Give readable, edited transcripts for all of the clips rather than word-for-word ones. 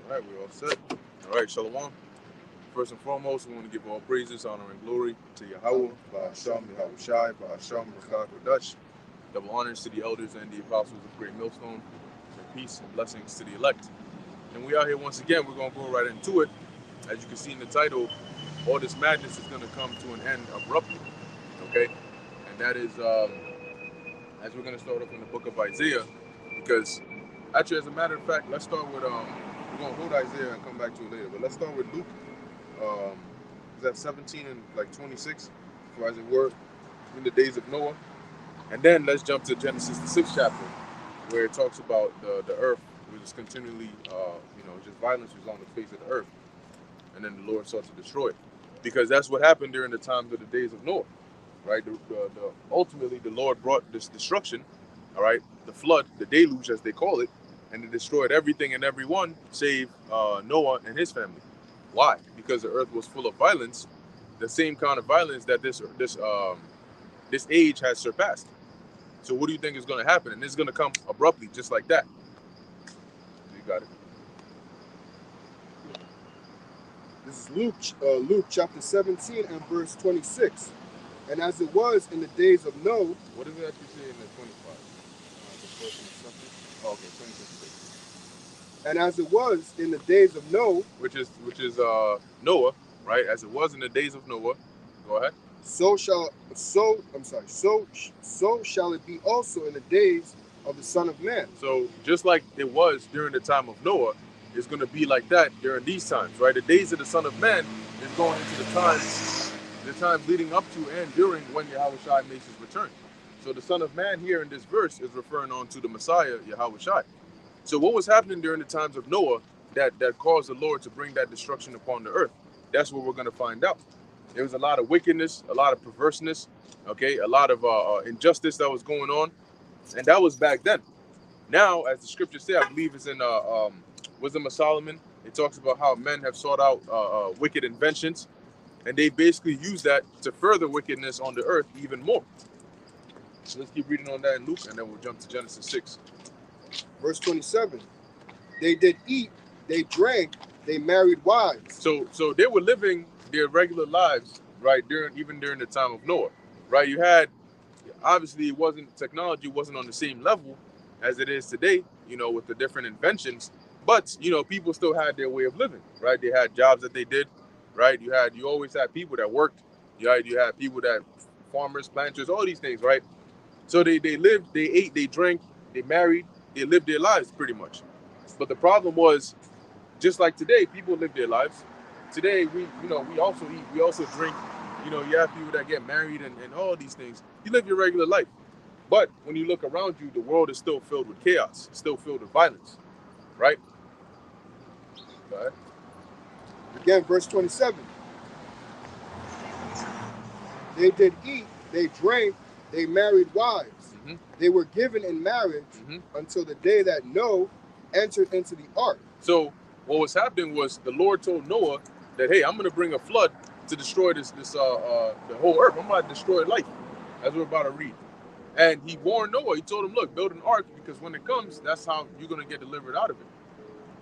All right, we're all set. All right, Shalom. First and foremost, we want to give all praises, honor, and glory to Yahweh, Ba'asham, Yahweh Shai, Ba'asham, Rakak, Kodash. Double honors to the elders and the apostles of Great Millstone, and peace and blessings to the elect. And we are here once again. We're going to go right into it. As you can see in the title, all this madness is going to come to an end abruptly. Okay? And that is, as we're going to start off in the book of Isaiah, because actually, as a matter of fact, let's start with, we're going to hold Isaiah and come back to it later, but let's start with Luke. Is that 17 and like 26, for as it were, in the days of Noah. And then let's jump to Genesis, the 6th chapter, where it talks about the earth, which is continually, just violence was on the face of the earth. And then the Lord sought to destroy it. Because that's what happened during the times of the days of Noah, right? Ultimately, the Lord brought this destruction, all right, the flood, the deluge, as they call it, and it destroyed everything and everyone save Noah and his family. Why? Because the earth was full of violence, the same kind of violence that this age has surpassed. So what do you think is going to happen? And it's going to come abruptly, just like that. You got it. This is Luke chapter 17 and verse 26. And as it was in the days of Noah. What does it actually say in the 25? The first and the second? Oh, okay, 26. And as it was in the days of Noah, which is Noah, right? As it was in the days of Noah. Go ahead. So shall it be also in the days of the Son of Man. So just like it was during the time of Noah, it's going to be like that during these times, right? The days of the Son of Man is going into the times leading up to and during when Yahweh Shai makes his return. So the Son of Man here in this verse is referring on to the Messiah, Yahweh Shai. So what was happening during the times of Noah that caused the Lord to bring that destruction upon the earth? That's what we're going to find out. There was a lot of wickedness, a lot of perverseness, okay, a lot of injustice that was going on, and that was back then. Now, as the scriptures say, I believe it's in Wisdom of Solomon, it talks about how men have sought out wicked inventions, and they basically use that to further wickedness on the earth even more. So let's keep reading on that in Luke, and then we'll jump to Genesis 6. Verse 27. They did eat, they drank, they married wives. So they were living their regular lives, right, even during the time of Noah, right? You had, obviously, technology wasn't on the same level as it is today, with the different inventions, but, people still had their way of living, right? They had jobs that they did, right? You always had people that worked, you had people that, farmers, planters, all these things, right? So they lived, they ate, they drank, they married, they lived their lives pretty much. But the problem was, just like today, people live their lives. Today, we also eat, we also drink. You have people that get married and all these things. You live your regular life. But when you look around you, the world is still filled with chaos, still filled with violence, right? Go ahead. Again, verse 27. They did eat, they drank, they married wives. Mm-hmm. They were given in marriage until the day that Noah entered into the ark. So what was happening was the Lord told Noah that, hey, I'm going to bring a flood to destroy the whole earth. I'm about to destroy life, as we're about to read. And he warned Noah. He told him, look, build an ark, because when it comes, that's how you're going to get delivered out of it.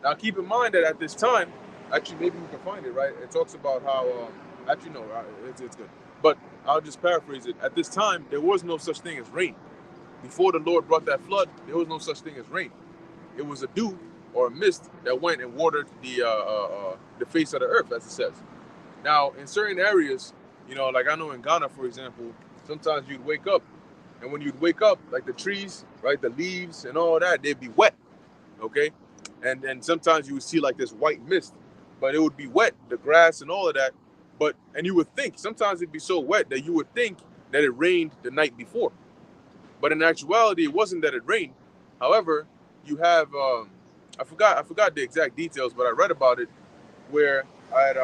Now, keep in mind that at this time, actually, maybe we can find it, right? It talks about how, it's good. But I'll just paraphrase it. At this time, there was no such thing as rain. Before the Lord brought that flood, there was no such thing as rain. It was a dew or a mist that went and watered the face of the earth, as it says. Now, in certain areas, like I know in Ghana, for example, sometimes you'd wake up, and when you'd wake up, like the trees, right, the leaves and all that, they'd be wet, okay? And sometimes you would see like this white mist, but it would be wet, the grass and all of that. And you would think, sometimes it'd be so wet that you would think that it rained the night before. But in actuality, it wasn't that it rained. However, you have, I forgot the exact details, but I read about it, where at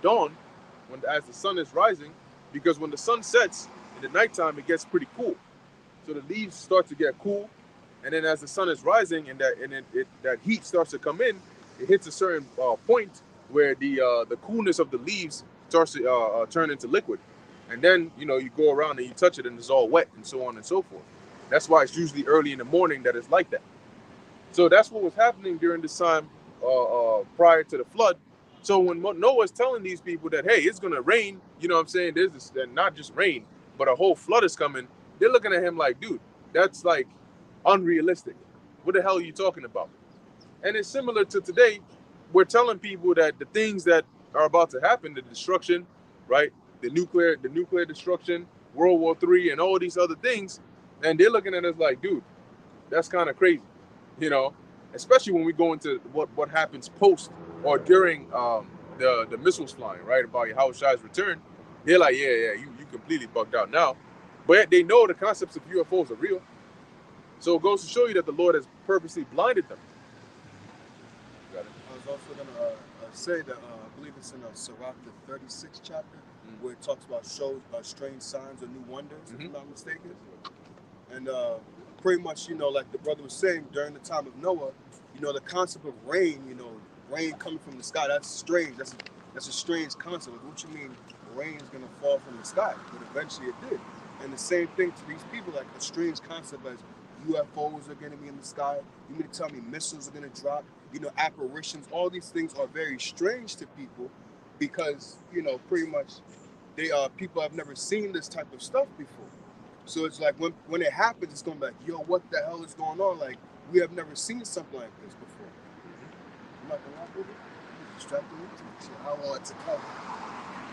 dawn, as the sun is rising, because when the sun sets in the nighttime, it gets pretty cool. So the leaves start to get cool, and then as the sun is rising and that heat starts to come in, it hits a certain point where the coolness of the leaves starts to turn into liquid. And then, you go around and you touch it and it's all wet and so on and so forth. That's why it's usually early in the morning that it's like that. So that's what was happening during this time prior to the flood. So when Noah's telling these people that, hey, it's going to rain, you know what I'm saying? There's this, and not just rain, but a whole flood is coming. They're looking at him like, dude, that's like unrealistic. What the hell are you talking about? And it's similar to today. We're telling people that the things that are about to happen, the destruction, right? The nuclear destruction, World War III, and all these other things. And they're looking at us like, dude, that's kind of crazy, you know, especially when we go into what happens post or during the missiles flying, right? About Yahushua's return. They're like, yeah, you completely bugged out now. But they know the concepts of UFOs are real. So it goes to show you that the Lord has purposely blinded them. Got it. I was also going to say that I believe it's in Sirach, the 36th chapter, where it talks about strange signs or new wonders, if I'm not mistaken. And pretty much, you know, like the brother was saying, during the time of Noah, you know, the concept of rain, you know, rain coming from the sky, that's strange. That's a strange concept. Like, what you mean rain is going to fall from the sky? But eventually it did. And the same thing to these people, like a strange concept as UFOs are going to be in the sky. You mean to tell me missiles are going to drop? You know, apparitions, all these things are very strange to people because, you know, pretty much people have never seen this type of stuff before. So it's like when it happens, it's going to be like, yo, what the hell is going on? Like, we have never seen something like this before. I'm not going to lie, baby. You're distracting me. So I want to come.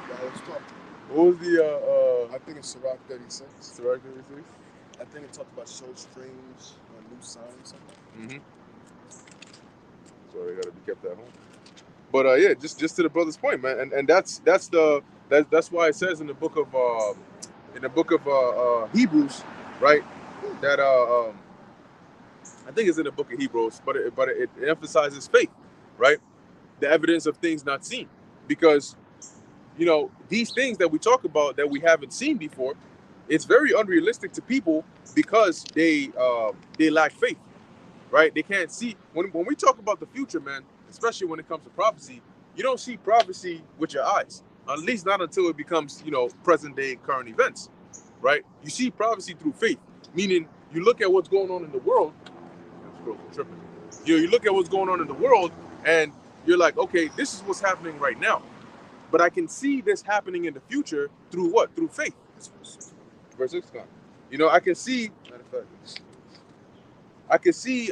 I was talking. What was the I think it's Sirach 36. Sirach 36? I think it talked about so strange or new signs. So they got to be kept at home. But yeah, just to the brother's point, man, and that's why it says in the book of Hebrews, right? That I think it's in the book of Hebrews, but it emphasizes faith, right? The evidence of things not seen, because you know these things that we talk about that we haven't seen before, it's very unrealistic to people because they lack faith, right? They can't see when we talk about the future, man. Especially when it comes to prophecy, you don't see prophecy with your eyes, at least not until it becomes, you know, present day current events, right? You see prophecy through faith, meaning you look at what's going on in the world. You look at what's going on in the world, and you're like, okay, this is what's happening right now, but I can see this happening in the future through what? Through faith. Verse 6. You know, I can see. Matter of fact, I can see,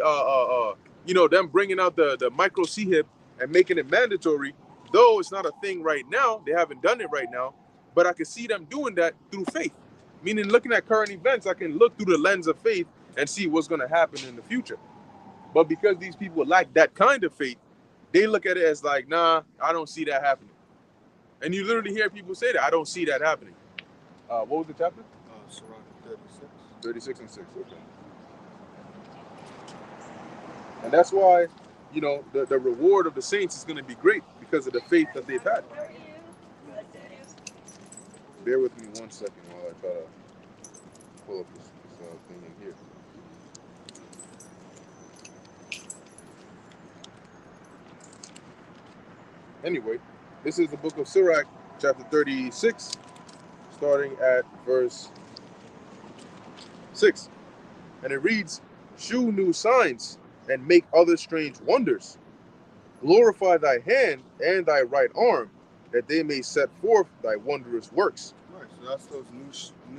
you know, them bringing out the micro CHIP and making it mandatory, though it's not a thing right now. They haven't done it right now, but I can see them doing that through faith. Meaning, looking at current events, I can look through the lens of faith and see what's going to happen in the future. But because these people lack that kind of faith, they look at it as like, nah, I don't see that happening. And you literally hear people say that, I don't see that happening. What was the chapter? Sirach 36. 36 and 6, okay. And that's why, you know, the reward of the saints is going to be great because of the faith that they've had. Bear with me 1 second while I try to pull up this thing in here. Anyway, this is the book of Sirach, chapter 36, starting at verse 6. And it reads, "Shew new signs and make other strange wonders. Glorify thy hand and thy right arm, that they may set forth thy wondrous works." Right, so that's those new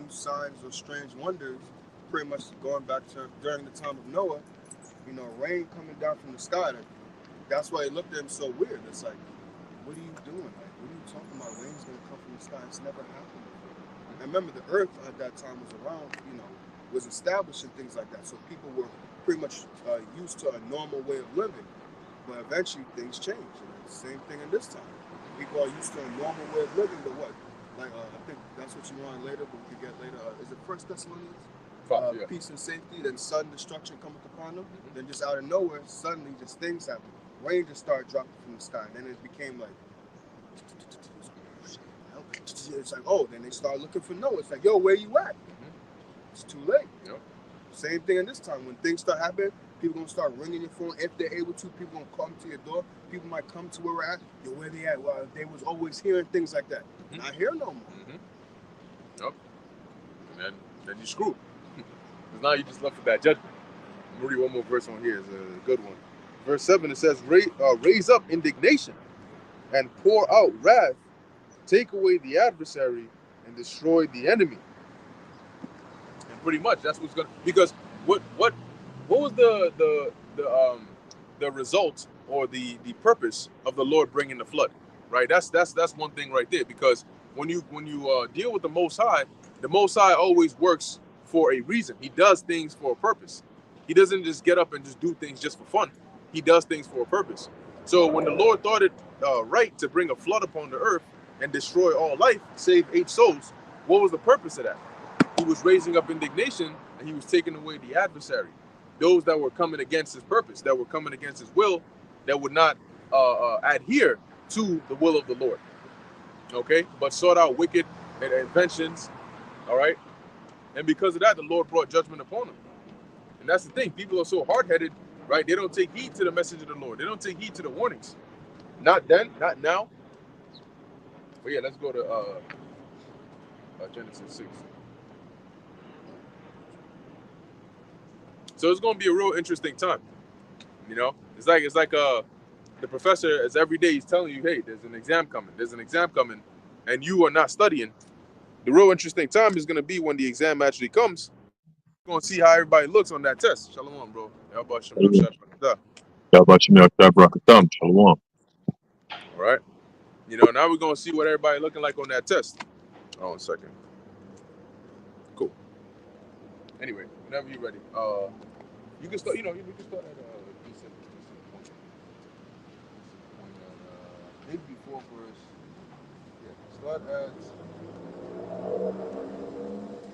signs or strange wonders, pretty much going back to during the time of Noah, you know, rain coming down from the sky. That's why it looked at him so weird. It's like, what are you doing? Like, what are you talking about? Rain's going to come from the sky. It's never happened before. And remember, the earth at that time was around, you know, was established and things like that. So people were pretty much used to a normal way of living. But eventually things changed. And the same thing in this time. People are used to a normal way of living, but what? Like, I think that's what you want later, but we could get later. Is it 1 Thessalonians? Yeah. Peace and safety, then sudden destruction cometh upon them. Then just out of nowhere, suddenly just things happen. Rain just started dropping from the sky. And then it became like, it's like, oh, then they start looking for Noah. It's like, yo, where you at? It's too late. Yep. Same thing in this time. When things start happening, people going to start ringing your phone. If they're able to, people going to come to your door. People might come to where we're at. Yo, where they at? Well, they was always hearing things like that. Not here no more. Yep. And then you're screwed. Because now you just left with that judgment. I'm gonna read one more verse on here. It's a good one. Verse 7, it says, raise up indignation and pour out wrath, take away the adversary and destroy the enemy. And pretty much that's what's gonna, because what was the result or the purpose of the Lord bringing the flood, right? That's one thing right there, because when you deal with the Most High always works for a reason. He does things for a purpose. He doesn't just get up and just do things just for fun. He does things for a purpose. So when the Lord thought it right to bring a flood upon the earth and destroy all life, save 8 souls, what was the purpose of that? He was raising up indignation, and he was taking away the adversary, those that were coming against his purpose, that were coming against his will, that would not adhere to the will of the Lord. Okay, but sought out wicked inventions. All right, and because of that, the Lord brought judgment upon them. And that's the thing. People are so hard-headed, right? They don't take heed to the message of the Lord. They don't take heed to the warnings. Not then, not now. But yeah, let's go to Genesis 6. So it's going to be a real interesting time. You know, it's like the professor is every day he's telling you, hey, there's an exam coming, and you are not studying. The real interesting time is going to be when the exam actually comes. We're going to see how everybody looks on that test. Shalom, bro. How about you? Shalom. All right. You know, now we're going to see what everybody looking like on that test. Oh, 1 second. Cool. Anyway, whenever you're ready. You can start, you can start at decent point. Maybe before verse. Yeah, start at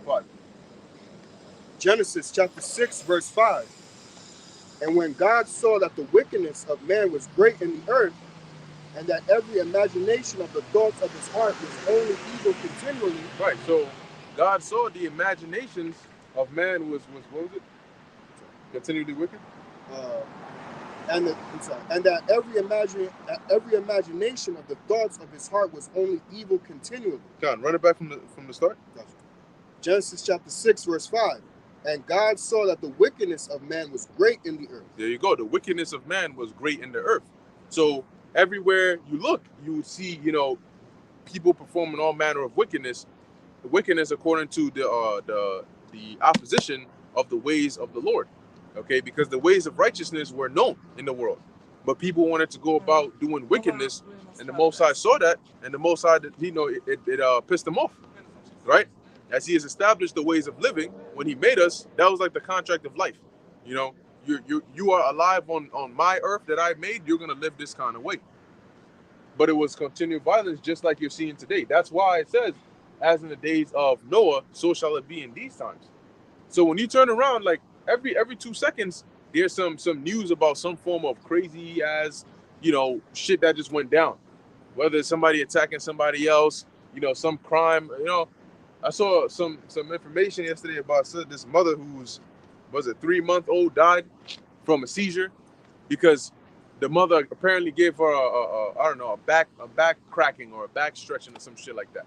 5. Genesis chapter 6, verse 5. And when God saw that the wickedness of man was great in the earth, and that every imagination of the thoughts of his heart was only evil continually. Right, so God saw the imaginations of man was what was it? Continually wicked? And that every imagination of the thoughts of his heart was only evil continually. John, run it back from the start. Genesis chapter 6, verse 5. And God saw that the wickedness of man was great in the earth. There you go. The wickedness of man was great in the earth. So everywhere you look, you would see, people performing all manner of wickedness. The wickedness according to the opposition of the ways of the Lord. Okay, because the ways of righteousness were known in the world, but people wanted to go about doing wickedness, and the Most High saw that, and the Most High, it pissed him off, right? As he has established the ways of living when he made us, that was like the contract of life. You are alive on my earth that I made. You're gonna live this kind of way. But it was continued violence, just like you're seeing today. That's why it says, as in the days of Noah, so shall it be in these times. So when you turn around, like every 2 seconds, there's some news about some form of crazy ass, shit that just went down. Whether it's somebody attacking somebody else, some crime. I saw some information yesterday about this mother who's 3-month-old died from a seizure because the mother apparently gave her a back cracking or a back stretching or some shit like that.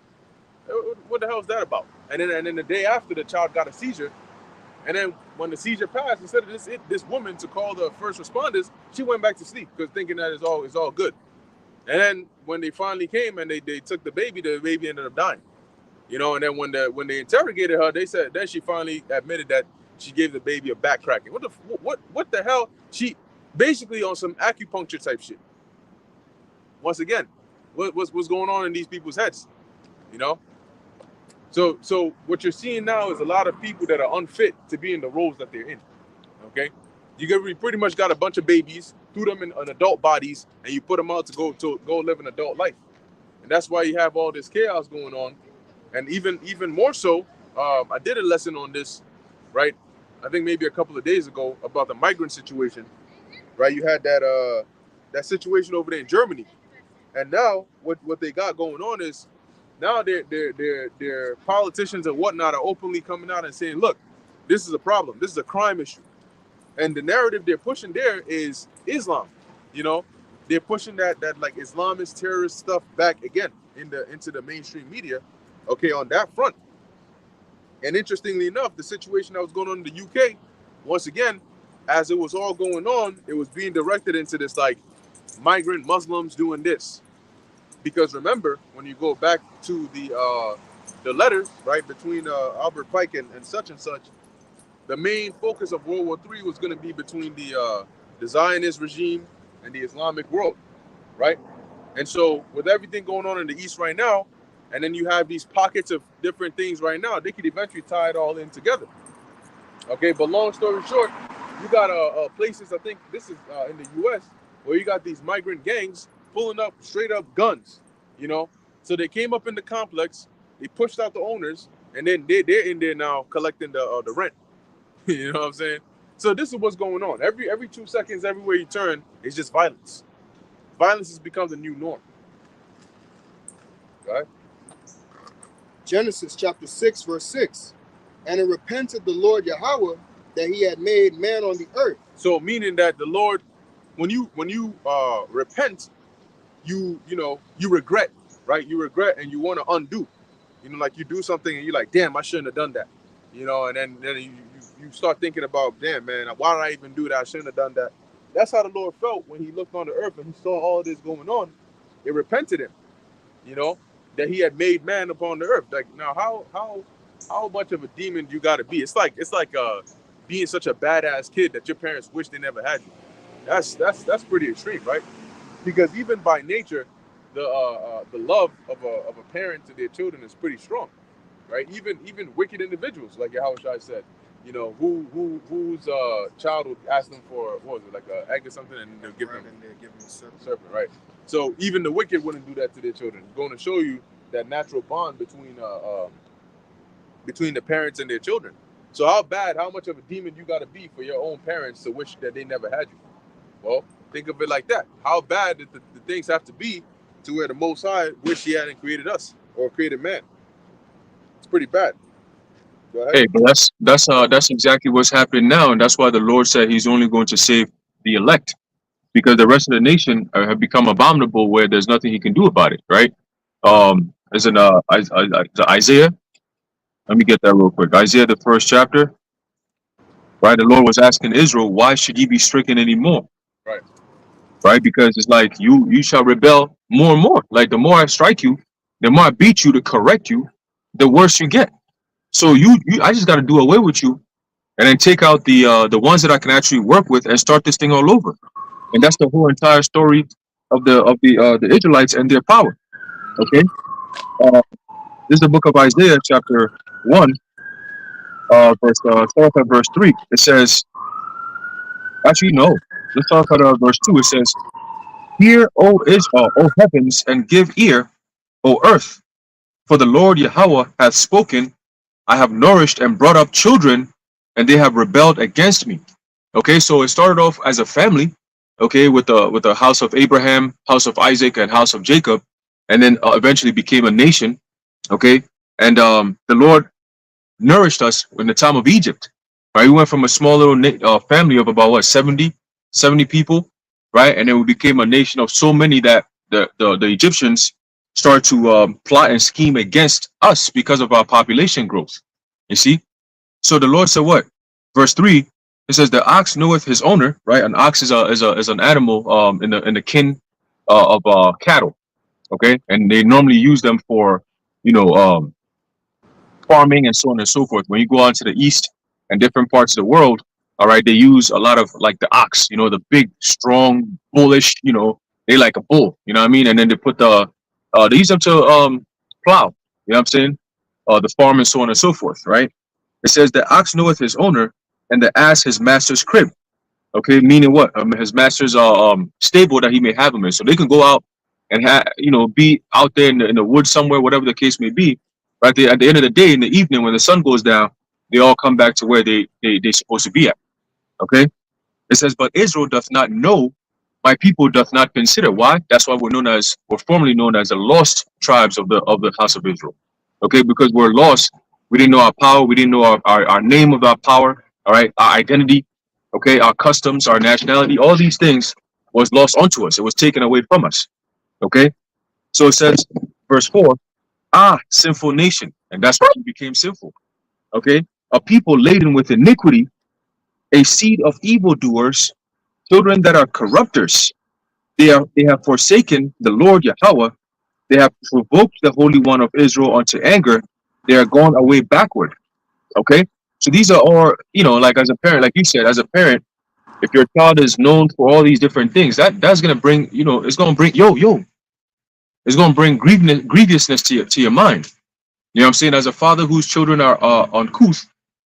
What the hell is that about? And then the day after, the child got a seizure, and then when the seizure passed, instead of this woman to call the first responders, she went back to sleep because thinking that it's all good. And then when they finally came and they took the baby ended up dying. And then when they interrogated her, they said then she finally admitted that she gave the baby a back cracking. What the hell? She basically on some acupuncture type shit. Once again, what's going on in these people's heads? So what you're seeing now is a lot of people that are unfit to be in the roles that they're in. Okay, you pretty much got a bunch of babies, threw them in adult bodies, and you put them out to go live an adult life, and that's why you have all this chaos going on. And even more so, I did a lesson on this, right? I think maybe a couple of days ago about the migrant situation, right? You had that situation over there in Germany, and now what they got going on is now their politicians and whatnot are openly coming out and saying, look, this is a problem, this is a crime issue, and the narrative they're pushing there is Islam. They're pushing that like Islamist terrorist stuff back again into the mainstream media. Okay, on that front. And interestingly enough, the situation that was going on in the UK, once again, as it was all going on, it was being directed into this like migrant Muslims doing this. Because remember, when you go back to the letters, right, between Albert Pike and such, the main focus of World War III was going to be between the Zionist regime and the Islamic world, right? And so with everything going on in the East right now, and then you have these pockets of different things right now, they could eventually tie it all in together. Okay, but long story short, you got places, I think this is in the U.S., where you got these migrant gangs pulling up straight up guns, you know? So they came up in the complex, they pushed out the owners, and then they're in there now collecting the rent. You know what I'm saying? So this is what's going on. Every 2 seconds, everywhere you turn, it's just violence. Violence has become the new norm. Right? Genesis chapter 6, verse 6. And it repented the Lord Yahweh that he had made man on the earth. So meaning that the Lord, when you repent, you regret, right? You regret and you want to undo. You know, like you do something and you're like, damn, I shouldn't have done that. You know, and then you start thinking about, damn, man, why did I even do that? I shouldn't have done that. That's how the Lord felt when he looked on the earth and he saw all this going on. It repented him, you know, that he had made man upon the earth. Like, now, how much of a demon you got to be? It's like being such a badass kid that your parents wish they never had you. That's pretty extreme, right? Because even by nature, the love of a parent to their children is pretty strong, right? Even wicked individuals, like Yahushua said, you know, whose child would ask them for, what was it, like an egg or something, and they'll give them a serpent, right? So even the wicked wouldn't do that to their children. It's going to show you that natural bond between the parents and their children. So how much of a demon you got to be for your own parents to wish that they never had you? Well, think of it like that. How bad did the things have to be to where the Most High wish he hadn't created us or created man? It's pretty bad. Go ahead. Hey, but that's exactly what's happening now, and that's why the Lord said He's only going to save the elect, because the rest of the nation have become abominable, where there's nothing He can do about it. Right? As in Isaiah. Let me get that real quick. Isaiah, the first chapter. Right? The Lord was asking Israel, why should ye be stricken anymore? Right. Right? Because it's like you shall rebel more and more. Like the more I strike you, the more I beat you to correct you, the worse you get. So I just got to do away with you, and then take out the ones that I can actually work with, and start this thing all over. And that's the whole entire story of the Israelites and their power. Okay, this is the book of Isaiah, chapter 1, start at verse 3. It says, actually no, let's start at verse 2. It says, "Hear, O Israel, O heavens, and give ear, O earth, for the Lord Yahweh hath spoken. I have nourished and brought up children, and they have rebelled against me." Okay, so it started off as a family, okay, with the house of Abraham, house of Isaac, and house of Jacob, and then eventually became a nation. Okay, and the Lord nourished us in the time of Egypt. Right, we went from a small little family of about 70 people, right, and then we became a nation of so many that the Egyptians start to plot and scheme against us because of our population growth. You see? So the Lord said what? Verse 3, it says, "The ox knoweth his owner," right? An ox is an animal in the kin of cattle, okay? And they normally use them for, farming and so on and so forth. When you go out to the east and different parts of the world, all right, they use a lot of like the ox, the big, strong, bullish, they like a bull, you know what I mean? And then they put they use them to plow, you know what I'm saying? The farm and so on and so forth, right? It says the ox knoweth his owner, and the ass his master's crib. Okay, meaning what? His master's stable that he may have him in, so they can go out and be out there in the woods somewhere, whatever the case may be. Right there at the end of the day, in the evening when the sun goes down, they all come back to where they supposed to be at. Okay, it says, "But Israel doth not know, my people doth not consider." Why? That's why we're formerly known as the lost tribes of the house of Israel. Okay, because we're lost. We didn't know our power. We didn't know our name of our power. All right, our identity. Okay, our customs, our nationality, all these things was lost onto us. It was taken away from us. Okay, so it says, verse 4, "Ah, sinful nation," and that's why we became sinful. Okay, "a people laden with iniquity, a seed of evildoers, children that are corrupters. They have forsaken the Lord Yahweh. They have provoked the Holy One of Israel unto anger. They are gone away backward. Okay, so these are all, like as a parent, like you said, as a parent, if your child is known for all these different things, that's gonna bring, it's gonna bring it's gonna bring grievousness to your mind. You know what I'm saying? As a father whose children are uncouth,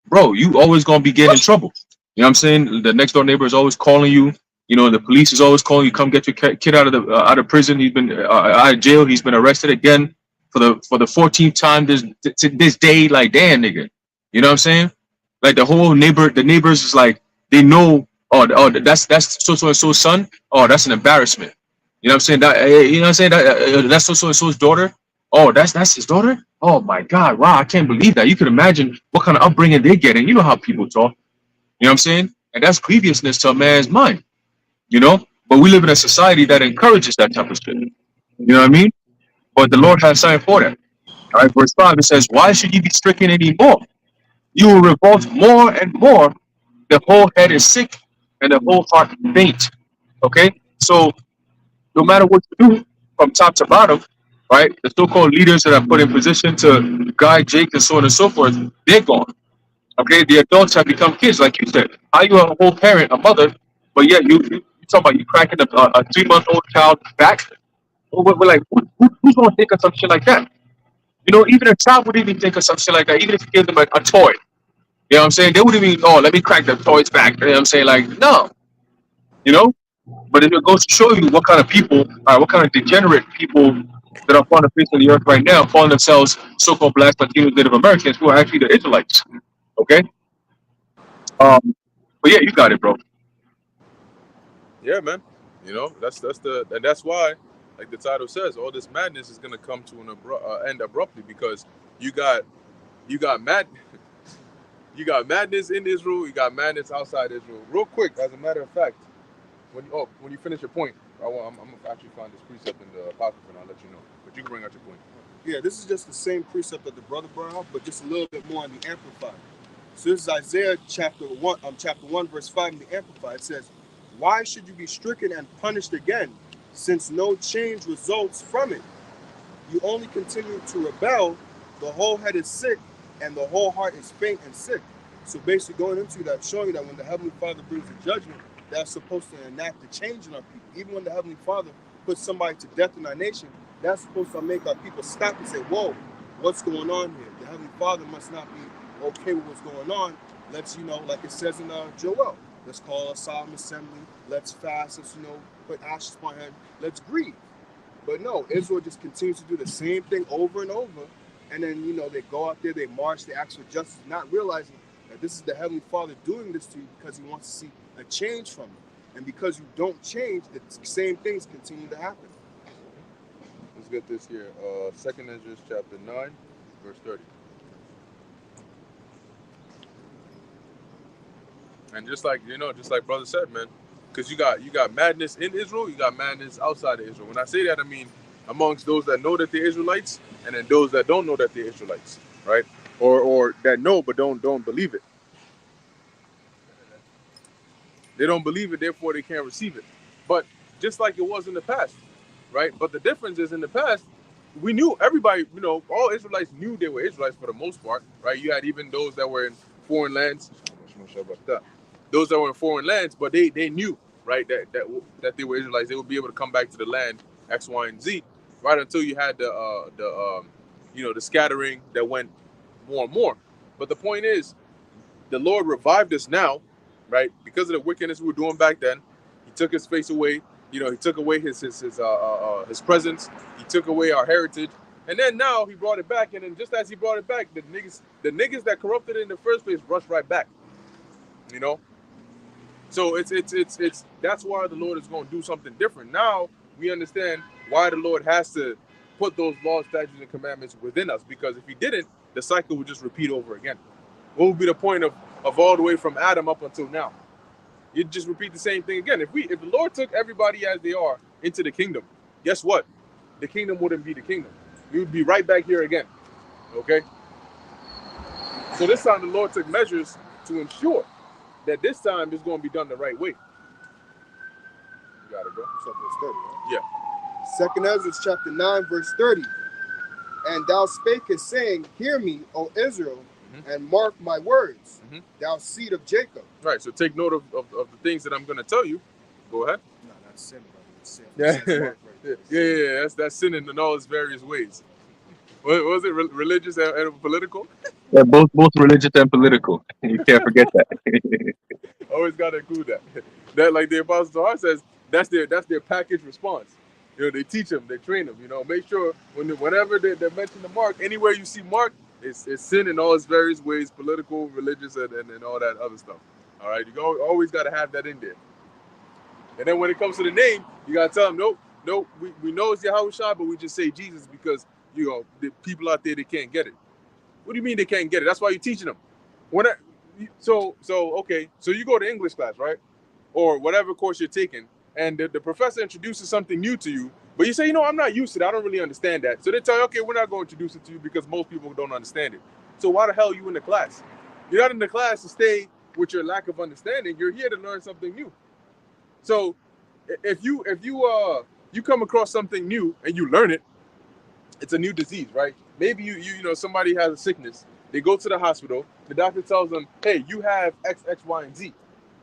bro, you always gonna be getting in trouble. You know what I'm saying? The next door neighbor is always calling you. The police is always calling you, come get your kid out of prison. He's been out of jail. He's been arrested again for the 14th time this day. Like, damn, nigga. You know what I'm saying? Like the neighbors is like, they know. Oh, that's so and so's son. Oh, that's an embarrassment. You know what I'm saying? You know what I'm saying? That's so and so's daughter. Oh, that's his daughter. Oh my God! Wow, I can't believe that. You can imagine what kind of upbringing they get, and you know how people talk. You know what I'm saying? And that's grievousness to a man's mind. But we live in a society that encourages that type of shit. You know what I mean? But the Lord has something for that. All right, verse 5, it says, why should you be stricken anymore? You will revolt more and more. The whole head is sick and the whole heart faint. Okay? So no matter what you do from top to bottom, right, the so-called leaders that are put in position to guide Jake and so on and so forth, they're gone. Okay? The adults have become kids, like you said. How you a whole parent, a mother, but yet you talk about you cracking a 3-month-old child back? We're like, who's going to think of some shit like that? Even a child wouldn't even think of some shit like that, even if you give them a toy. You know what I'm saying? They wouldn't even, oh, let me crack the toys back. You know what I'm saying? Like, no, you know? But it goes to show you what kind of people, what kind of degenerate people that are on the face of the earth right now, calling themselves so-called Black, Latinos, Native Americans, who are actually the Israelites. Okay? But yeah, you got it, bro. Yeah, man. That's why, like the title says, all this madness is gonna come to an end abruptly, because you got mad you got madness in Israel, you got madness outside Israel. Real quick, as a matter of fact, when you finish your point, I'm gonna actually find this precept in the Apocrypha and I'll let you know. But you can bring out your point. Yeah, this is just the same precept that the brother brought out, but just a little bit more in the Amplified. So this is Isaiah chapter 1, verse 5 in the Amplified. It says, why should you be stricken and punished again, since no change results from it? You only continue to rebel, the whole head is sick, and the whole heart is faint and sick. So basically going into that, showing you that when the Heavenly Father brings the judgment, that's supposed to enact a change in our people. Even when the Heavenly Father puts somebody to death in our nation, that's supposed to make our people stop and say, whoa, what's going on here? The Heavenly Father must not be okay with what's going on. Let's, like it says in Joel, let's call a solemn assembly, let's fast, let's, put ashes upon head, let's grieve. But no, Israel just continues to do the same thing over and over. And then, they go out there, they march, they ask for justice, not realizing that this is the Heavenly Father doing this to you because he wants to see a change from you. And because you don't change, the same things continue to happen. Let's get this here. 2nd Ezra chapter 9, verse 30. And just like brother said, man, because you got madness in Israel, you got madness outside of Israel. When I say that, I mean amongst those that know that they're Israelites, and then those that don't know that they're Israelites, right? Or that know but don't believe it. They don't believe it, therefore they can't receive it. But just like it was in the past, right? But the difference is, in the past, we knew everybody, all Israelites knew they were Israelites for the most part, right? You had even those that were in foreign lands. Those that were in foreign lands, but they knew, right, that they were Israelites. They would be able to come back to the land X, Y, and Z, right, until you had the scattering that went more and more. But the point is, the Lord revived us now, right? Because of the wickedness we were doing back then. He took his face away. He took away his presence. He took away our heritage. And then now he brought it back. And then just as he brought it back, the niggas that corrupted it in the first place rushed right back. So it's that's why the Lord is going to do something different. Now we understand why the Lord has to put those laws, statutes, and commandments within us. Because if he didn't, the cycle would just repeat over again. What would be the point of all the way from Adam up until now? You'd just repeat the same thing again. If the Lord took everybody as they are into the kingdom, guess what? The kingdom wouldn't be the kingdom. We would be right back here again. Okay? So this time the Lord took measures to ensure that this time is going to be done the right way. You got it, bro. So verse 30, right? Yeah. Second Ezra chapter 9, verse 30. And thou spakest, saying, Hear me, O Israel, and mark my words, thou seed of Jacob. Right, so take note of the things that I'm going to tell you. Go ahead. No, that's sin, brother. It's sin. Yeah. Yeah, that's sinning in all its various ways. What was it, religious and political? Yeah, both religious and political. You can't forget that. Always got to include that. That, like the Apostle Torah says, that's their package response. You know, they teach them, they train them. You know, make sure whenever they mention the mark, anywhere you see mark, it's sin in all its various ways, political, religious, and all that other stuff. All right, you always got to have that in there. And then when it comes to the name, you got to tell them, nope, we know it's Yahushua, but we just say Jesus because, you know, the people out there, they can't get it. What do you mean they can't get it? That's why you're teaching them. Okay, so you go to English class, right? Or whatever course you're taking, and the professor introduces something new to you, but you say, I'm not used to that. I don't really understand that. So they tell you, okay, we're not going to introduce it to you because most people don't understand it. So why the hell are you in the class? You're not in the class to stay with your lack of understanding. You're here to learn something new. So if you come across something new and you learn it, it's a new disease, right? Maybe you know somebody has a sickness. They go to the hospital. The doctor tells them, hey, you have X, Y, and Z.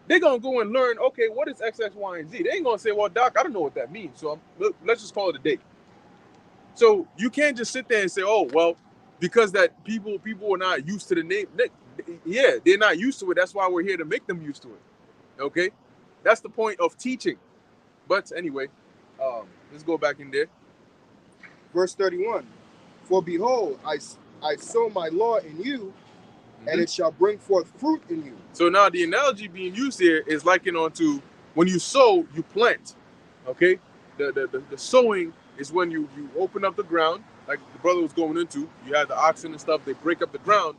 They're going to go and learn, okay, what is X, Y, and Z? They ain't going to say, well, doc, I don't know what that means. So let's just call it a day. So you can't just sit there and say, oh, well, because that people are not used to the name. Yeah, they're not used to it. That's why we're here to make them used to it. Okay? That's the point of teaching. But anyway, let's go back in there. Verse 31. For behold, I sow my law in you, and it shall bring forth fruit in you. So now the analogy being used here is likened onto when you sow, you plant. Okay? The sowing is when you open up the ground, like the brother was going into. You have the oxen and stuff, they break up the ground,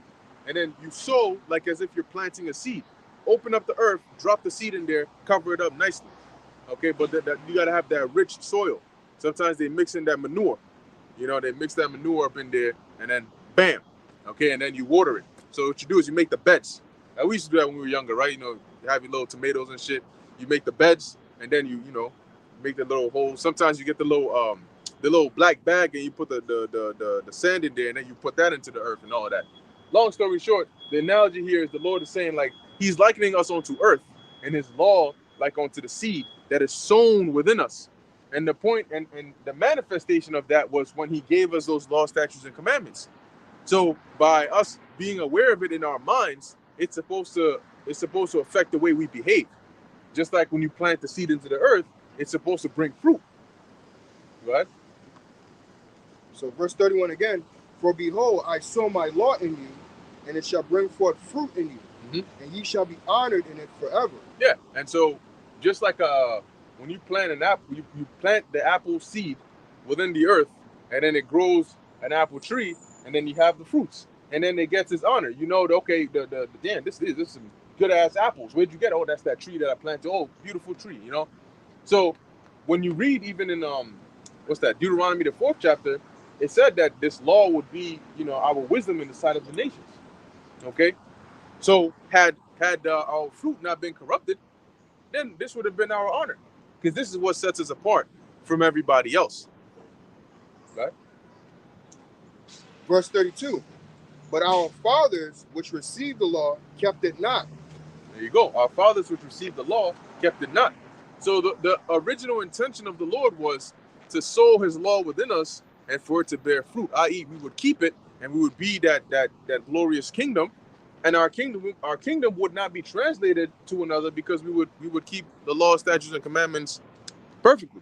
and then you sow like as if you're planting a seed. Open up the earth, drop the seed in there, cover it up nicely. Okay, but you got to have that rich soil. Sometimes they mix in that manure. You know, they mix that manure up in there, and then bam. Okay, and then you water it. So what you do is you make the beds. Now, we used to do that when we were younger, right? You know, you have your little tomatoes and shit. You make the beds, and then you make the little holes. Sometimes you get the little black bag, and you put the sand in there, and then you put that into the earth and all of that. Long story short, the analogy here is the Lord is saying, like, he's likening us onto earth, and his law like onto the seed that is sown within us. And the point and the manifestation of that was when he gave us those law, statutes, and commandments. So by us being aware of it in our minds, it's supposed to affect the way we behave. Just like when you plant the seed into the earth, it's supposed to bring fruit. Right? So verse 31 again, for behold, I sow my law in you, and it shall bring forth fruit in you, and ye shall be honored in it forever. Yeah, and so just like when you plant an apple, you plant the apple seed within the earth, and then it grows an apple tree, and then you have the fruits, and then it gets its honor. You know, okay, damn, this is some good ass apples. Where'd you get? Oh, that's that tree that I planted. Oh, beautiful tree. You know, so when you read even in Deuteronomy the 4th chapter, it said that this law would be, our wisdom in the sight of the nations. Okay, so had our fruit not been corrupted, then this would have been our honor, because this is what sets us apart from everybody else. Right? Verse 32. But our fathers, which received the law, kept it not. There you go. Our fathers, which received the law, kept it not. So the original intention of the Lord was to sow his law within us and for it to bear fruit, i.e., we would keep it and we would be that glorious kingdom. And our kingdom would not be translated to another, because we would keep the law, statutes, and commandments perfectly.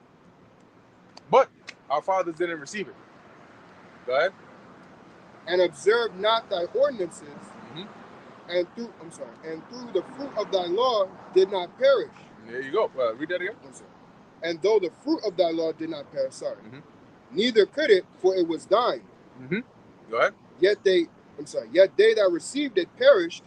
But our fathers didn't receive it. Go ahead. And observe not thy ordinances, and through the fruit of thy law did not perish. There you go. Read that again. And though the fruit of thy law did not perish, neither could it, for it was thine. Go ahead. Yet they that received it perished,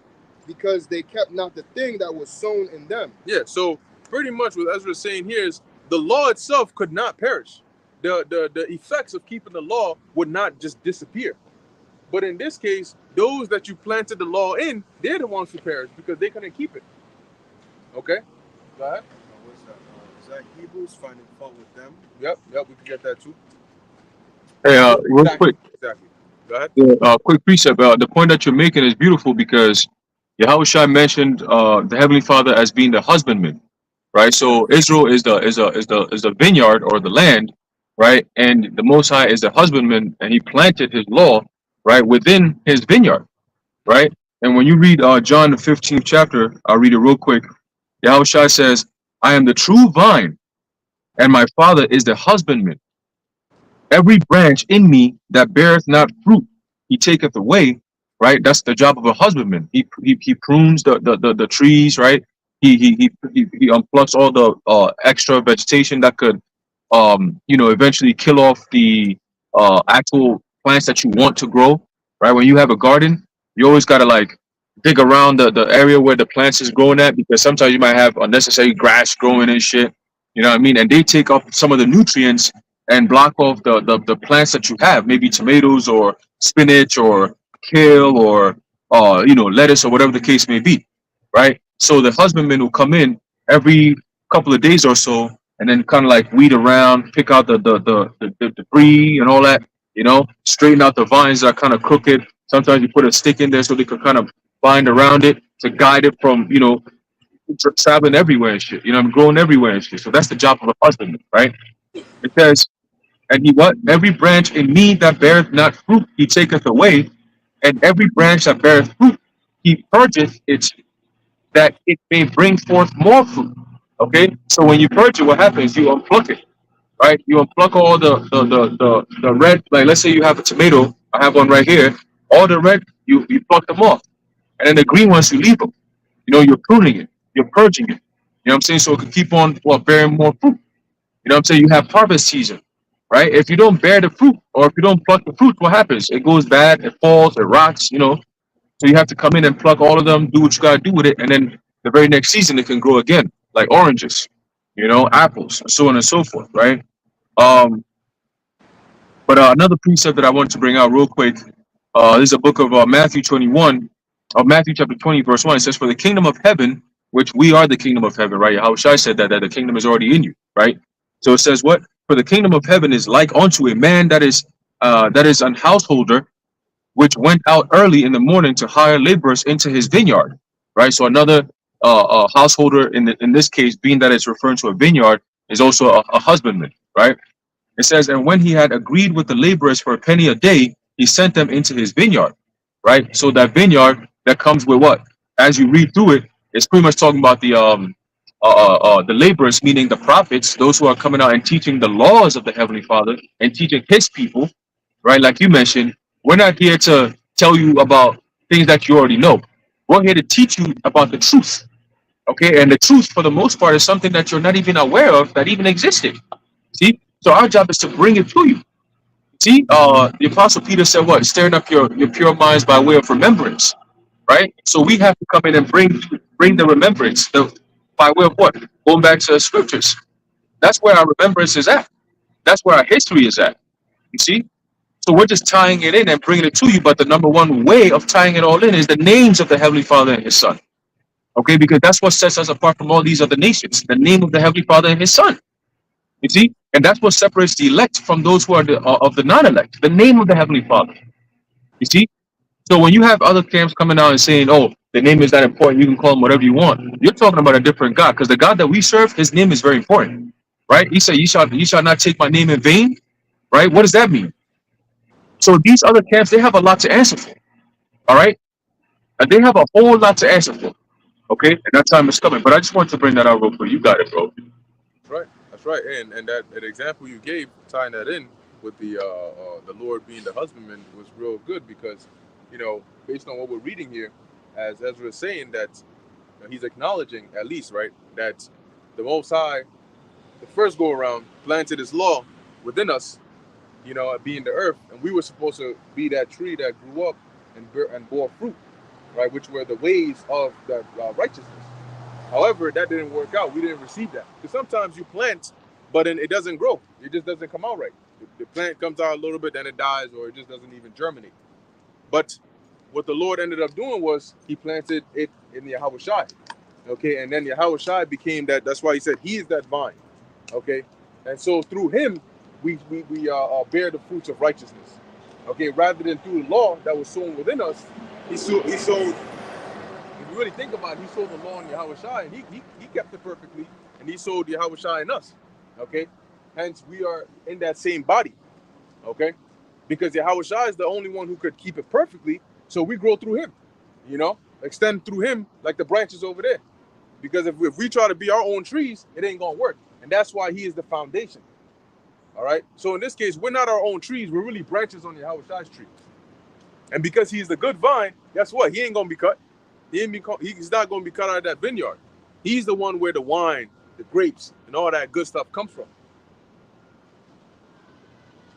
because they kept not the thing that was sown in them. Yeah, so pretty much what Ezra is saying here is the law itself could not perish. The effects of keeping the law would not just disappear. But in this case, those that you planted the law in, they're the ones who perished, because they couldn't keep it. Okay, go ahead. What's that? Is that Hebrews finding fault with them? Yep, we can get that too. Hey, real Exactly, quick, exactly. Go ahead. quick precept. The point that you're making is beautiful because Yahushua mentioned the Heavenly Father as being the husbandman, right? So Israel is the vineyard or the land, right? And the Most High is the husbandman, and He planted His law, right, within His vineyard, right? And when you read John the 15th chapter, I'll read it real quick. Yahushua says, "I am the true vine, and my Father is the husbandman. Every branch in me that beareth not fruit, he taketh away." Right? That's the job of a husbandman. He prunes the trees, right? He unplucks all the extra vegetation that could eventually kill off the actual plants that you want to grow. Right? When you have a garden, you always gotta like dig around the area where the plants is growing at, because sometimes you might have unnecessary grass growing and shit. You know what I mean? And they take up some of the nutrients and block off the plants that you have, maybe tomatoes or spinach or kale or lettuce or whatever the case may be, right? So the husbandman will come in every couple of days or so and then kind of like weed around, pick out the debris and all that, straighten out the vines that are kind of crooked. Sometimes you put a stick in there so they can kind of bind around it to guide it from traveling everywhere and shit, growing everywhere and shit. So that's the job of a husbandman, right? It says, "And he what? Every branch in me that beareth not fruit, he taketh away, and every branch that beareth fruit, he purgeth it, that it may bring forth more fruit." Okay, so when you purge it, what happens? You unpluck it, right? You unpluck all the red. Like let's say you have a tomato, I have one right here. All the red, you pluck them off, and then the green ones you leave them. You're pruning it, you're purging it. You know what I'm saying? So it can keep on bearing more fruit. You know what I'm saying? You have harvest season, right? If you don't bear the fruit or if you don't pluck the fruit, what happens? It goes bad, it falls, it rots. So you have to come in and pluck all of them, do what you gotta do with it, and then the very next season it can grow again, like oranges, apples, so on and so forth, right? Um, but another precept that I want to bring out real quick, this is a book of Matthew 21, Matthew chapter 20, verse 1. It says, "For the kingdom of heaven," which we are the kingdom of heaven, right? How Shai said that the kingdom is already in you, right? So it says, "What? For the kingdom of heaven is like unto a man that is an householder, which went out early in the morning to hire laborers into his vineyard." Right? So another householder in this case, being that it's referring to a vineyard, is also a husbandman, right? It says, "And when he had agreed with the laborers for a penny a day, he sent them into his vineyard." Right? So that vineyard that comes with what? As you read through it, it's pretty much talking about the laborers, meaning the prophets, those who are coming out and teaching the laws of the Heavenly Father and teaching His people. Right? Like you mentioned, we're not here to tell you about things that you already know. We're here to teach you about the truth. Okay, and the truth, for the most part, is something that you're not even aware of that even existed. See, so our job is to bring it to you. See, the Apostle Peter said, "What? Stirring up your pure minds by way of remembrance." Right. So we have to come in and bring the remembrance, by way of what? Going back to the scriptures. That's where our remembrance is at. That's where our history is at. You see. So we're just tying it in and bringing it to you. But the number one way of tying it all in is the names of the Heavenly Father and His Son. Okay, because that's what sets us apart from all these other nations. The name of the Heavenly Father and His Son. You see, and that's what separates the elect from those who are of the non-elect. The name of the Heavenly Father. You see, so when you have other camps coming out and saying, "Oh, the name is that important, you can call him whatever you want," you're talking about a different God, because the God that we serve, His name is very important, right? He said, "You shall not take my name in vain." Right? What does that mean? So these other camps, they have a lot to answer for. All right, and they have a whole lot to answer for. Okay, and that time is coming. But I just want to bring that out real quick. You got it, bro. That's right. That's right. And that example you gave, tying that in with the Lord being the husbandman, was real good because, based on what we're reading here, as Ezra is saying that he's acknowledging at least, right, that the Most High, the first go around, planted His law within us, being the earth, and we were supposed to be that tree that grew up and bore fruit, right, which were the ways of the righteousness. However, that didn't work out. We didn't receive that. Because sometimes you plant, but then it doesn't grow. It just doesn't come out right. The plant comes out a little bit, then it dies, or it just doesn't even germinate. But what the Lord ended up doing was He planted it in the Yahushai. Okay, and then Yahweh Shai became that. That's why he said he is that vine. Okay, and so through him, we bear the fruits of righteousness. Okay, rather than through the law that was sown within us, he sowed. If you really think about it, he sowed the law in Yahweh Shai, and he kept it perfectly, and he sowed Yahweh Shai in us. Okay, hence we are in that same body. Okay, because Yahweh Shai is the only one who could keep it perfectly, so we grow through him. You know, extend through him like the branches over there. Because if we try to be our own trees, it ain't gonna work. And that's why he is the foundation. All right. So in this case, we're not our own trees. We're really branches on Yahweh Shai's tree. And because he's the good vine, guess what? He ain't gonna be cut. He's not gonna be cut out of that vineyard. He's the one where the wine, the grapes, and all that good stuff comes from.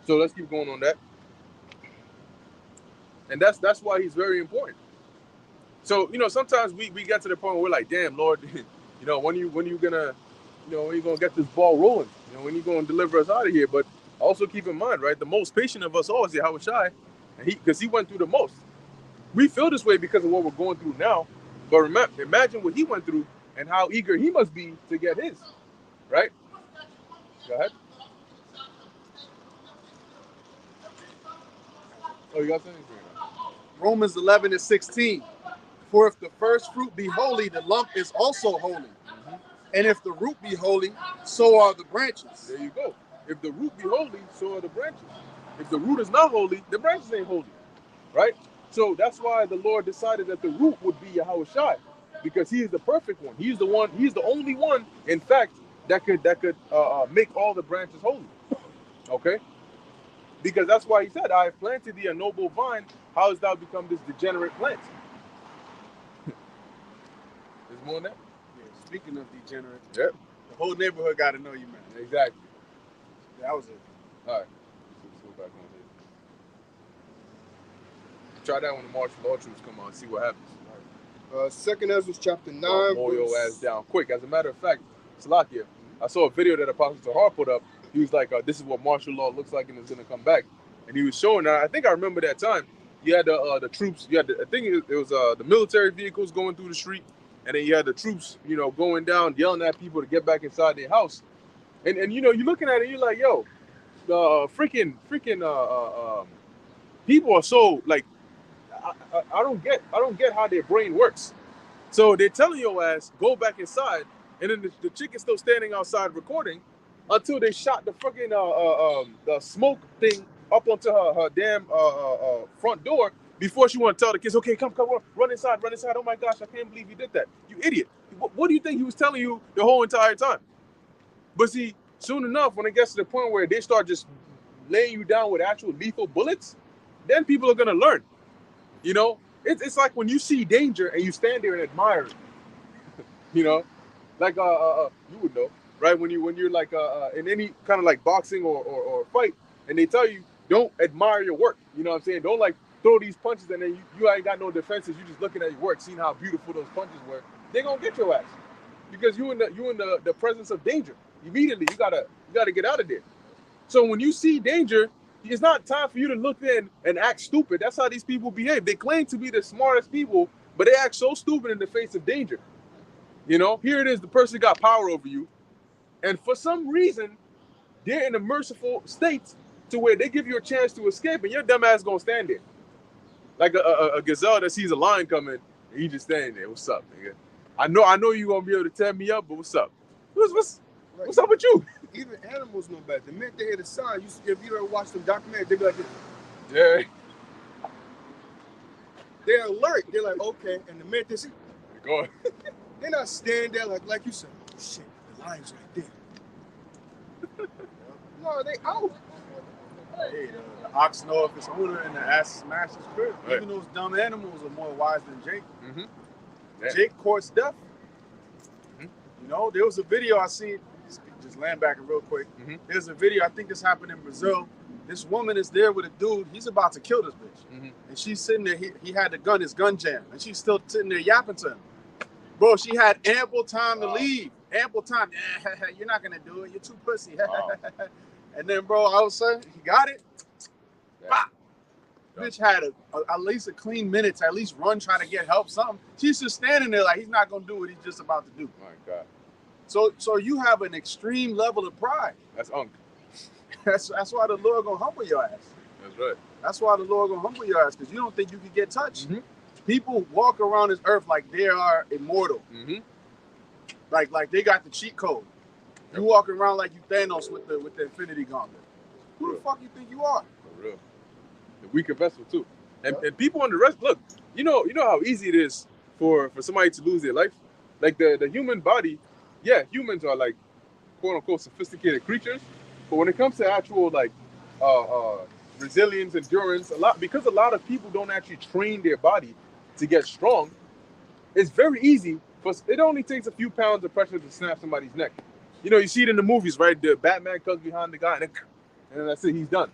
So let's keep going on that. And that's why he's very important. So, sometimes we get to the point where we're like, damn, Lord, when you gonna, when you gonna get this ball rolling? When you gonna deliver us out of here? But also keep in mind, right, the most patient of us all is Yahweh Shai, and because he went through the most. We feel this way because of what we're going through now, but remember, imagine what he went through and how eager he must be to get his, right? Go ahead. Oh, you got something? Romans 11:16. For if the first fruit be holy, the lump is also holy. Mm-hmm. And if the root be holy, so are the branches. There you go. If the root be holy, so are the branches. If the root is not holy, the branches ain't holy, right? So that's why the Lord decided that the root would be Yahweh Shai, because he is the perfect one. He's the one. He's the only one, in fact, that could make all the branches holy. Okay. Because that's why he said, I have planted thee a noble vine. How hast thou become this degenerate plant? There's more than that? Yeah, speaking of degenerate, yep. The whole neighborhood got to know you, man. Exactly. That was it. All right. Let's go back on here. Try that when the martial law troops come on. See what happens. Right. 2nd Ezra chapter 9. Mow your ass down quick. As a matter of fact, Salakia, I saw a video that Apostle Tahar put up. He was like, this is what martial law looks like and it's going to come back. And he was showing that. I think I remember that time. You had the troops. You had I think it was the military vehicles going through the street. And then you had the troops, going down, yelling at people to get back inside their house. And you're looking at it, you're like, yo, freaking people are so like, I don't get how their brain works. So they're telling your ass, go back inside, and then the chick is still standing outside recording until they shot the freaking the smoke thing up onto her damn front door before she want to tell the kids, okay, come, run inside. Oh my gosh, I can't believe you did that. You idiot. What do you think he was telling you the whole entire time? But see, soon enough, when it gets to the point where they start just laying you down with actual lethal bullets, then people are going to learn. It's like when you see danger and you stand there and admire it. Like you would know, right? When you're like in any kind of like boxing or fight, and they tell you don't admire your work. You know what I'm saying? Don't like throw these punches and then you ain't got no defenses. You just looking at your work, seeing how beautiful those punches were. They're gonna get your ass because you in the presence of danger. Immediately you gotta get out of there. So when you see danger, it's not time for you to look in and act stupid. That's how these people behave. They claim to be the smartest people, but they act so stupid in the face of danger. Here it is, the person got power over you, and for some reason, they're in a merciful state to where they give you a chance to escape, and your dumb ass gonna stand there. Like a gazelle that sees a lion coming, and you just standing there. What's up, nigga? I know you gonna be able to tear me up, but what's up? What's up with you? Even animals know better. The minute they hear the sound, if you ever watch them documentaries, they be like, yeah. They're alert. They're like, okay. And the minute they see, go on. They're not standing there like you said. Oh shit, the lion's right there. No, they out. Hey, the ox know if it's owner and the ass smashes crib. Right. Even those dumb animals are more wise than Jake. Mm-hmm. Yeah. Jake courts death. Mm-hmm. There was a video I seen. Just land back real quick. Mm-hmm. There's a video. I think this happened in Brazil. This woman is there with a dude. He's about to kill this bitch, mm-hmm. and she's sitting there. He had the gun, his gun jammed, and she's still sitting there yapping to him. Bro, she had ample time to leave. Ample time. You're not gonna do it. You're too pussy. And then, bro, all of a sudden, he got it. Yeah. bitch had at least a clean minute to at least run, try to get help, something. She's just standing there like he's not gonna do what he's just about to do. My God. So you have an extreme level of pride. That's unk. That's why the Lord gonna humble your ass. That's right. That's why the Lord gonna humble your ass, because you don't think you can get touched. People walk around this earth like they are immortal. Like they got the cheat code. You walking around like you Thanos with the Infinity Gauntlet. Who the fuck you think you are? For real. The weaker vessel too. And people on the rest, look, you know how easy it is for somebody to lose their life? Like the human body, yeah, humans are like quote unquote sophisticated creatures. But when it comes to actual like resilience, endurance, because a lot of people don't actually train their body to get strong, it's very easy. It only takes a few pounds of pressure to snap somebody's neck. You know, you see it in the movies, right? The Batman comes behind the guy and then that's it, he's done.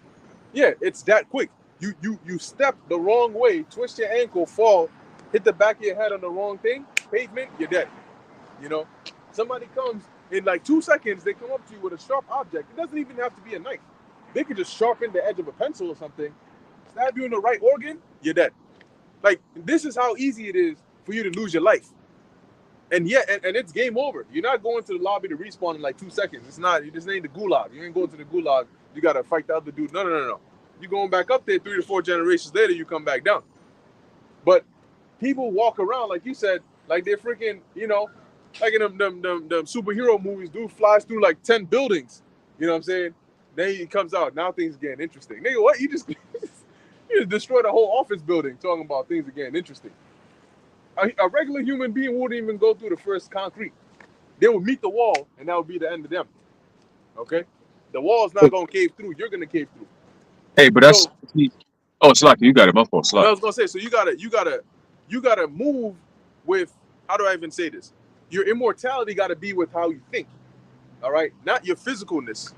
Yeah, it's that quick. You step the wrong way, twist your ankle, fall, hit the back of your head on the wrong thing, pavement, you're dead. You know, somebody comes in like 2 seconds, they come up to you with a sharp object. It doesn't even have to be a knife. They could just sharpen the edge of a pencil or something, stab you in the right organ, you're dead. Like, this is how easy it is for you to lose your life. And yeah, and it's game over. You're not going to the lobby to respawn in like 2 seconds. It's not, this ain't the gulag. You ain't going to the gulag, you gotta fight the other dude. No. You're going back up there 3 to 4 generations later, you come back down. But people walk around, like you said, like they're freaking, you know, like in them superhero movies, dude flies through like 10 buildings. You know what I'm saying? Then he comes out, now things are getting interesting. Nigga, what? You just destroyed a whole office building talking about things are getting interesting. A regular human being wouldn't even go through the first concrete. They would meet the wall, and that would be the end of them. Okay? The wall's not going to cave through. You're going to cave through. Hey, but that's Slaki, you got it. My fault, Slaki. I was gonna say, so you gotta move with, how do I even say this? Your immortality gotta be with how you think. All right, not your physicalness.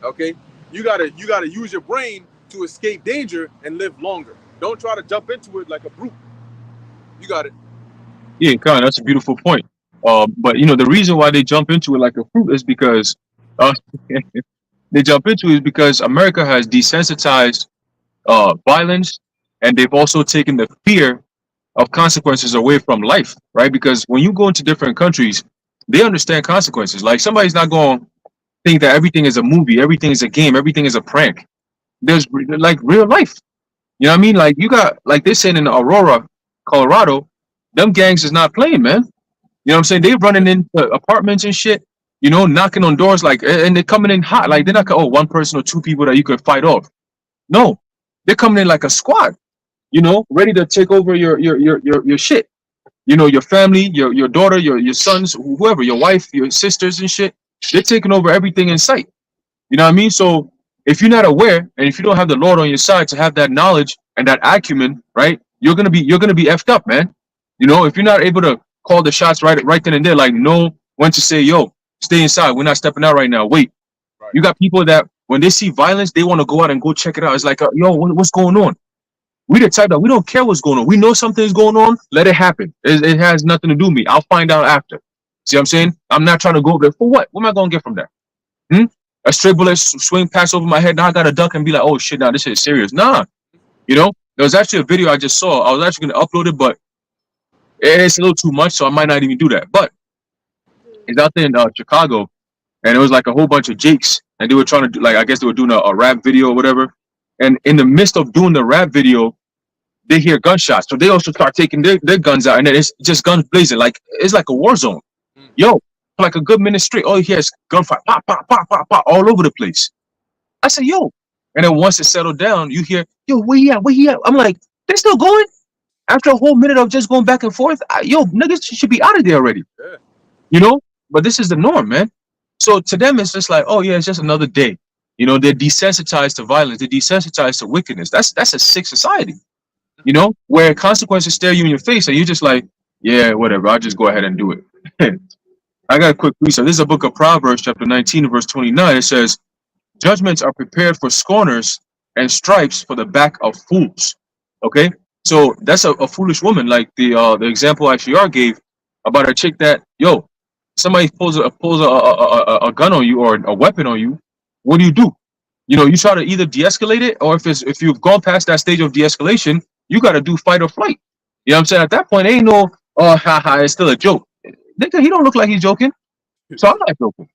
Okay, you gotta use your brain to escape danger and live longer. Don't try to jump into it like a brute. You got it. Yeah, Khan, that's a beautiful point. But you know, the reason why they jump into it like a fruit is because America has desensitized violence, and they've also taken the fear of consequences away from life, right? Because when you go into different countries, they understand consequences. Like, somebody's not going to think that everything is a movie, everything is a game, everything is a prank. There's like real life. You know what I mean? Like, you got, like they're saying in Aurora, Colorado, them gangs is not playing, man. You know what I'm saying? They running into apartments and shit, you know, knocking on doors, like, and they're coming in hot. Like, they're not, one person or 2 people that you could fight off. No, they're coming in like a squad, you know, ready to take over your shit. You know, your family, your daughter, your sons, whoever, your wife, your sisters and shit. They're taking over everything in sight. You know what I mean? So if you're not aware, and if you don't have the Lord on your side to have that knowledge and that acumen, right, you're gonna be effed up, man. You know, if you're not able to call the shots right then and there, like know when to say, yo, stay inside. We're not stepping out right now. Wait. Right. You got people that when they see violence, they want to go out and go check it out. It's like, yo, what's going on? We the type that we don't care what's going on. We know something's going on. Let it happen. It has nothing to do with me. I'll find out after. See what I'm saying? I'm not trying to go there. For what? What am I going to get from that? A straight bullet swing past over my head. Now I got to duck and be like, oh, shit, now this is serious. Nah. You know, there was actually a video I just saw. I was actually going to upload it, but it's a little too much, so I might not even do that. But it's out there in Chicago, and it was like a whole bunch of Jakes, and they were trying to do, like, I guess they were doing a rap video or whatever. And in the midst of doing the rap video, they hear gunshots. So they also start taking their guns out, and then it's just guns blazing. Like, it's like a war zone. Yo, for like a good minute straight, all you hear is gunfire, pop, pop, pop, pop, pop, all over the place. I said, yo. And then once it settled down, you hear, yo, where he at? Where he at? I'm like, they're still going? After a whole minute of just going back and forth? Yo, niggas should be out of there already. Yeah. You know? But this is the norm, man. So to them, it's just like, oh, yeah, it's just another day. You know, they're desensitized to violence. They're desensitized to wickedness. That's a sick society, you know, where consequences stare you in your face and you're just like, yeah, whatever. I'll just go ahead and do it. I got a quick research. This is a book of Proverbs, chapter 19, verse 29. It says, judgments are prepared for scorners and stripes for the back of fools. Okay, so that's a foolish woman, like the example ICR gave about a chick that, yo, somebody pulls a gun on you or a weapon on you. What do? You know, you try to either de-escalate it, or if you've gone past that stage of de-escalation, you got to do fight or flight. You know what I'm saying? At that point, ain't no, oh, haha, it's still a joke. Nigga, he don't look like he's joking, so I'm not joking.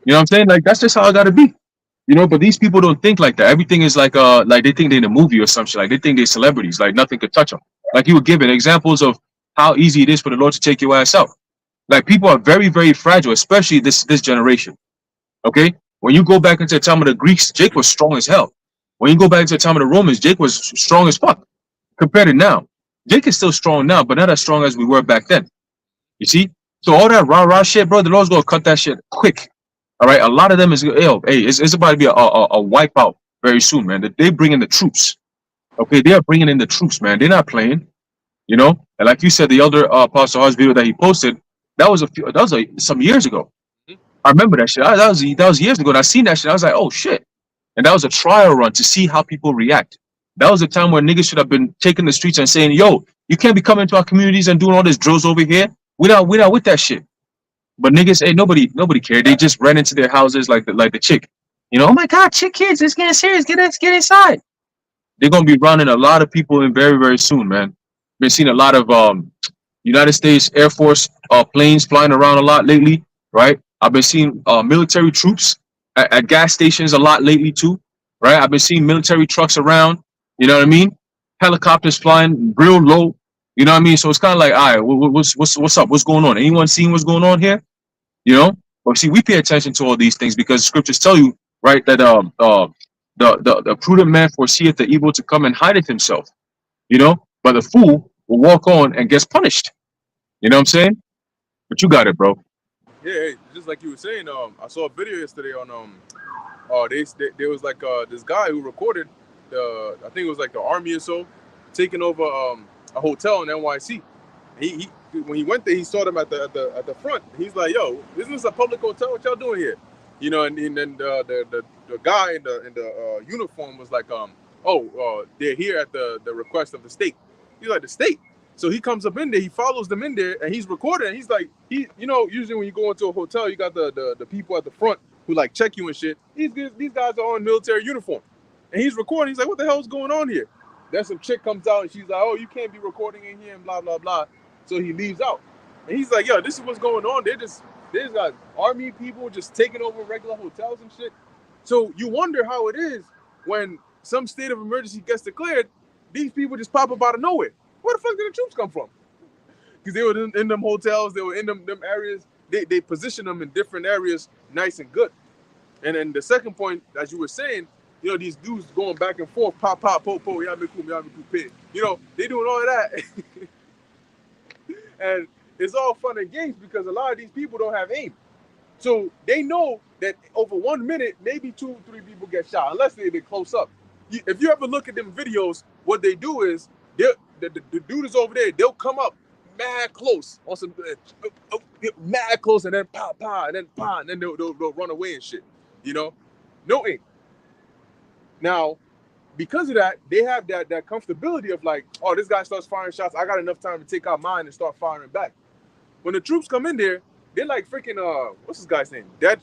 You know what I'm saying? Like, that's just how it got to be. You know, but these people don't think like that. Everything is like they think they're in a movie or some shit. Like they think they're celebrities. Like nothing could touch them. Like you were giving examples of how easy it is for the Lord to take your ass out. Like people are very, very fragile, especially this generation. Okay, when you go back into the time of the Greeks, Jake was strong as hell. When you go back into the time of the Romans, Jake was strong as fuck. Compared to now, Jake is still strong now, but not as strong as we were back then. You see? So all that rah rah shit, bro, the Lord's gonna cut that shit quick. All right, a lot of them is hey, it's about to be a wipeout very soon, man. They bring in the troops. Okay, they are bringing in the troops, man. They're not playing, you know. And like you said, the elder Pastor Hall's video that he posted, that was some years ago. I remember that shit. That was years ago. And I seen that shit. I was like, oh shit. And that was a trial run to see how people react. That was a time where niggas should have been taking the streets and saying, yo, you can't be coming to our communities and doing all this drills over here. We're not with that shit. But niggas, hey, nobody cared. They just ran into their houses like the chick. You know, oh my God, chick kids, it's getting serious. Get inside. They're gonna be running a lot of people in very, very soon, man. Been seeing a lot of United States Air Force planes flying around a lot lately, right? I've been seeing military troops at gas stations a lot lately too, right? I've been seeing military trucks around, you know what I mean? Helicopters flying real low, you know what I mean? So it's kind of like, all right, what's up? What's going on? Anyone seeing what's going on here? You know? But see, we pay attention to all these things because scriptures tell you, right, that the prudent man foreseeth the evil to come and hideth himself, you know? But the fool will walk on and gets punished. You know what I'm saying? But you got it, bro. Yeah, hey, just like you were saying, I saw a video yesterday on there was like this guy who recorded I think it was like the army or so taking over a hotel in NYC. He when he went there, he saw them at the front. He's like, "Yo, isn't this a public hotel? What y'all doing here?" You know, and then the guy in the uniform was like, they're here at the request of the state." He's like, "The state?" So he comes up in there, he follows them in there, and he's recording. And he's like, you know, usually when you go into a hotel, you got the people at the front who like check you and shit. These guys are on military uniform, and he's recording. He's like, "What the hell's going on here?" Then some chick comes out and she's like, "Oh, you can't be recording in here," and blah blah blah. So he leaves out, and he's like, "Yo, this is what's going on. There's got army people just taking over regular hotels and shit." So you wonder how it is when some state of emergency gets declared. These people just pop up out of nowhere. Where the fuck did the troops come from? Because they were in them hotels, they were in them areas. They position them in different areas, nice and good. And then the second point, as you were saying, you know, these dudes going back and forth, pop, pop, po, po, yamikum, pit. You know, they doing all of that. And it's all fun and games because a lot of these people don't have aim. So they know that over 1 minute, maybe 2 3 people get shot, unless they're close up. If you ever look at them videos, what they do is, the dude is over there, they'll come up mad close on some mad close, and then pop, and then pop, and then they'll run away and shit. You know, no aim. Now, because of that, they have that comfortability of like, oh, this guy starts firing shots, I got enough time to take out mine and start firing back. When the troops come in there, they're like freaking what's this guy's name? Dead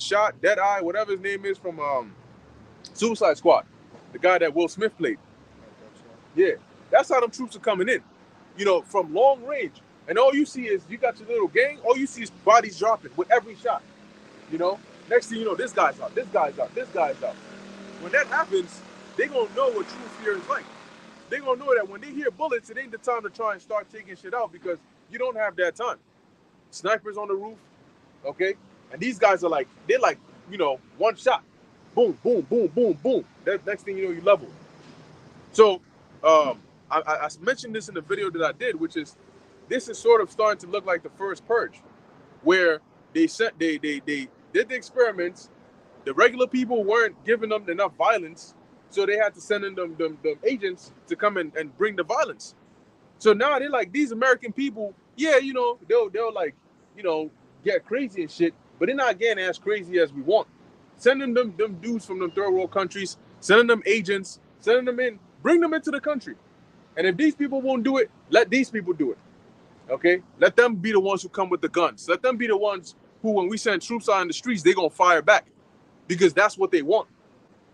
Eye, whatever his name is from Suicide Squad, the guy that Will Smith played. Yeah, that's how them troops are coming in, you know, from long range. And all you see is, you got your little gang, all you see is bodies dropping with every shot. You know, next thing you know, this guy's out, this guy's out, this guy's out. When that happens, they gonna know what true fear is like. They gonna know that when they hear bullets, it ain't the time to try and start taking shit out, because you don't have that time. Snipers on the roof, okay? And these guys are like, they're like, you know, one shot. Boom, boom, boom, boom, boom. That next thing you know, you level. So I mentioned this in the video that I did, which is, this is sort of starting to look like the first purge, where they did the experiments. The regular people weren't giving them enough violence, so they had to send in them agents to come and bring the violence. So now they're like, these American people, yeah, you know, they'll like, you know, get crazy and shit, but they're not getting as crazy as we want. Sending them dudes from them third world countries, sending them agents, sending them in, bring them into the country. And if these people won't do it, let these people do it. Okay? Let them be the ones who come with the guns. Let them be the ones who, when we send troops out in the streets, they're going to fire back. Because that's what they want.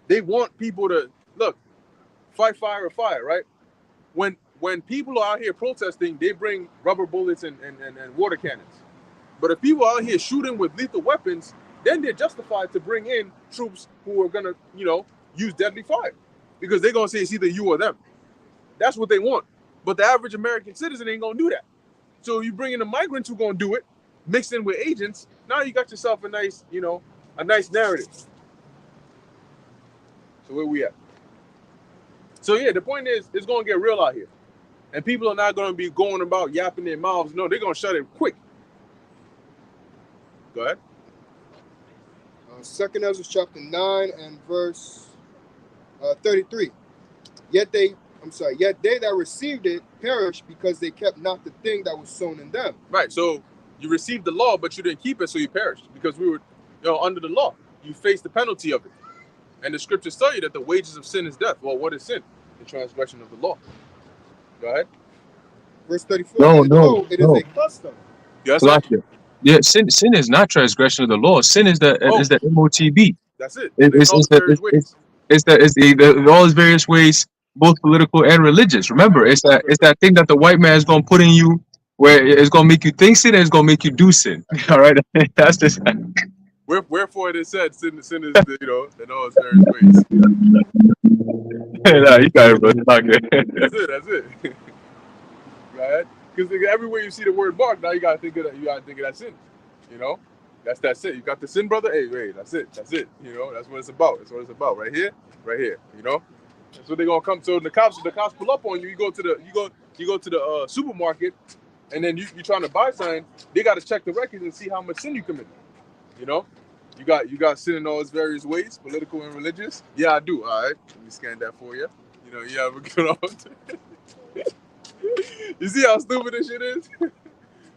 They want people to look, fight fire with fire, right? When people are out here protesting, they bring rubber bullets and water cannons. But if people are out here shooting with lethal weapons, then they're justified to bring in troops who are gonna, use deadly fire, because they're gonna say it's either you or them. That's what they want. But the average American citizen ain't gonna do that. So you bring in the migrants who gonna do it, mixed in with agents. Now you got yourself a nice, a nice narrative. So where we at? So yeah, the point is, it's gonna get real out here, and people are not gonna be going about yapping their mouths. No, they're gonna shut it quick. Go ahead. 2 Ezra chapter 9 and verse 33. Yet they that received it perished because they kept not the thing that was sown in them. Right. So you received the law, but you didn't keep it, so you perished because we were, under the law. You faced the penalty of it, and the scriptures tell you that the wages of sin is death. Well, what is sin? The transgression of the law. Go ahead. Verse 34. No. It is a custom. Yes. Yeah, sin is not transgression of the law. Sin is the MOTB. That's it. It's all these various ways, both political and religious. Remember, it's that thing that the white man is gonna put in you, where it's gonna make you think sin and it's gonna make you do sin. All right, that's just. Wherefore it is said, sin is in all its various ways. Nah, you got it, bro. That's it. Go ahead. Because everywhere you see the word mark, now you gotta think of that sin. That's that sin. You got the sin, brother. Hey, that's it. That's what it's about. That's what it's about. Right here. That's what they're gonna come. So the cops pull up on you. You go to the supermarket, and then you're trying to buy something. They gotta check the records and see how much sin you committed. You got sin in all its various ways, political and religious. Yeah, I do. All right, let me scan that for you. You have a good on. You see how stupid this shit is?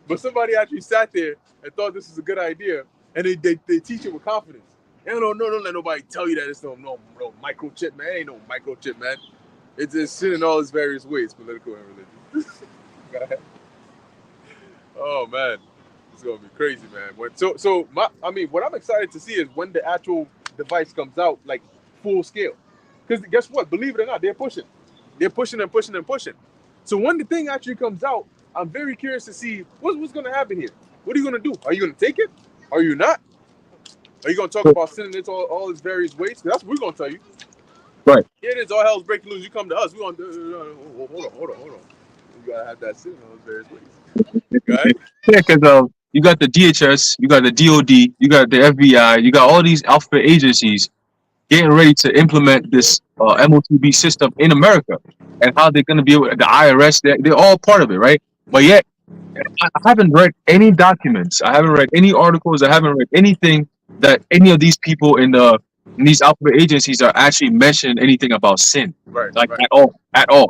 But somebody actually sat there and thought this is a good idea, and they teach it with confidence. And don't let nobody tell you that it's no microchip, man. Ain't no microchip, man. It's sin in all its various ways, political and religious. Go ahead. Oh man, it's gonna be crazy, man. What I'm excited to see is when the actual device comes out, like full scale. Because guess what? Believe it or not, they're pushing and pushing and pushing. So when the thing actually comes out, I'm very curious to see what's going to happen here. What are you going to do? Are you going to take it? Are you not? Are you going to talk about sin in all its various ways? Because that's what we're going to tell you. Right. Here it is. All hell's breaking loose. You come to us. We're going to hold on. You got to have that sin in all its various ways. Right? Yeah, because you got the DHS, you got the DOD, you got the FBI, you got all these alphabet agencies getting ready to implement this MOTB system in America, and how they're going to be able, the IRS, they're all part of it, right? But yet, I haven't read any documents, I haven't read any articles, I haven't read anything that any of these people in these alphabet agencies are actually mentioning anything about sin, right? At all.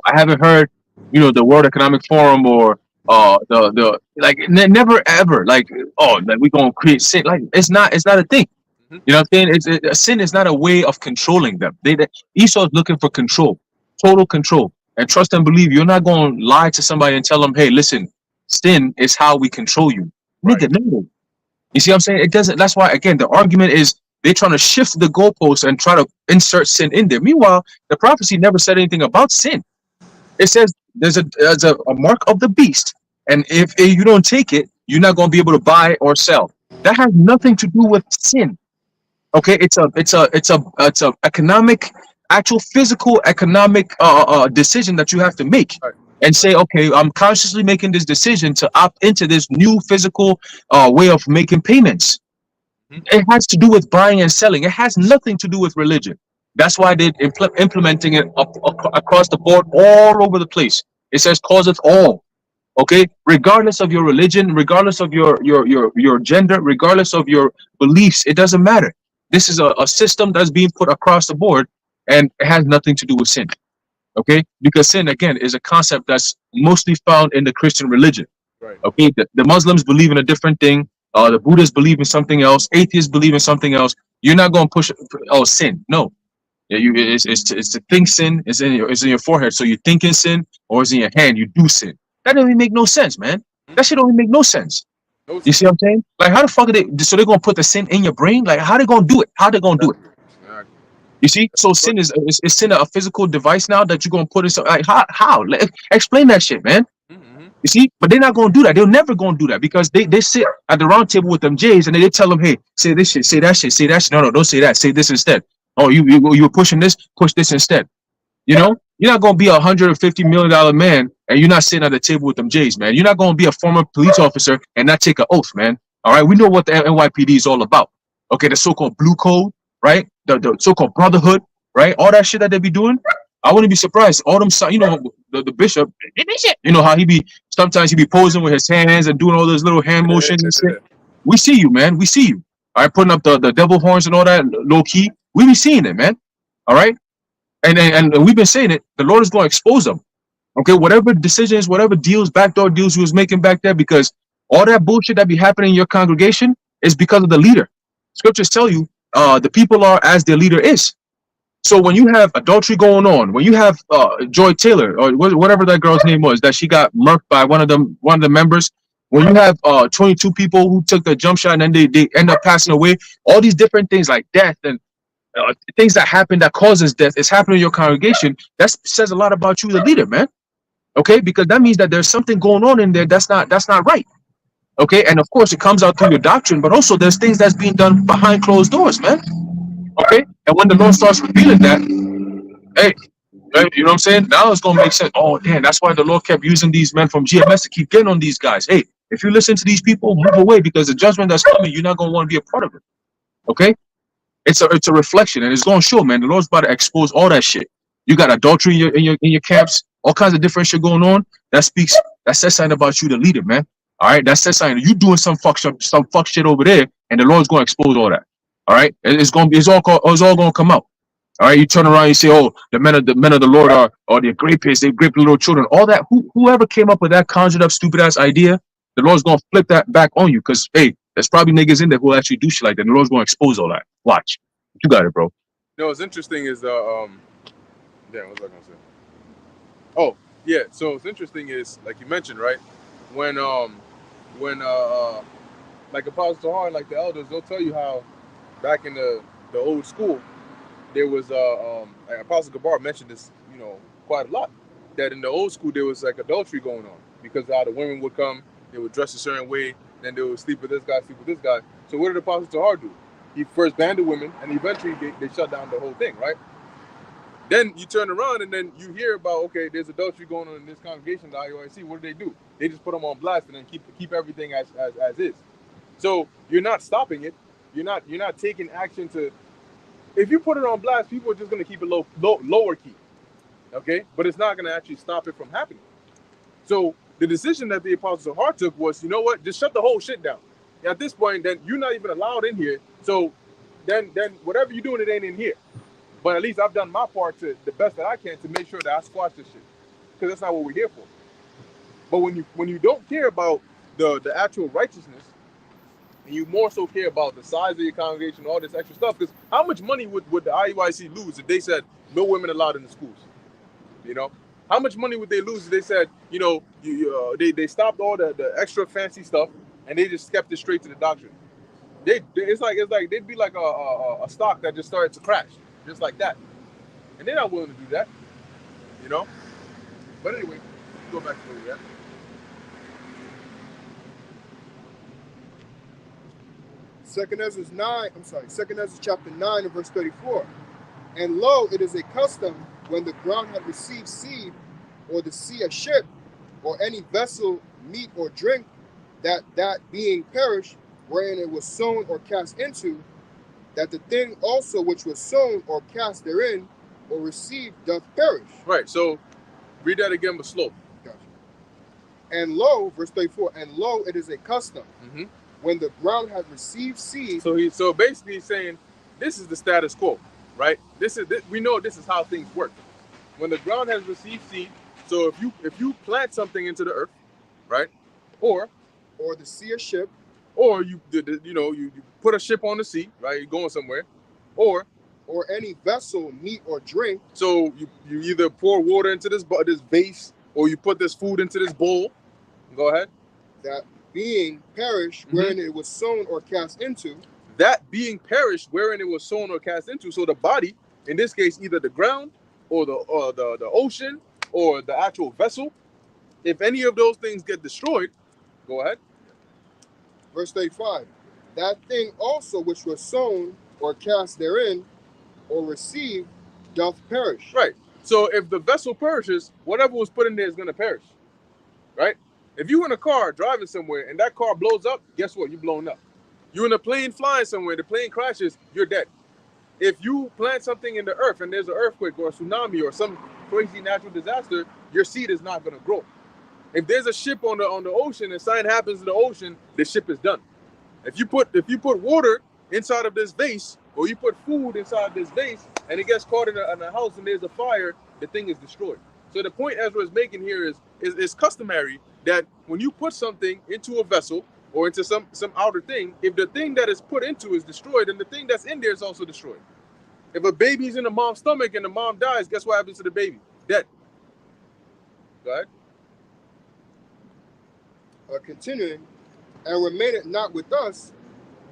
I haven't heard, the World Economic Forum or never ever we're gonna create sin. Like it's not a thing. You know what I'm saying? Sin is not a way of controlling them. Esau's looking for control, total control, and trust and believe. You're not going to lie to somebody and tell them, "Hey, listen, sin is how we control you." Right. Nigga, no. You see what I'm saying? It doesn't. That's why, again, the argument is they're trying to shift the goalposts and try to insert sin in there. Meanwhile, the prophecy never said anything about sin. It says there's a mark of the beast, and if you don't take it, you're not going to be able to buy or sell. That has nothing to do with sin. Okay, it's a economic, actual physical economic decision that you have to make, right, and say, okay, I'm consciously making this decision to opt into this new physical way of making payments. It has to do with buying and selling. It has nothing to do with religion. That's why they're implementing it across the board, all over the place. It says causeth all. Okay, regardless of your religion, regardless of your gender, regardless of your beliefs, it doesn't matter. This is a system that's being put across the board, and it has nothing to do with sin. Okay, because sin, again, is a concept that's mostly found in the Christian religion. Right. Okay, the Muslims believe in a different thing. The Buddhists believe in something else. Atheists believe in something else. You're not going to push sin. No, it's to think sin is in your forehead. So you think in sin, or is in your hand. You do sin. That doesn't even make no sense, man. That shit don't even make no sense. You see what I'm saying? Like, how the fuck are they? So they're gonna put the sin in your brain? Like, how they gonna do it? How they gonna do it? You see, so sin is sin a physical device now that you're gonna put in some like how? Explain that shit, man. Mm-hmm. You see, but they're not gonna do that. They're never gonna do that because they sit at the round table with them Jays and they tell them, hey, say this shit, say that shit, say that shit. No, don't say that. Say this instead. Oh, you were pushing this, push this instead. You know, you're not gonna be $150 million man and you're not sitting at the table with them Jays, man. You're not gonna be a former police officer and not take an oath, man. All right, we know what the NYPD is all about. Okay, the so-called blue code, right? The so-called brotherhood, right? All that shit that they be doing. I wouldn't be surprised. All them, you know, the bishop, you know how he be sometimes he be posing with his hands and doing all those little hand motions and shit. We see you, man. We see you. All right, putting up the devil horns and all that low key. We be seeing it, man. All right, and we've been saying it. The Lord is going to expose them. Okay, whatever decisions, whatever deals, backdoor deals he was making back there, because all that bullshit that be happening in your congregation is because of the leader. Scriptures tell you, the people are as their leader is. So when you have adultery going on, when you have Joy Taylor or whatever that girl's name was that she got murked by one of the members, when you have 22 people who took the jump shot and then they end up passing away, all these different things like death and things that happen that causes death is happening in your congregation. That says a lot about you, the leader, man. Okay, because that means that there's something going on in there that's not right. Okay, and of course it comes out through your doctrine, but also there's things that's being done behind closed doors, man. Okay, and when the Lord starts revealing that, hey, you know what I'm saying? Now it's gonna make sense. Oh, damn, that's why the Lord kept using these men from GMS to keep getting on these guys. Hey, if you listen to these people, move away because the judgment that's coming, you're not gonna want to be a part of it. Okay, it's a reflection, and it's gonna show, man. The Lord's about to expose all that shit. You got adultery in your camps, all kinds of different shit going on. That says something about you, the leader, man. All right, that says something. You doing some fuck shit over there, and the Lord's gonna expose all that. All right, it's all gonna come out. All right, you turn around, you say, "Oh, the men of the Lord are the rapists. They rape little children." All that. Whoever came up with that conjured up stupid ass idea, the Lord's gonna flip that back on you. Because hey, there's probably niggas in there who will actually do shit like that. And the Lord's gonna expose all that. Watch, you got it, bro. No, what's interesting is damn, what was I gonna say? Oh, yeah. So what's interesting is, like you mentioned, right? When like Apostle Hard, like the elders, they'll tell you how back in the old school, there was like Apostle Gabar mentioned this, you know, quite a lot. That in the old school there was like adultery going on because how the women would come, they would dress a certain way, then they would sleep with this guy, sleep with this guy. So what did Apostle Tahar do? He first banned the women, and eventually they shut down the whole thing, right? Then you turn around and then you hear about, okay, there's adultery going on in this congregation, the IOIC. What do? They just put them on blast and then keep everything as is. So you're not stopping it. You're not taking action to. If you put it on blast, people are just going to keep it lower key, okay? But it's not going to actually stop it from happening. So the decision that the Apostle Tahar took was, you know what? Just shut the whole shit down. At this point, then you're not even allowed in here. So then whatever you're doing, it ain't in here. But at least I've done my part to the best that I can to make sure that I squash this shit, because that's not what we're here for. But when you don't care about the actual righteousness, and you more so care about the size of your congregation, all this extra stuff, because how much money would the IUIC lose if they said no women allowed in the schools? You know, how much money would they lose if they said, you know, they stopped all the extra fancy stuff and they just kept it straight to the doctrine? It's like they'd be like a stock that just started to crash, just like that, and they're not willing to do that, you know. But anyway, go back to where we're at. Second Ezra chapter 9 and verse 34. And lo, it is a custom when the ground had received seed, or the sea a ship, or any vessel meat or drink, that being perished, wherein it was sown or cast into, that the thing also which was sown or cast therein, or received, doth perish. Right. So read that again, but slow. Gotcha. And lo, verse 34. And lo, it is a custom. Mm-hmm. When the ground has received seed. So basically he's saying this is the status quo, right? We know this is how things work. When the ground has received seed, so if you plant something into the earth, right, or the sea a ship, or you put a ship on the sea, right? You're going somewhere, or any vessel meat or drink. So you either pour water into this vase, or you put this food into this bowl. Go ahead. That being perished, wherein it was sown or cast into. That being perished, wherein it was sown or cast into. So the body In this case, either the ground or the ocean or the actual vessel. If any of those things get destroyed, go ahead. Verse 35. That thing also which was sown or cast therein or received doth perish. Right. So if the vessel perishes, whatever was put in there is going to perish. Right? If you're in a car driving somewhere and that car blows up, guess what? You're blown up. You're in a plane flying somewhere, the plane crashes, you're dead. If you plant something in the earth and there's an earthquake or a tsunami or some crazy natural disaster, your seed is not going to grow. If there's a ship on the ocean and something happens in the ocean, the ship is done. If you put water inside of this vase, or you put food inside this vase, and it gets caught in a house and there's a fire, the thing is destroyed. So the point Ezra is making here is customary that when you put something into a vessel or into some outer thing, if the thing that is put into is destroyed, then the thing that's in there is also destroyed. If a baby's in the mom's stomach and the mom dies, guess what happens to the baby? Dead. Go ahead. Continuing, and remaineth not with us,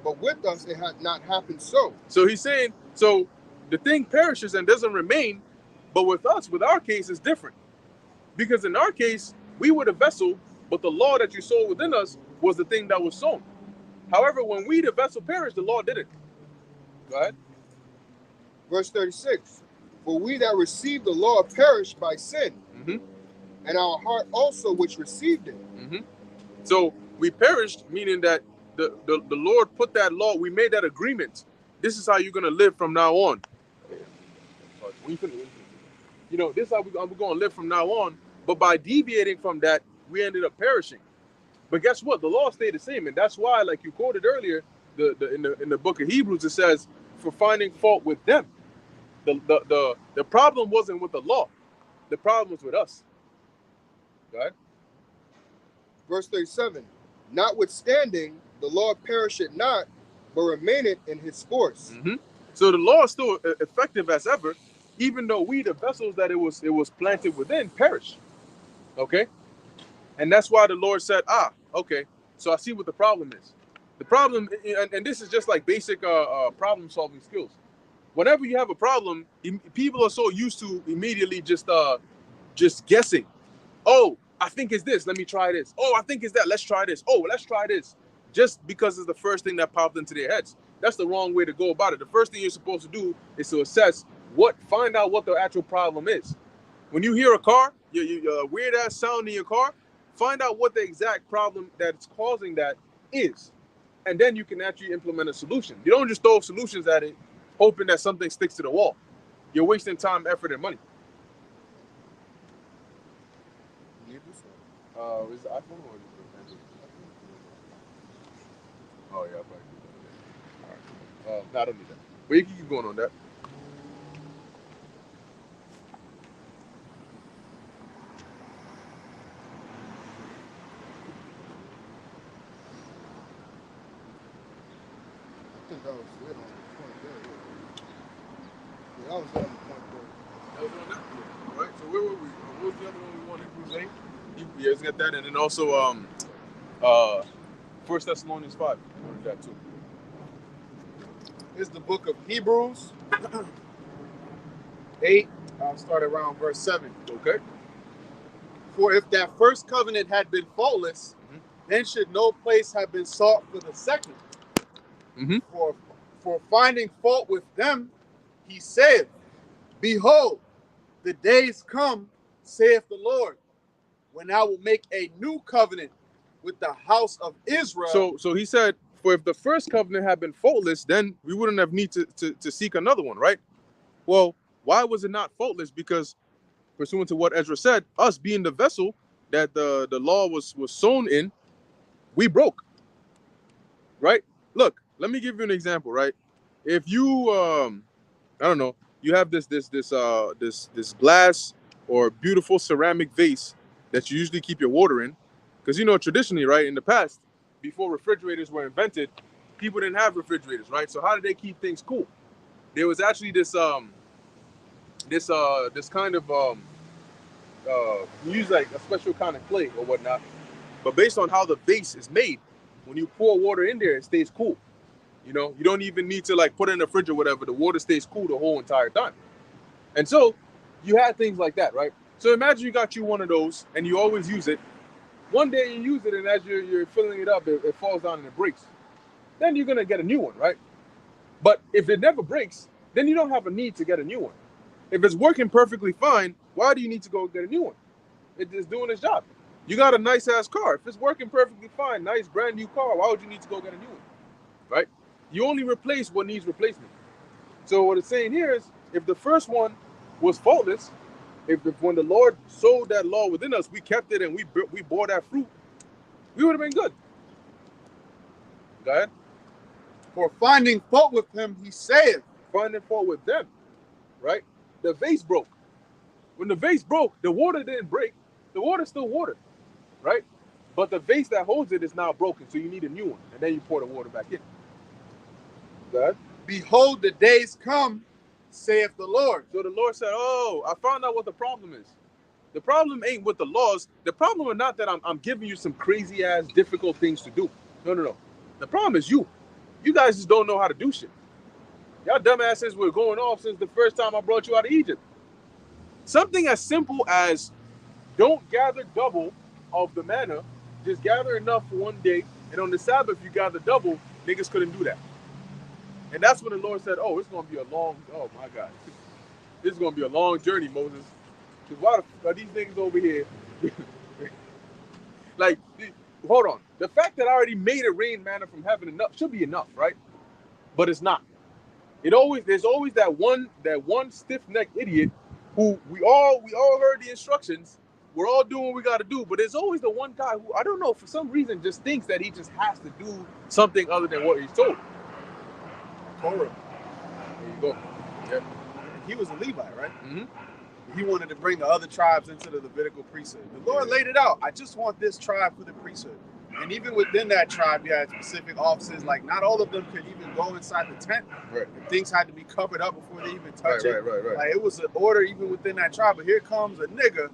but with us it had not happened so. So he's saying, so the thing perishes and doesn't remain, but with us, with our case, is different. Because in our case, we were the vessel, but the law that you saw within us was the thing that was sown. However, when we, the vessel, perished, the law didn't. Go ahead. Verse 36, for we that received the law perished by sin, and our heart also which received it. So we perished, meaning that the Lord put that law, we made that agreement. This is how you're going to live from now on. You know, this is how we're going to live from now on. But by deviating from that, we ended up perishing. But guess what? The law stayed the same. And that's why, like you quoted earlier, in the book of Hebrews, it says, for finding fault with them. The problem wasn't with the law. The problem was with us. Go ahead. Verse 37, notwithstanding, the law perisheth not, but remaineth in his force. So the law is still effective as ever, even though we, the vessels that it was planted within, perish. Okay? And that's why the Lord said, okay, so I see what the problem is. The problem, and this is just like basic problem solving skills. Whenever you have a problem, people are so used to immediately just guessing. Oh, I think it's this. Let me try this. Oh, I think it's that. Let's try this. Oh, let's try this. Just because it's the first thing that popped into their heads. That's the wrong way to go about it. The first thing you're supposed to do is to assess find out what the actual problem is. When you hear a car, your weird ass sound in your car, find out what the exact problem that's causing that is. And then you can actually implement a solution. You don't just throw solutions at it, hoping that something sticks to the wall. You're wasting time, effort, and money. Is the iPhone or is it Android? Oh yeah, probably. All right. No, I don't need that. But you can keep going on that. I think that was it on the point there. Yeah, that was it on the point there. That was on that. All right. So where were we? What was the other one we wanted? Hebrews 8. Yeah, let's get that, and then also 1 Thessalonians 5. I wanted that too. This is the book of Hebrews 8. I'll start around verse 7. Okay. For if that first covenant had been faultless, then should no place have been sought for the second. For finding fault with them, he said, behold, the days come, saith the Lord, when I will make a new covenant with the house of Israel. So he said, for if the first covenant had been faultless, then we wouldn't have need to seek another one, right? Well, why was it not faultless? Because pursuant to what Ezra said, us being the vessel that the law was sown in, we broke. Right? Look, let me give you an example, right? If you I don't know, you have this glass or beautiful ceramic vase that you usually keep your water in, because traditionally, right, in the past, before refrigerators were invented, people didn't have refrigerators, right? So how did they keep things cool? There was actually this kind of use like a special kind of clay or whatnot, but based on how the vase is made, when you pour water in there, it stays cool. You know, you don't even need to like put it in the fridge or whatever. The water stays cool the whole entire time. And so you had things like that, right? So imagine you got you one of those and you always use it. One day you use it, and as you're filling it up, it falls down and it breaks. Then you're gonna get a new one, right? But if it never breaks, then you don't have a need to get a new one. If it's working perfectly fine, why do you need to go get a new one? It's doing its job. You got a nice ass car. If it's working perfectly fine, nice brand new car, why would you need to go get a new one? Right? You only replace what needs replacement. So what it's saying here is, if the first one was faultless, if when the Lord sowed that law within us, we kept it and we bore that fruit, we would have been good. Go ahead. For finding fault with him, he saith. Finding fault with them, right? The vase broke. When the vase broke, the water didn't break. The water's still water, right? But the vase that holds it is now broken, so you need a new one, and then you pour the water back in. Go ahead. Behold, the days come, saith the Lord. So the Lord said, oh, I found out what the problem is. The problem ain't with the laws. The problem is not that I'm giving you some crazy ass difficult things to do. No. The problem is you. You guys just don't know how to do shit. Y'all dumbasses were going off since the first time I brought you out of Egypt. Something as simple as don't gather double of the manna, just gather enough for one day, and on the Sabbath you gather double. Niggas couldn't do that. And that's when the Lord said, oh, it's going to be a long, oh my God. This is going to be a long journey, Moses. Because why are these niggas over here? Like, hold on. The fact that I already made it rain manna from heaven enough should be enough, right? But it's not. There's always that one stiff-necked idiot who we all heard the instructions. We're all doing what we got to do, but there's always the one guy who, I don't know, for some reason just thinks that he just has to do something other than what he's told. Torah. There you go. Yeah. He was a Levite, right? Mm-hmm. He wanted to bring the other tribes into the Levitical priesthood. The Lord laid it out. I just want this tribe for the priesthood. And even within that tribe, you had specific offices. Like, not all of them could even go inside the tent. Right. Things had to be covered up before they even touch it. Right. Like, it was an order even within that tribe. But here comes a nigga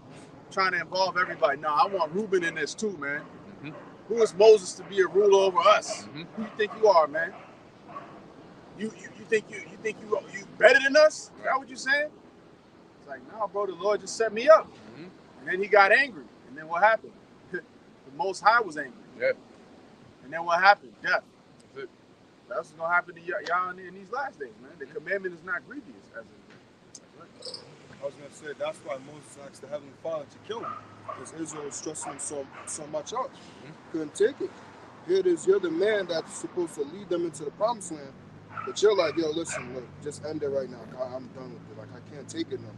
trying to involve everybody. No, I want Reuben in this too, man. Mm-hmm. Who is Moses to be a ruler over us? Mm-hmm. Who you think you are, man? You think you better than us? Is that what you saying? It's like, no, bro, the Lord just set me up. Mm-hmm. And then he got angry. And then what happened? The Most High was angry. Yeah. And then what happened? Death. That's it. That's what's going to happen to y'all in these last days, man. The commandment is not grievous. I was going to say, that's why Moses asked the Heavenly Father to kill him. Because Israel was stressing him so much out. Mm-hmm. Couldn't take it. Here it is, you're the man that's supposed to lead them into the promised land. But you're like, yo, listen, look, just end it right now. I'm done with it. Like, I can't take it no more.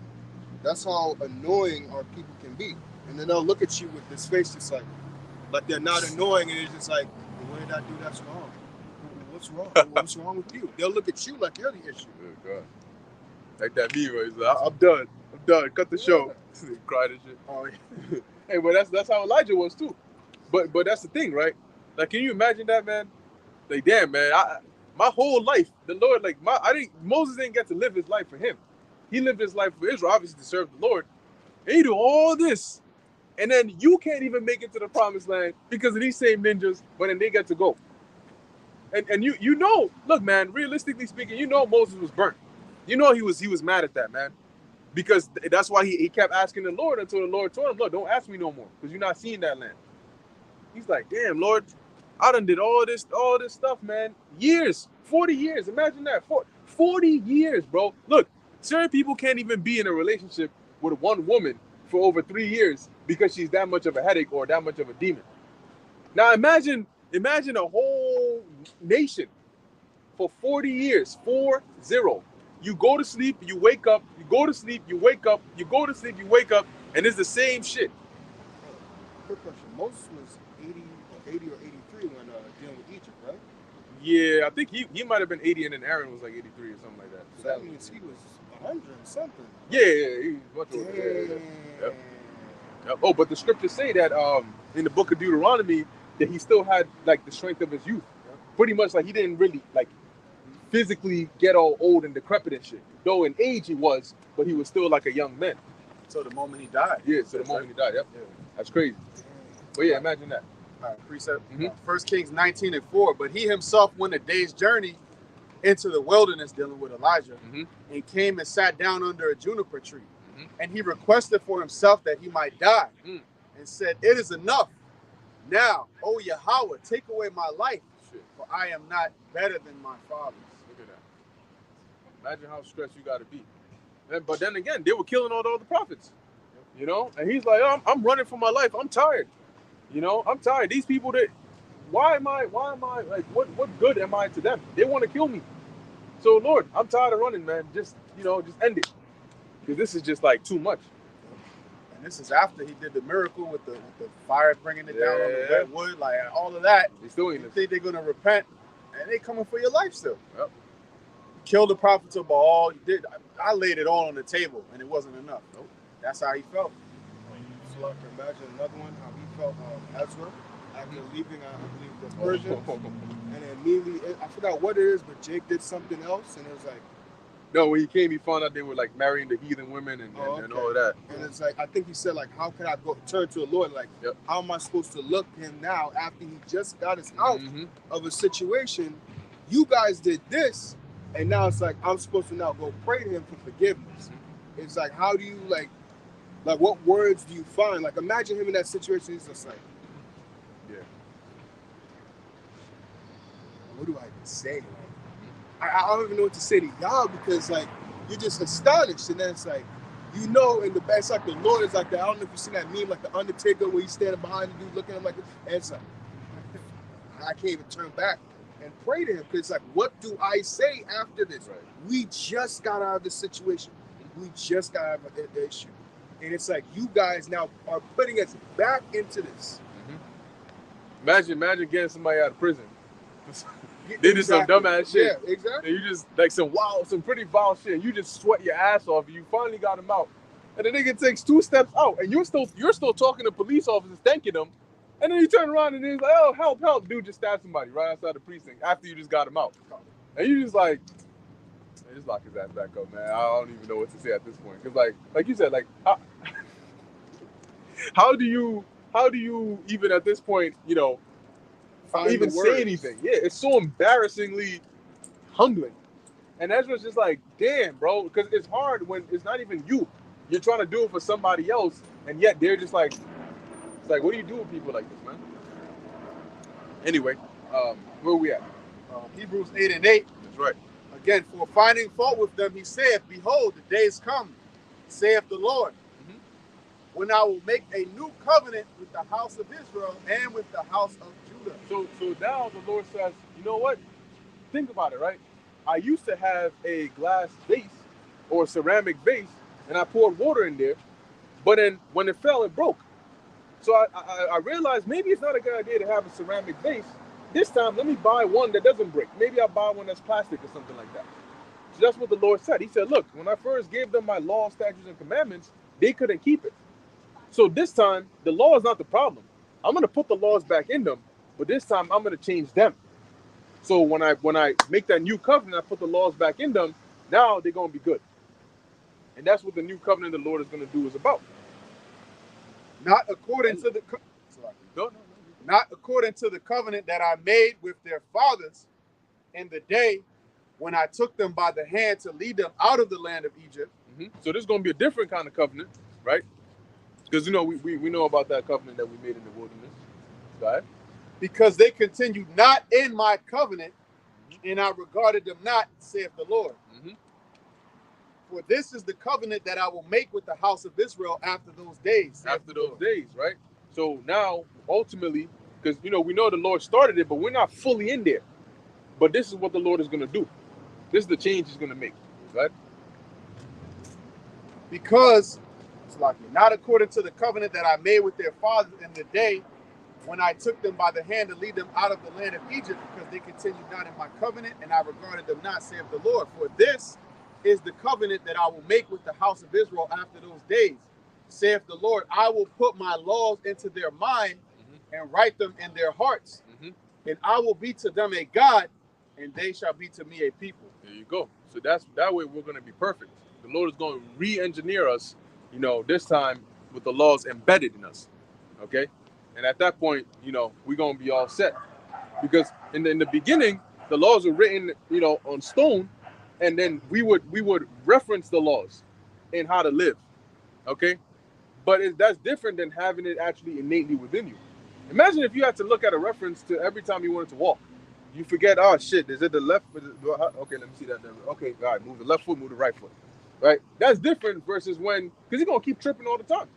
That's how annoying our people can be. And then they'll look at you with this face just like they're not annoying, and it's just like, the way that dude, that's wrong. What's wrong? What's wrong with you? They'll look at you like you're the issue. Oh, God. Like that meme, he's like, I'm done. Cut the show. Cried and shit. Oh, yeah. Hey, but that's how Elijah was too. But that's the thing, right? Like, can you imagine that, man? Like, damn, man, my whole life, the Lord, like, Moses didn't get to live his life for him. He lived his life for Israel, obviously to serve the Lord. And he do all this. And then you can't even make it to the promised land because of these same ninjas, but then they get to go. And you know, look, man, realistically speaking, you know Moses was burnt. You know he was mad at that, man. Because that's why he kept asking the Lord until the Lord told him, look, don't ask me no more, because you're not seeing that land. He's like, damn, Lord, I done did all this stuff, man. Years, 40 years. Imagine that. 40 years, bro. Look, certain people can't even be in a relationship with one woman for over 3 years because she's that much of a headache or that much of a demon. Now imagine a whole nation for 40 years, 40. You go to sleep, you wake up, you go to sleep, you wake up, you go to sleep, you wake up, and it's the same shit. Quick question. Moses was 80 or 83 when dealing with Egypt, right? Yeah, I think he might have been 80 and then Aaron was like 83 or something like that. So that means he was 100 and something. Yeah, he was much older. Yep. Oh, but the scriptures say that in the book of Deuteronomy that he still had like the strength of his youth. Pretty much like he didn't really like physically get all old and decrepit and shit. Though in age he was, but he was still like a young man. So the moment he died. Yeah, so the moment he died, yep. Yeah. That's crazy. But yeah, imagine that. All right, precept. 1 Kings 19:4. But he himself went a day's journey into the wilderness dealing with Elijah, Mm-hmm. and came and sat down under a juniper tree. Mm-hmm. And he requested for himself that he might die, Mm. and said, "It is enough. Now, O Yahweh, take away my life, Shit. for I am not better than my fathers." Look at that. Imagine how stressed you got to be. But then again, they were killing all the other prophets. You know, and he's like, oh, I'm running for my life. I'm tired. You know, I'm tired. These people that, why am I like, what good am I to them? They want to kill me. So Lord, I'm tired of running, man. Just end it. Because this is just like too much. And this is after he did the miracle with the fire bringing it down on the Yeah. wet wood, like all of that. They still ain't You this. think they're gonna repent, and they coming for your life still. Yep. Kill the prophets of Baal. You did. I laid it all on the table, and it wasn't enough. Nope. That's how he felt. So I can imagine another one, how he felt Ezra after leaving, I believe, the Persians. And then immediately, I forgot what it is, but Jake did something else, and it was like, No, when he came, he found out they were like marrying the heathen women and all of that. and it's like, I think he said, like, how can I go turn to the Lord? Like, Yep. how am I supposed to look him now after he just got us out Mm-hmm. of a situation? You guys did this, and now it's like, I'm supposed to now go pray to him for forgiveness. It's like, how do you, like what words do you find? Like, imagine him in that situation. He's just like, Yeah. what do I even say? Like, I don't even know what to say to y'all, because like you're just astonished, and then it's like, you know, in the back, it's like the Lord is like that. I don't know if you seen that meme, like the Undertaker, where he's standing behind the dude looking at him like this, and it's like, I can't even turn back and pray to him, because it's like, what do I say after this? Right. We just got out of this situation. We just got out of the issue, and it's like, you guys now are putting us back into this. Mm-hmm. Imagine getting somebody out of prison. They did some dumbass shit. Yeah, exactly. And you just like some pretty wild shit. You just sweat your ass off. And you finally got him out, and the nigga takes 2 steps out, and you're still talking to police officers, thanking them, and then you turn around and he's like, "Oh, help!" Dude just stabbed somebody right outside the precinct after you just got him out, and you just like, man, just lock his ass back up, man. I don't even know what to say at this point, because like you said, like how do you even at this point, you know, Find even the words. say anything? Yeah, it's so embarrassingly humbling. And Ezra's just like, damn, bro, because it's hard when it's not even you. You're trying to do it for somebody else, and yet they're just like, it's like, what do you do with people like this, man? Anyway, where we at? Hebrews 8:8. That's right. Again, for finding fault with them, he saith, "Behold, the days come, saith the Lord, Mhm. when I will make a new covenant with the house of Israel and with the house of Judah." So now the Lord says, you know what? Think about it, right? I used to have a glass vase or a ceramic vase, and I poured water in there, but then when it fell, it broke. So I realized maybe it's not a good idea to have a ceramic vase. This time, let me buy one that doesn't break. Maybe I'll buy one that's plastic or something like that. So that's what the Lord said. He said, look, when I first gave them my law, statutes, and commandments, they couldn't keep it. So this time, the law is not the problem. I'm going to put the laws back in them, but this time I'm going to change them. So when I make that new covenant, I put the laws back in them, now they're going to be good. And that's what the new covenant the Lord is going to do is about. Not according to the No. not according to the covenant that I made with their fathers in the day when I took them by the hand to lead them out of the land of Egypt. Mm-hmm. So this is going to be a different kind of covenant, right? Because, you know, we know about that covenant that we made in the wilderness. Go ahead. Because they continued not in my covenant, and I regarded them not, saith the Lord. Mm-hmm. For this is the covenant that I will make with the house of Israel after those days. After those days, right? So now, ultimately, because, you know, we know the Lord started it, but we're not fully in there. But this is what the Lord is going to do. This is the change he's going to make, right? Because, not according to the covenant that I made with their fathers in the day when I took them by the hand to lead them out of the land of Egypt, because they continued not in my covenant, and I regarded them not, saith the Lord. For this is the covenant that I will make with the house of Israel after those days, saith the Lord. I will put my laws into their mind and write them in their hearts, and I will be to them a God, and they shall be to me a people. There you go. So that way we're going to be perfect. The Lord is going to re-engineer us, you know, this time with the laws embedded in us, okay? And at that point, you know, we're going to be all set. Because in the beginning, the laws are written, you know, on stone, and then we would reference the laws and how to live. Okay, but that's different than having it actually innately within you. Imagine if you had to look at a reference to every time you wanted to walk. You forget, oh shit, is it the left? Okay, let me see that. Okay, all right, move the left foot, move the right foot. Right? That's different versus when, because you're going to keep tripping all the time.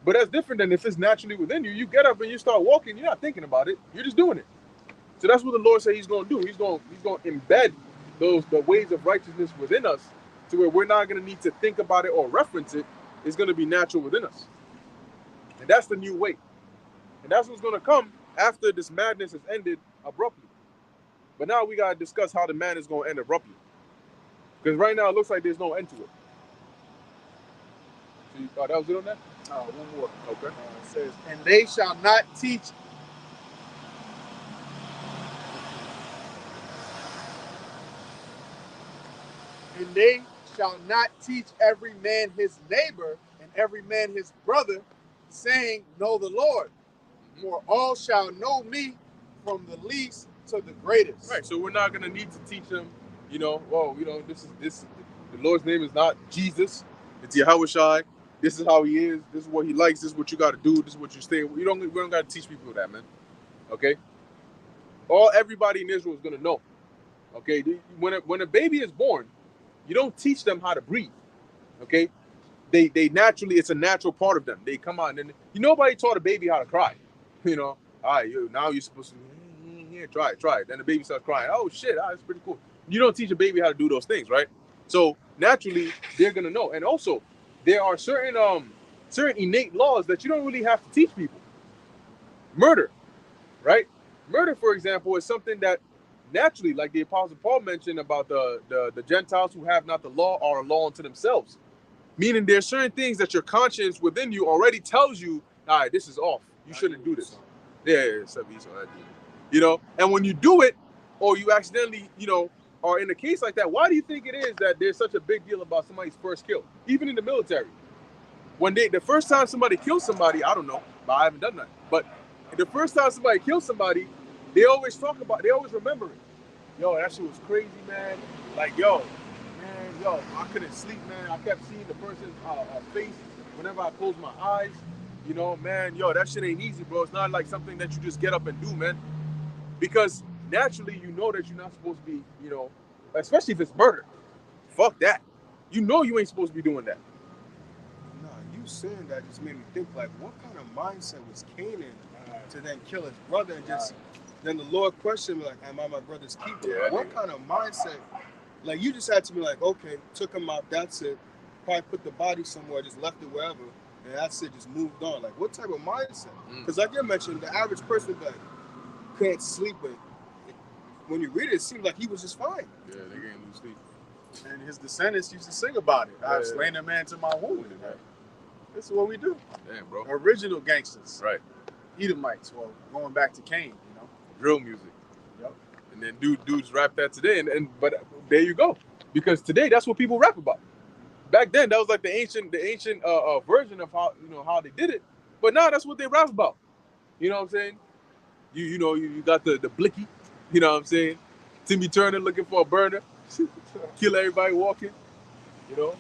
But that's different than if it's naturally within you. You get up and you start walking, you're not thinking about it, you're just doing it. So that's what the Lord said he's going to do. He's going to embed the ways of righteousness within us to where we're not going to need to think about it or reference it. It's going to be natural within us. And that's the new way. And that's what's going to come after this madness has ended abruptly. But now we got to discuss how the madness is going to end abruptly. Because right now it looks like there's no end to it. So you thought that was it on that? One more. Okay. It says, and they shall not teach. And they shall not teach every man his neighbor and every man his brother, saying, know the Lord. For all shall know me from the least to the greatest. Right. So we're not going to need to teach them, you know, oh, you know, this. The Lord's name is not Jesus. It's Yahushai. This is how he is. This is what he likes. This is what you got to do. This is what you stay. We don't got to teach people that, man. Okay. Everybody in Israel is going to know. Okay. When a baby is born, you don't teach them how to breathe. Okay. They naturally, it's a natural part of them. They come out and nobody taught a baby how to cry. You know, all right, now you're supposed to here, try it. Then the baby starts crying. Oh shit, that's pretty cool. You don't teach a baby how to do those things, right? So naturally, they're gonna know. And also, there are certain innate laws that you don't really have to teach people. Murder, right? Murder, for example, is something that naturally, like the Apostle Paul mentioned about the Gentiles who have not the law are a law unto themselves. Meaning there's certain things that your conscience within you already tells you, all right, this is off. You shouldn't do this. Yeah, you know, and when you do it, or you accidentally, you know, are in a case like that, why do you think it is that there's such a big deal about somebody's first kill? Even in the military. When the first time somebody kills somebody, I don't know, but I haven't done that. But the first time somebody kills somebody, they always remember it. Yo, that shit was crazy, man. Like, I couldn't sleep, man. I kept seeing the person's face whenever I closed my eyes. You know, man, that shit ain't easy, bro. It's not like something that you just get up and do, man. Because naturally, you know that you're not supposed to be, you know, especially if it's murder. Fuck that. You know you ain't supposed to be doing that. Nah, you saying that just made me think, like, what kind of mindset was Cain in to then kill his brother and just, then the Lord questioned me, like, am I my brother's keeper? Yeah, what kind of mindset? Like, you just had to be like, okay, took him out, that's it. Probably put the body somewhere, just left it wherever. And that's it, just moved on. Like, what type of mindset? Because like you mentioned, the average person that can't sleep, but when you read it, it seems like he was just fine. Yeah, they can't lose sleep. And his descendants used to sing about it. I've slain a man to my wound. Right? This is what we do. Damn, bro. Original gangsters. Right. Edomites. Well, going back to Cain, you know. Drill music. Yep. And then dudes rap that today. But there you go. Because today, that's what people rap about. Back then, that was like the ancient version of how they did it. But now that's what they rap about. You know what I'm saying? You got the blicky. You know what I'm saying? Timmy Turner looking for a burner. Kill everybody walking. You know?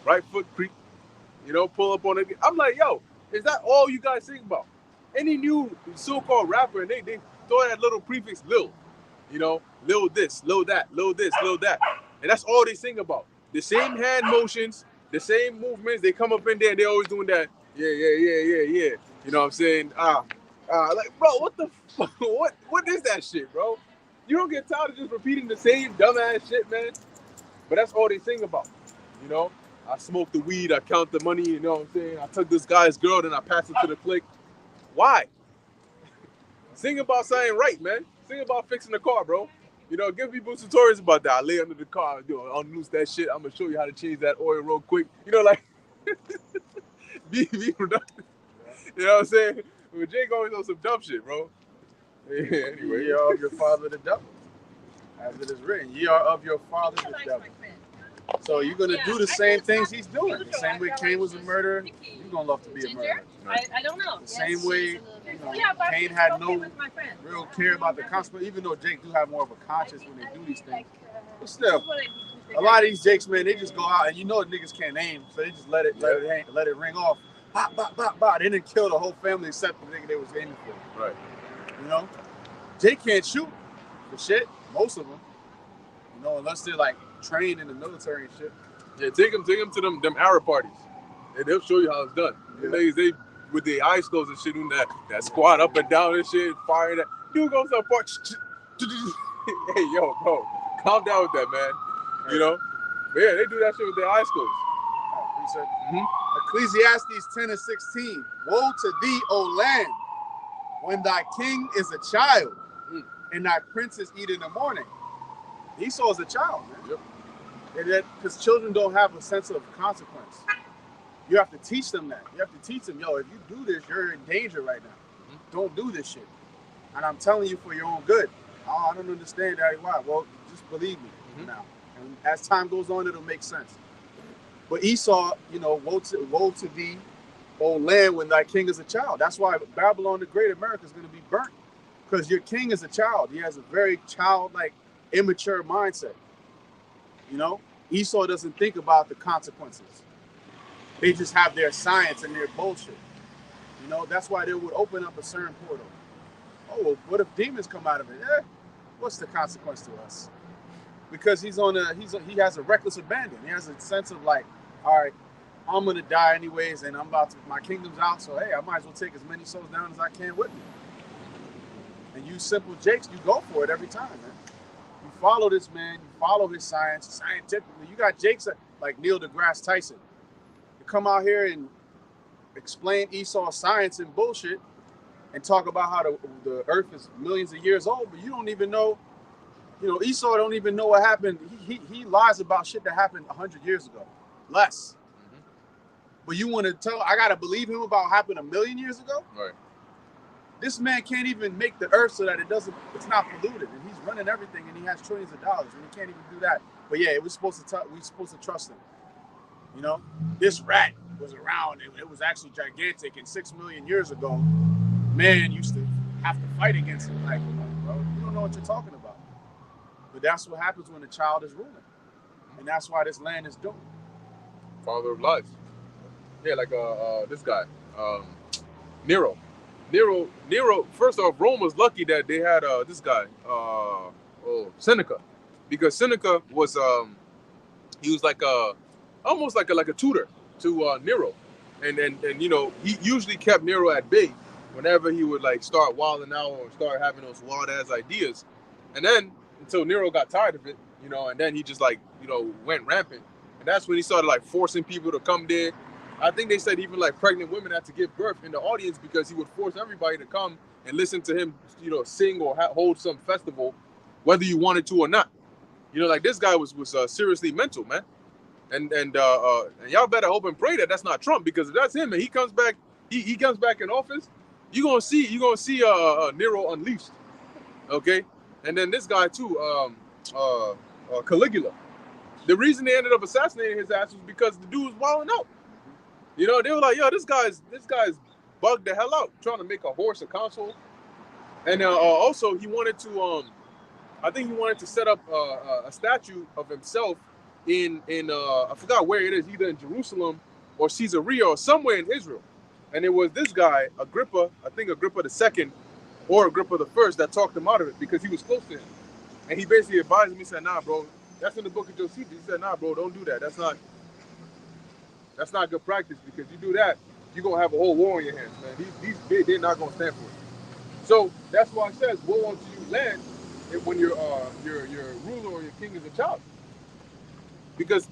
Right foot creep. You know, pull up on it. I'm like, yo, is that all you guys think about? Any new so-called rapper, and they throw that little prefix Lil. You know? Lil this, Lil that, Lil this, Lil that. And that's all they sing about. The same hand motions, the same movements. They come up in there and they're always doing that. Yeah. You know what I'm saying? Like, bro, what the fuck? What is that shit, bro? You don't get tired of just repeating the same dumbass shit, man. But that's all they sing about. You know? I smoke the weed, I count the money, you know what I'm saying? I took this guy's girl, then I passed it to the clique. Why? Sing about something right, man. Sing about fixing the car, bro. You know, give people tutorials about that. I lay under the car, unloose that shit. I'm gonna show you how to change that oil real quick. You know, like be productive. You know what I'm saying? But Jake always on some dumb shit, bro. Yeah, anyway. Ye are of your father the devil. As it is written, ye are of your father the devil. So you're gonna do the same things he's doing. The same way Cain was a murderer, you're gonna love to be a murderer. I don't know. The same way you know, Cain had no real care about the consequence, even though Jake do have more of a conscience when they do these things. But still, a lot of these Jakes, man, they just go out and you know niggas can't aim, so they just let it ring off. Bop, bop, bop, bop. They didn't kill the whole family except the nigga they was aiming for. Right. You know? Jake can't shoot for shit, most of them. You know, unless they're like trained in the military and shit. Yeah, take them to them Arab parties. And they'll show you how it's done. Yeah. They with their eyes closed and shit, doing that squat up and down and shit, firing that. Dude goes up, hey, yo, bro, calm down with that, man. Right. You know? But yeah, they do that shit with their eyes closed. Ecclesiastes 10:16. Woe to thee, O land, when thy king is a child, and thy princes eat in the morning. Esau is a child, man. Yep. Because children don't have a sense of consequence. You have to teach them that. You have to teach them, yo, if you do this, you're in danger right now. Don't do this shit. And I'm telling you for your own good. Oh, I don't understand, Daddy. Why? Well, just believe me now. And as time goes on, it'll make sense. But Esau, you know, woe to thee, O land, when thy king is a child. That's why Babylon the Great, America, is going to be burnt. Because your king is a child. He has a very childlike, immature mindset. You know? Esau doesn't think about the consequences. They just have their science and their bullshit. You know? That's why they would open up a certain portal. Oh, well, what if demons come out of it? What's the consequence to us? Because he has a reckless abandon. He has a sense of like, all right, I'm gonna die anyways, and my kingdom's out, so hey, I might as well take as many souls down as I can with me. And you simple Jakes, you go for it every time, man. You follow this man, you follow his science, scientifically. You got Jakes like Neil deGrasse Tyson. You come out here and explain Esau's science and bullshit, and talk about how the earth is millions of years old, but you don't even know. You know, Esau don't even know what happened. He lies about shit that happened 100 years ago, less. But you want to tell, I got to believe him about what happened 1,000,000 years ago? Right. This man can't even make the earth so that it's not polluted. And he's running everything and he has trillions of dollars and he can't even do that. But yeah, we're supposed to trust him. You know, this rat was around. It was actually gigantic. And 6 million years ago, man used to have to fight against him. Like, bro, you don't know what you're talking about. But that's what happens when a child is ruling. And that's why this land is doomed. Father of lies. Yeah, like this guy, Nero. Nero, first off, Rome was lucky that they had this guy, Seneca. Because Seneca was, he was like almost like a tutor to Nero. And you know, he usually kept Nero at bay whenever he would like start wilding out or start having those wild ass ideas. And then until Nero got tired of it, you know, and then he just like, you know, went rampant. And that's when he started like forcing people to come there. I think they said even like pregnant women had to give birth in the audience because he would force everybody to come and listen to him, you know, sing or hold some festival, whether you wanted to or not. You know, like this guy was seriously mental, man. And y'all better hope and pray that that's not Trump, because if that's him and he comes back, he comes back in office, you're gonna see Nero unleashed, okay? And then this guy too, Caligula. The reason they ended up assassinating his ass was because the dude was wilding out. You know, they were like, yo, this guy's bugged the hell out, trying to make a horse a consul. And also he wanted to, I think he wanted to set up a statue of himself in I forgot where it is, either in Jerusalem or Caesarea or somewhere in Israel. And it was this guy, Agrippa, I think Agrippa II or Agrippa I, that talked him out of it because he was close to him. And he basically advised him, he said, nah, bro, that's in the book of Josephus. He said, nah, bro, don't do that. That's not good practice, because you do that, you're going to have a whole war on your hands, man. They're not going to stand for it. So that's why it says, woe unto you, land, when your ruler or your king is a child. Because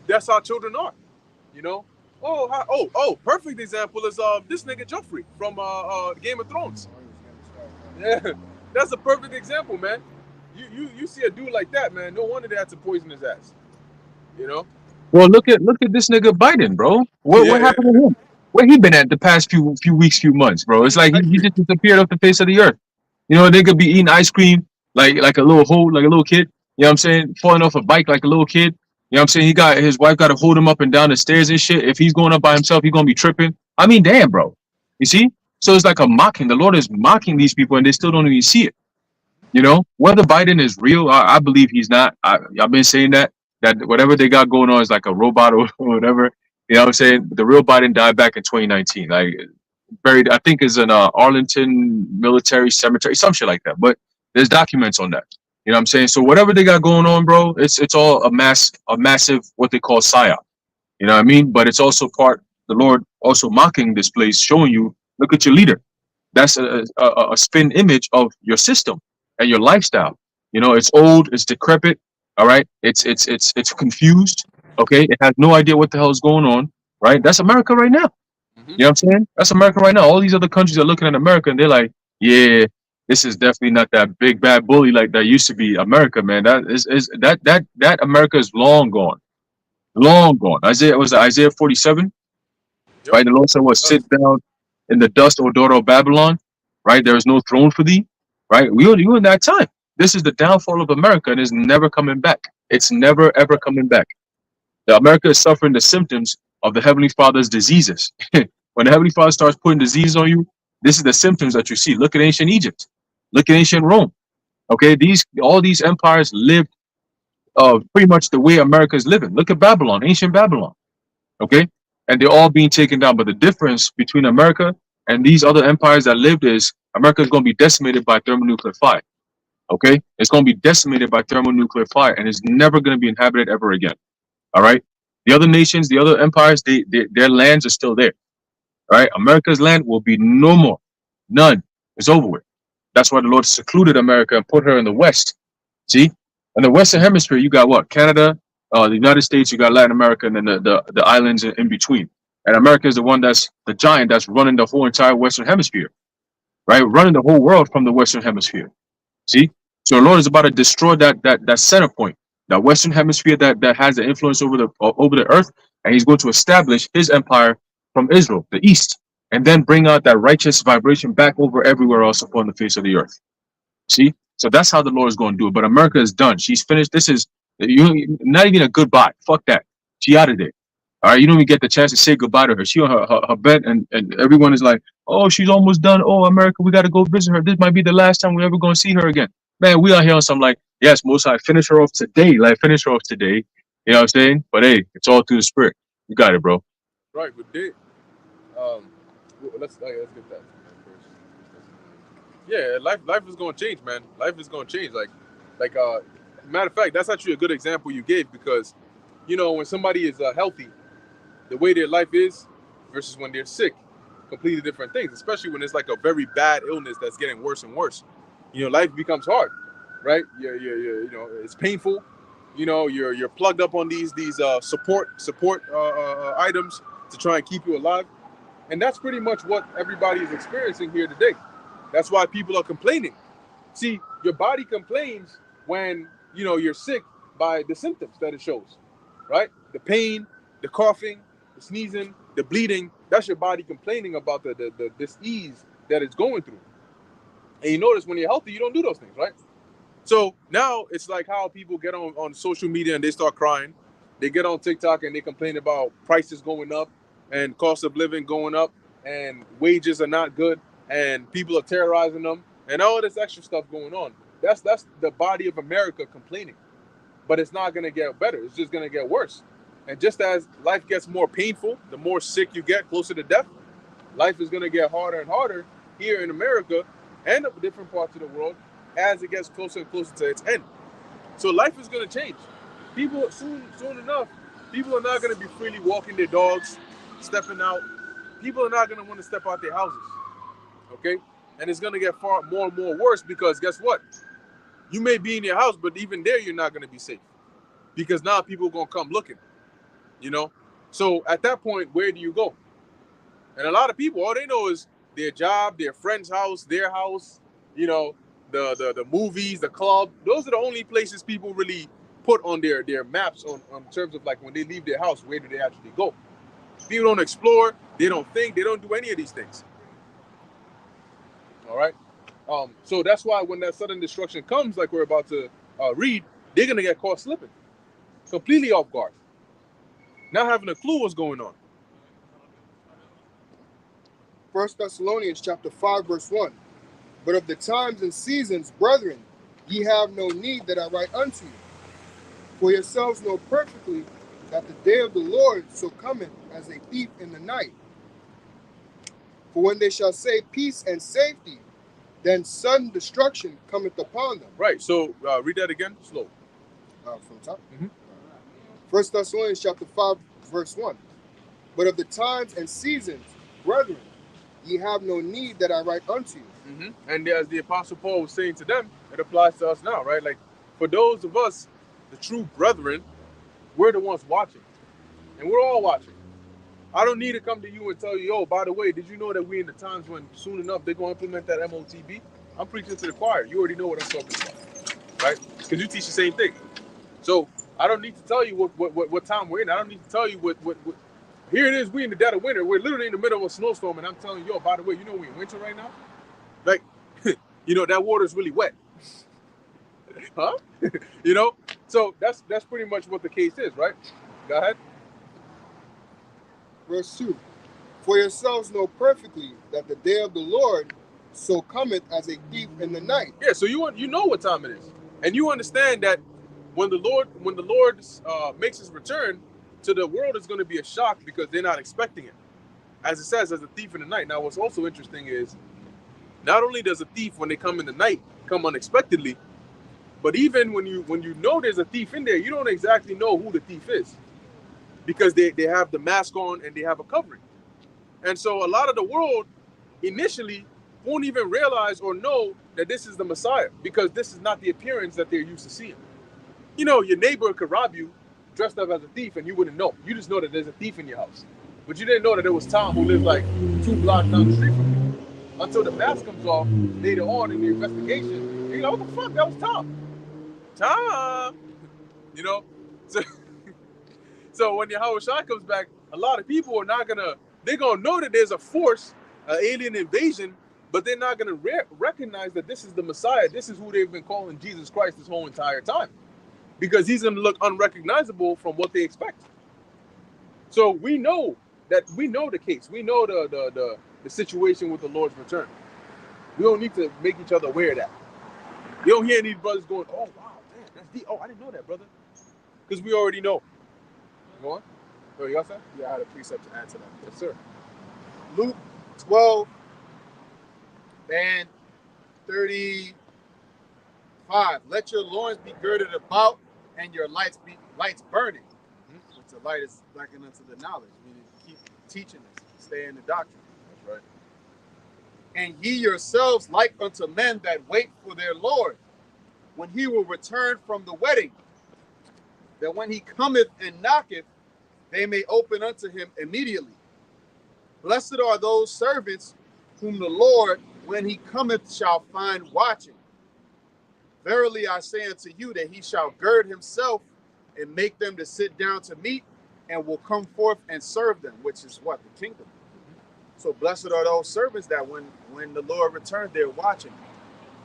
that's how children are, you know? Perfect example is this nigga Joffrey from Game of Thrones. Yeah, that's a perfect example, man. You see a dude like that, man, no wonder they had to poison his ass, you know? Well, look at this nigga Biden, bro. What happened to him? Where he been at the past few weeks, few months, bro? It's like he just disappeared off the face of the earth. You know, they could be eating ice cream like a little kid. You know what I'm saying? Falling off a bike like a little kid. You know what I'm saying? His wife got to hold him up and down the stairs and shit. If he's going up by himself, he's gonna be tripping. I mean, damn, bro. You see? So it's like a mocking. The Lord is mocking these people, and they still don't even see it. You know, whether Biden is real, I believe he's not. I've been saying that whatever they got going on is like a robot or whatever. You know what I'm saying? The real Biden died back in 2019. Like buried, I think is in Arlington Military Cemetery, some shit like that. But there's documents on that. You know what I'm saying? So whatever they got going on, bro, it's all a massive what they call psyop. You know what I mean? But it's also the Lord also mocking this place, showing you, look at your leader. That's a spin image of your system and your lifestyle. You know, it's old, it's decrepit. All right, it's confused. Okay, it has no idea what the hell is going on. Right, that's America right now. Mm-hmm. You know what I'm saying? That's America right now. All these other countries are looking at America and they're like, yeah, this is definitely not that big bad bully like that used to be America, man. That America is long gone. Long gone. Isaiah 47, Yep. right? The Lord said, "What sit down in the dust, O daughter of Babylon?" Right? There is no throne for thee. Right? You in that time. This is the downfall of America, and it's never coming back. It's never ever coming back. The America is suffering the symptoms of the Heavenly Father's diseases. When the Heavenly Father starts putting disease on you, this is the symptoms that you see. Look at ancient Egypt. Look at ancient Rome. Okay, all these empires lived pretty much the way America is living. Look at Babylon, ancient Babylon. Okay, and they're all being taken down. But the difference between America and these other empires that lived is America is going to be decimated by thermonuclear fire. Okay, it's going to be decimated by thermonuclear fire, and it's never going to be inhabited ever again. All right, the other nations, the other empires, their lands are still there. All right, America's land will be no more, none. It's over with. That's why the Lord secluded America and put her in the West. See, in the Western Hemisphere, you got what? Canada, the United States, you got Latin America, and then the islands in between. And America is the one that's the giant that's running the whole entire Western Hemisphere, right? Running the whole world from the Western Hemisphere. See, so the Lord is about to destroy that center point, that Western Hemisphere that has the influence over the earth, and He's going to establish His empire from Israel, the East, and then bring out that righteous vibration back over everywhere else upon the face of the earth. See, so that's how the Lord is going to do it. But America is done. She's finished. This is not even a goodbye. Fuck that. She out of there. All right, you don't even get the chance to say goodbye to her. She on her bed, and everyone is like, "Oh, she's almost done. Oh, America, we got to go visit her. This might be the last time we're ever going to see her again." Man, we are here on some like, yes, Most High, finish her off today. Like, finish her off today. You know what I'm saying? But hey, it's all through the Spirit. You got it, bro. Right, but let's get that first. Yeah, life is gonna change, man. Life is gonna change. Like matter of fact, that's actually a good example you gave, because when somebody is healthy, the way their life is versus when they're sick, completely different things. Especially when it's like a very bad illness that's getting worse and worse. Life becomes hard, right? It's painful. You're plugged up on these support items to try and keep you alive. And that's pretty much what everybody is experiencing here today. That's why people are complaining. See, your body complains when, you're sick by the symptoms that it shows, right? The pain, the coughing, the sneezing, the bleeding. That's your body complaining about the dis-ease that it's going through. And you notice when you're healthy, you don't do those things, right? So now it's like how people get on social media and they start crying. They get on TikTok and they complain about prices going up and cost of living going up and wages are not good and people are terrorizing them and all this extra stuff going on. That's the body of America complaining. But it's not going to get better. It's just going to get worse. And just as life gets more painful, the more sick you get, closer to death, life is going to get harder and harder here in America and different parts of the world as it gets closer and closer to its end. So life is going to change. People, soon enough, people are not going to be freely walking their dogs, stepping out. People are not going to want to step out their houses, okay? And it's going to get more and more worse, because guess what? You may be in your house, but even there, you're not going to be safe, because now people are going to come looking, So at that point, where do you go? And a lot of people, all they know is their job, their friend's house, their house, the movies, the club. Those are the only places people really put on their maps on terms of like when they leave their house, where do they actually go? People don't explore, they don't think, they don't do any of these things. All right. So that's why when that sudden destruction comes, like we're about to read, they're gonna get caught slipping, completely off guard, not having a clue what's going on. 1 Thessalonians chapter 5, verse 1. But of the times and seasons, brethren, ye have no need that I write unto you. For yourselves know perfectly that the day of the Lord so cometh as a thief in the night. For when they shall say peace and safety, then sudden destruction cometh upon them. Right. So read that again, slow. From top. Mhm. 1 Thessalonians chapter 5, verse 1. But of the times and seasons, brethren, ye have no need that I write unto you. And as the Apostle Paul was saying to them, it applies to us now, right? Like, for those of us, the true brethren, we're the ones watching. And we're all watching. I don't need to come to you and tell you, oh, by the way, did you know that we in the times when soon enough they're going to implement that MOTB? I'm preaching to the choir. You already know what I'm talking about, right? Because you teach the same thing. So I don't need to tell you what time we're in. I don't need to tell you what. Here it is, we in the dead of winter. We're literally in the middle of a snowstorm, and I'm telling you, oh, by the way, you know we're in winter right now? Like, you know, that water is really wet. Huh? You know? So that's pretty much what the case is, right? Go ahead. Verse 2. For yourselves know perfectly that the day of the Lord so cometh as a thief in the night. Yeah, so you know what time it is. And you understand that when the Lord makes his return to the world, is going to be a shock because they're not expecting it. As it says, as a thief in the night. Now, what's also interesting is not only does a thief, when they come in the night, come unexpectedly, but even when you know there's a thief in there, you don't exactly know who the thief is because they have the mask on and they have a covering. And so a lot of the world initially won't even realize or know that this is the Messiah because this is not the appearance that they're used to seeing. You know, your neighbor could rob you dressed up as a thief and you wouldn't know. You just know that there's a thief in your house. But you didn't know that it was Tom who lived like 2 blocks down the street from you. Until the mask comes off later on in the investigation. You're like, what the fuck? That was Tom. Tom! You know? So when Yahweh Shai comes back, a lot of people are not gonna, they're gonna know that there's a force, an alien invasion, but they're not gonna recognize that this is the Messiah. This is who they've been calling Jesus Christ this whole entire time. Because he's gonna look unrecognizable from what they expect. So we know the case. We know the situation with the Lord's return. We don't need to make each other aware of that. You don't hear any brothers going, oh wow, man, that's deep. Oh, I didn't know that, brother. Because we already know. Go on. Oh, you got that? Yeah, I had a precept to add to that. Yes, sir. Luke 12 and 35. Let your loins be girded about and your lights burning. Which the light is likened unto the knowledge, meaning keep teaching us, stay in the doctrine. That's right. And ye yourselves like unto men that wait for their Lord, when he will return from the wedding, that when he cometh and knocketh, they may open unto him immediately. Blessed are those servants whom the Lord, when he cometh, shall find watching. Verily I say unto you that he shall gird himself and make them to sit down to meat, and will come forth and serve them, which is what? The kingdom. So blessed are those servants that when the Lord returns, they're watching.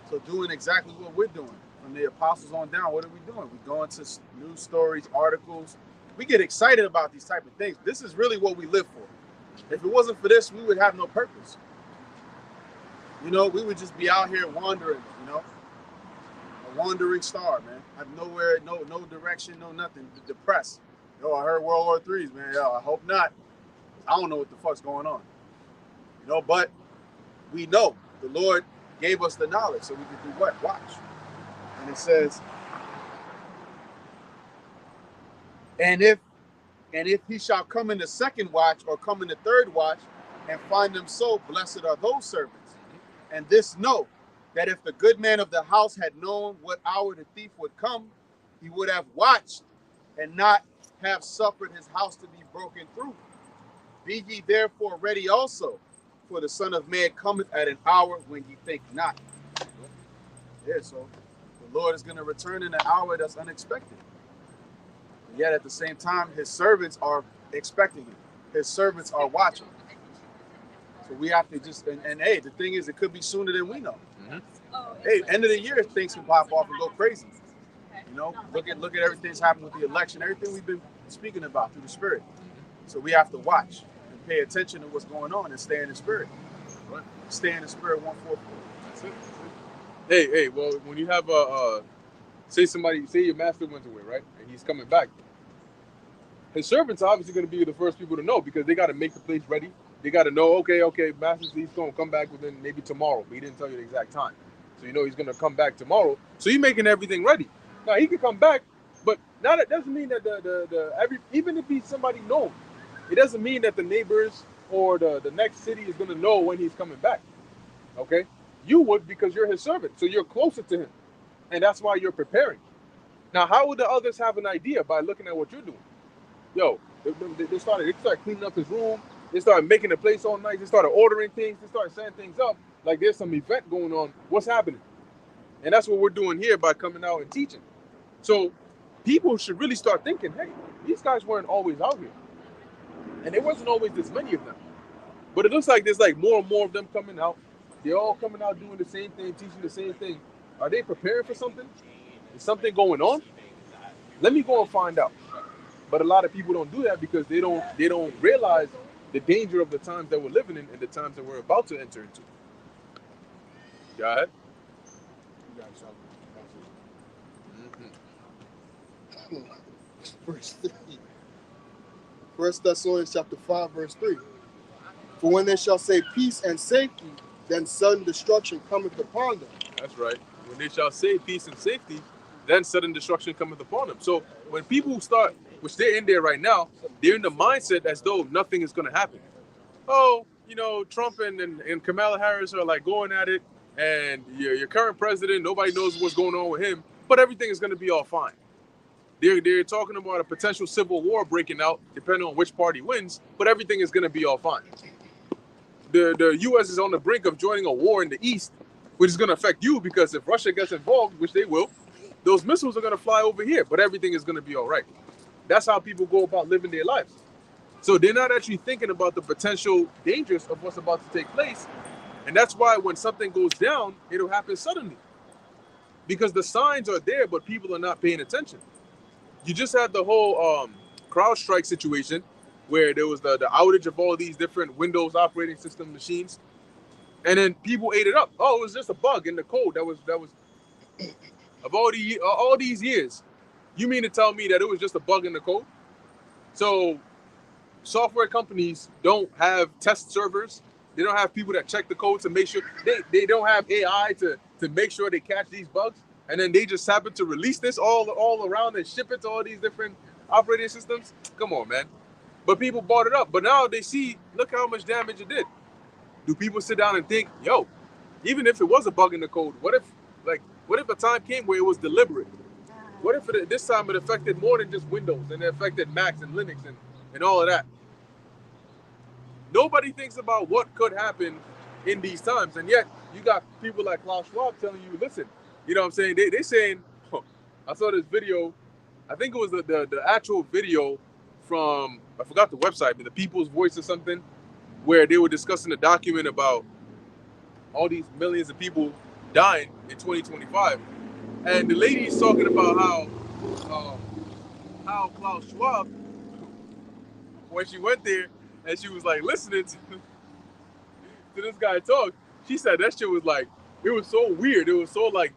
So doing exactly what we're doing. From the apostles on down, what are we doing? We go into news stories, articles. We get excited about these type of things. This is really what we live for. If it wasn't for this, we would have no purpose. You know, we would just be out here wandering, you know. A wandering star, man. Have nowhere, no direction, no nothing. Depressed. Yo, I heard World War III's, man. Yo, I hope not. I don't know what the fuck's going on. You know, but we know the Lord gave us the knowledge so we can do what? Watch. And it says, and if he shall come in the second watch or come in the third watch and find them so, blessed are those servants. And this know, that if the good man of the house had known what hour the thief would come, he would have watched and not have suffered his house to be broken through. Be ye therefore ready also, for the Son of Man cometh at an hour when ye think not. Yeah, so the Lord is going to return in an hour that's unexpected. And yet at the same time, his servants are expecting it. His servants are watching. So we have to just, and hey, the thing is, it could be sooner than we know. Hey, end of the year, things can pop off and go crazy. You know, look at everything that's happened with the election, everything we've been speaking about through the Spirit. So we have to watch and pay attention to what's going on and stay in the Spirit. stay in the spirit 144. That's it. Hey, well, when you have say your master went away, right, and he's coming back, his servants are obviously going to be the first people to know because they got to make the place ready. They got to know, okay, master's he's going to come back within maybe tomorrow, but he didn't tell you the exact time, so you know he's going to come back tomorrow. So you're making everything ready. Now he could come back, but now that doesn't mean that even if he's somebody known, it doesn't mean that the neighbors or the next city is going to know when he's coming back. Okay, you would because you're his servant, so you're closer to him, and that's why you're preparing. Now, how would the others have an idea? By looking at what you're doing. Yo, they started cleaning up his room. They started making the place all nice. They started ordering things. They started setting things up like there's some event going on. What's happening? And that's what we're doing here by coming out and teaching. So people should really start thinking, hey, these guys weren't always out here. And there wasn't always this many of them. But it looks like there's like more and more of them coming out. They're all coming out doing the same thing, teaching the same thing. Are they preparing for something? Is something going on? Let me go and find out. But a lot of people don't do that because they don't realize the danger of the times that we're living in and the times that we're about to enter into. Go ahead. Verse 3. 1 Thessalonians chapter 5, verse 3. For when they shall say peace and safety, then sudden destruction cometh upon them. That's right. When they shall say peace and safety, then sudden destruction cometh upon them. So when people start, which they're in there right now, they're in the mindset as though nothing is going to happen. Oh, you know, Trump and Kamala Harris are like going at it, and your current president, nobody knows what's going on with him, but everything is going to be all fine. They're talking about a potential civil war breaking out, depending on which party wins, but everything is going to be all fine. The U.S. is on the brink of joining a war in the East, which is going to affect you because if Russia gets involved, which they will, those missiles are going to fly over here, but everything is going to be all right. That's how people go about living their lives. So they're not actually thinking about the potential dangers of what's about to take place. And that's why when something goes down, it'll happen suddenly. Because the signs are there, but people are not paying attention. You just had the whole CrowdStrike situation where there was the outage of all these different Windows operating system machines. And then people ate it up. Oh, it was just a bug in the code that was of all these years. You mean to tell me that it was just a bug in the code? So software companies don't have test servers. They don't have people that check the code to make sure they don't have AI to make sure they catch these bugs. And then they just happen to release this all around and ship it to all these different operating systems. Come on, man. But people bought it up. But now they see, look how much damage it did. Do people sit down and think, yo, even if it was a bug in the code, what if a time came where it was deliberate? What if this time it affected more than just Windows and it affected Macs and Linux and all of that? Nobody thinks about what could happen in these times. And yet you got people like Klaus Schwab telling you, listen, you know what I'm saying? They're saying, I saw this video, I think it was the actual video from, I forgot the website, but the People's Voice or something, where they were discussing a document about all these millions of people dying in 2025. And the lady's talking about how Klaus Schwab, when she went there and she was like listening to this guy talk, she said that shit was like, it was so weird. It was so like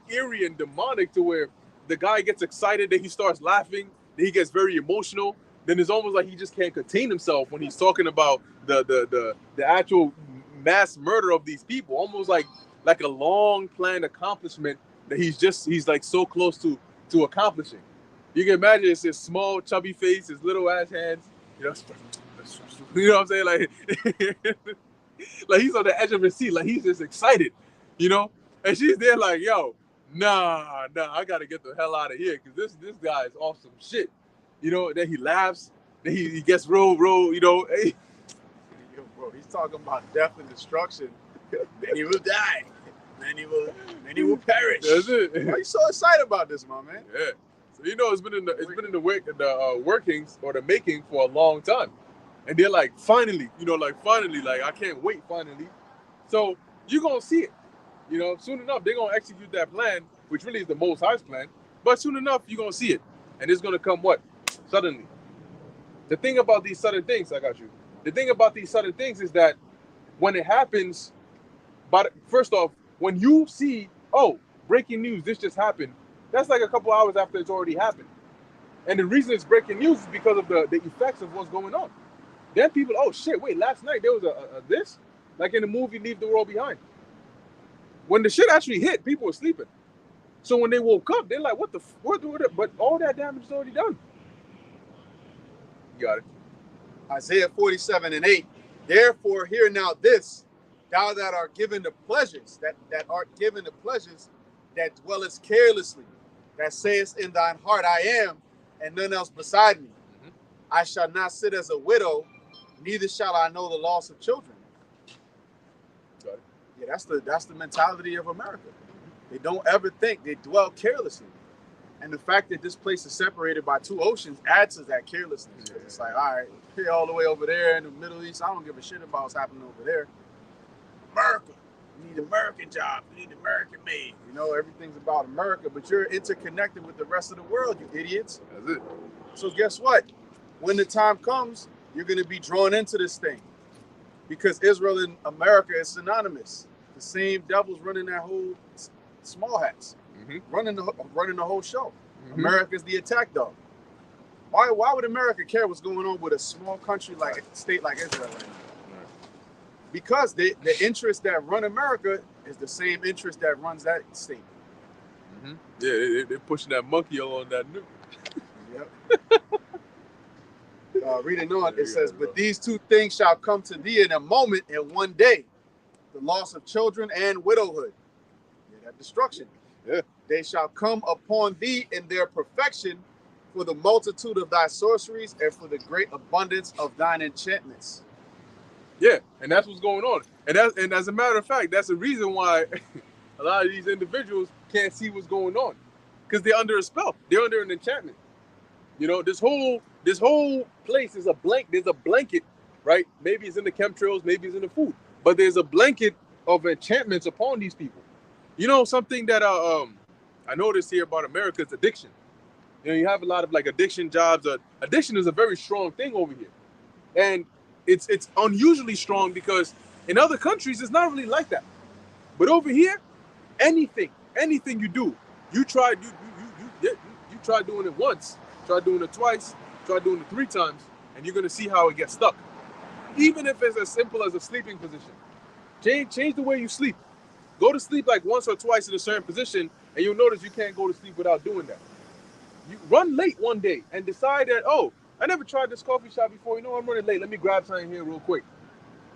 eerie and demonic to where the guy gets excited, then he starts laughing, then he gets very emotional. Then it's almost like he just can't contain himself when he's talking about the actual mass murder of these people. Almost like a long planned accomplishment that he's like so close to accomplishing. You can imagine it's his small chubby face, his little ass hands, you know what I'm saying? Like like he's on the edge of his seat, like he's just excited, you know? And she's there like, yo, nah, I gotta get the hell out of here because this guy is off some shit. You know, then he laughs, then he gets real, you know. Hey. Yo, bro, he's talking about death and destruction. Then he will die. Then he will perish. That's it. Why are you so excited about this, my man? Yeah. So you know it's been in the workings or the making for a long time. And they're like, finally, I can't wait, finally. So you're gonna see it. You know, soon enough, they're gonna execute that plan, which really is the Most High's plan. But soon enough, you're gonna see it. And it's gonna come what? Suddenly. The thing about these sudden things, I got you. The thing about these sudden things is that when it happens, But first off, when you see, oh, breaking news, this just happened, that's like a couple hours after it's already happened. And the reason it's breaking news is because of the effects of what's going on. Then people, oh shit, wait, last night there was a this, like in the movie Leave the World Behind. When the shit actually hit, people were sleeping. So when they woke up, they're like, what the, what? But all that damage is already done. You got it. Isaiah 47:8. Therefore, hear now this, thou that art given the pleasures, that art given the pleasures, that dwellest carelessly, that sayest in thine heart, I am, and none else beside me. Mm-hmm. I shall not sit as a widow, neither shall I know the loss of children. Got it. Yeah, that's the mentality of America. They don't ever think, they dwell carelessly. And the fact that this place is separated by two oceans adds to that carelessness. Yeah. It's like, all right, here all the way over there in the Middle East, I don't give a shit about what's happening over there. America, you need American jobs, you need American made. You know, everything's about America, but you're interconnected with the rest of the world, you idiots. That's it. So guess what? When the time comes, you're going to be drawn into this thing. Because Israel and America is synonymous. The same devils running that whole small hats. Mm-hmm. running the whole show. Mm-hmm. America's the attack dog. Why would America care what's going on with a small country like a state like Israel right now? Right. Because the interest that run America is the same interest that runs that state. Mm-hmm. Yeah, they're pushing that monkey on that nuke. Yep. Reading on, it says, but these two things shall come to thee in a moment, in one day, the loss of children and widowhood. Yeah, that destruction. Yeah. They shall come upon thee in their perfection, for the multitude of thy sorceries and for the great abundance of thine enchantments. Yeah, and that's what's going on. And as a matter of fact, that's the reason why a lot of these individuals can't see what's going on. Because they're under a spell. They're under an enchantment. You know, this whole place is there's a blanket, right? Maybe it's in the chemtrails, maybe it's in the food. But there's a blanket of enchantments upon these people. You know, something that I noticed here about America is addiction. You know, you have a lot of like addiction jobs. Addiction is a very strong thing over here. And it's unusually strong because in other countries, it's not really like that. But over here, anything you do, you try doing it once, try doing it twice, try doing it 3 times, and you're going to see how it gets stuck. Even if it's as simple as a sleeping position. Change the way you sleep. Go to sleep like once or twice in a certain position, and you'll notice you can't go to sleep without doing that. You run late one day and decide that, oh, I never tried this coffee shop before. You know, I'm running late. Let me grab something here real quick.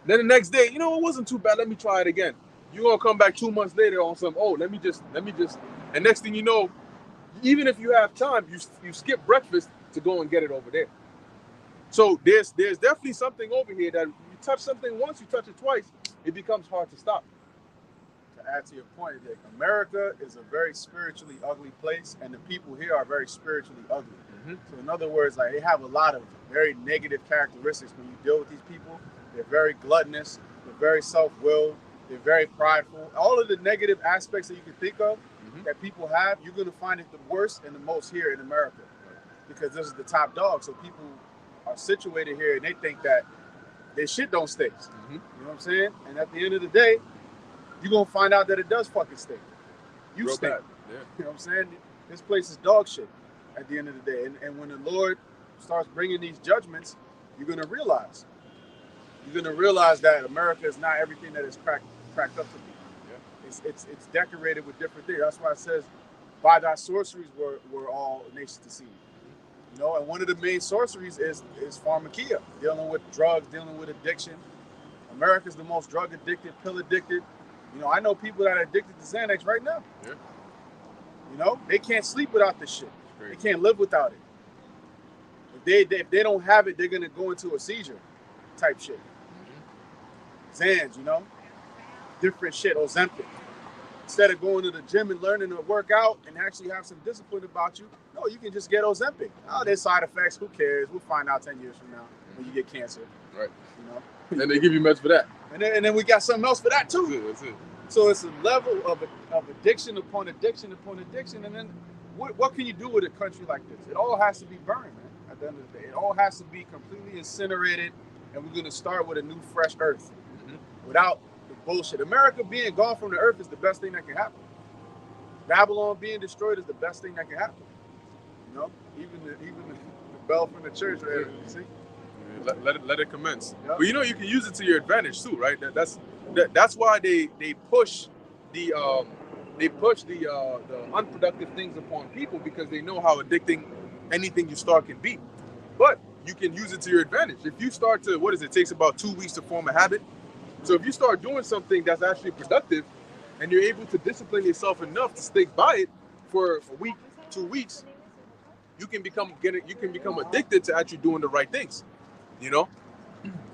Then the next day, you know, it wasn't too bad. Let me try it again. You're going to come back 2 months later on some, oh, let me just. And next thing you know, even if you have time, you skip breakfast to go and get it over there. So there's definitely something over here that you touch something once, you touch it twice, it becomes hard to stop. To add to your point, Dick, America is a very spiritually ugly place, and the people here are very spiritually ugly. Mm-hmm. So in other words, like, they have a lot of very negative characteristics when you deal with these people. They're very gluttonous, they're very self-willed, they're very prideful. All of the negative aspects that you can think of that people have, you're going to find it the worst and the most here in America. Because this is the top dog, so people are situated here and they think that their shit don't stink. Mm-hmm. You know what I'm saying? And at the end of the day, you're going to find out that it does fucking stink. You Real stink. Bad. Yeah. You know what I'm saying? This place is dog shit at the end of the day. And when the Lord starts bringing these judgments, you're going to realize. You're going to realize that America is not everything that it's cracked up to be. Yeah. It's decorated with different things. That's why it says, by thy sorceries were all nations deceived. You know, and one of the main sorceries is pharmakia, dealing with drugs, dealing with addiction. America's the most drug addicted, pill addicted. You know, I know people that are addicted to Xanax right now. Yeah. You know, they can't sleep without this shit. They can't live without it. If they don't have it, they're gonna go into a seizure type shit. Mm-hmm. Xans, you know, different shit, Ozempic. Instead of going to the gym and learning to work out and actually have some discipline about you, no, you can just get Ozempic. Oh, there's side effects. Who cares? We'll find out 10 years from now when you get cancer. Right. You know. And they give you meds for that. And then we got something else for that too. That's it. So it's a level of addiction upon addiction upon addiction. And then what can you do with a country like this? It all has to be burned, man. At the end of the day, it all has to be completely incinerated, and we're going to start with a new, fresh earth, without the bullshit. America being gone from the earth is the best thing that can happen. Babylon being destroyed is the best thing that can happen. You know, even the bell from the church, right? See? Let it commence. Yep. But you know, you can use it to your advantage too, right? That's why they push the unproductive things upon people, because they know how addicting anything you start can be. But you can use it to your advantage. If you start to, it takes about 2 weeks to form a habit. So if you start doing something that's actually productive, and you're able to discipline yourself enough to stick by it for a week, 2 weeks, you can become addicted to actually doing the right things. You know,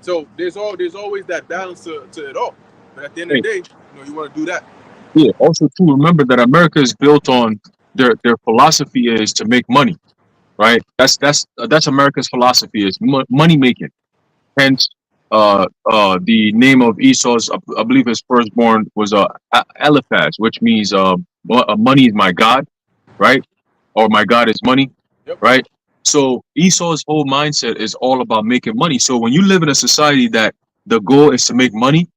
so there's always that balance to it all. But at the end of the day, you want to do that. Yeah. Also, too, remember that America is built on their philosophy is to make money, right? That's America's philosophy is money making. Hence, the name of Esau's, I believe his firstborn was Eliphaz, which means money is my God, right? Or my God is money, Yep. right? So Esau's whole mindset is all about making money. So when you live in a society that the goal is to make money,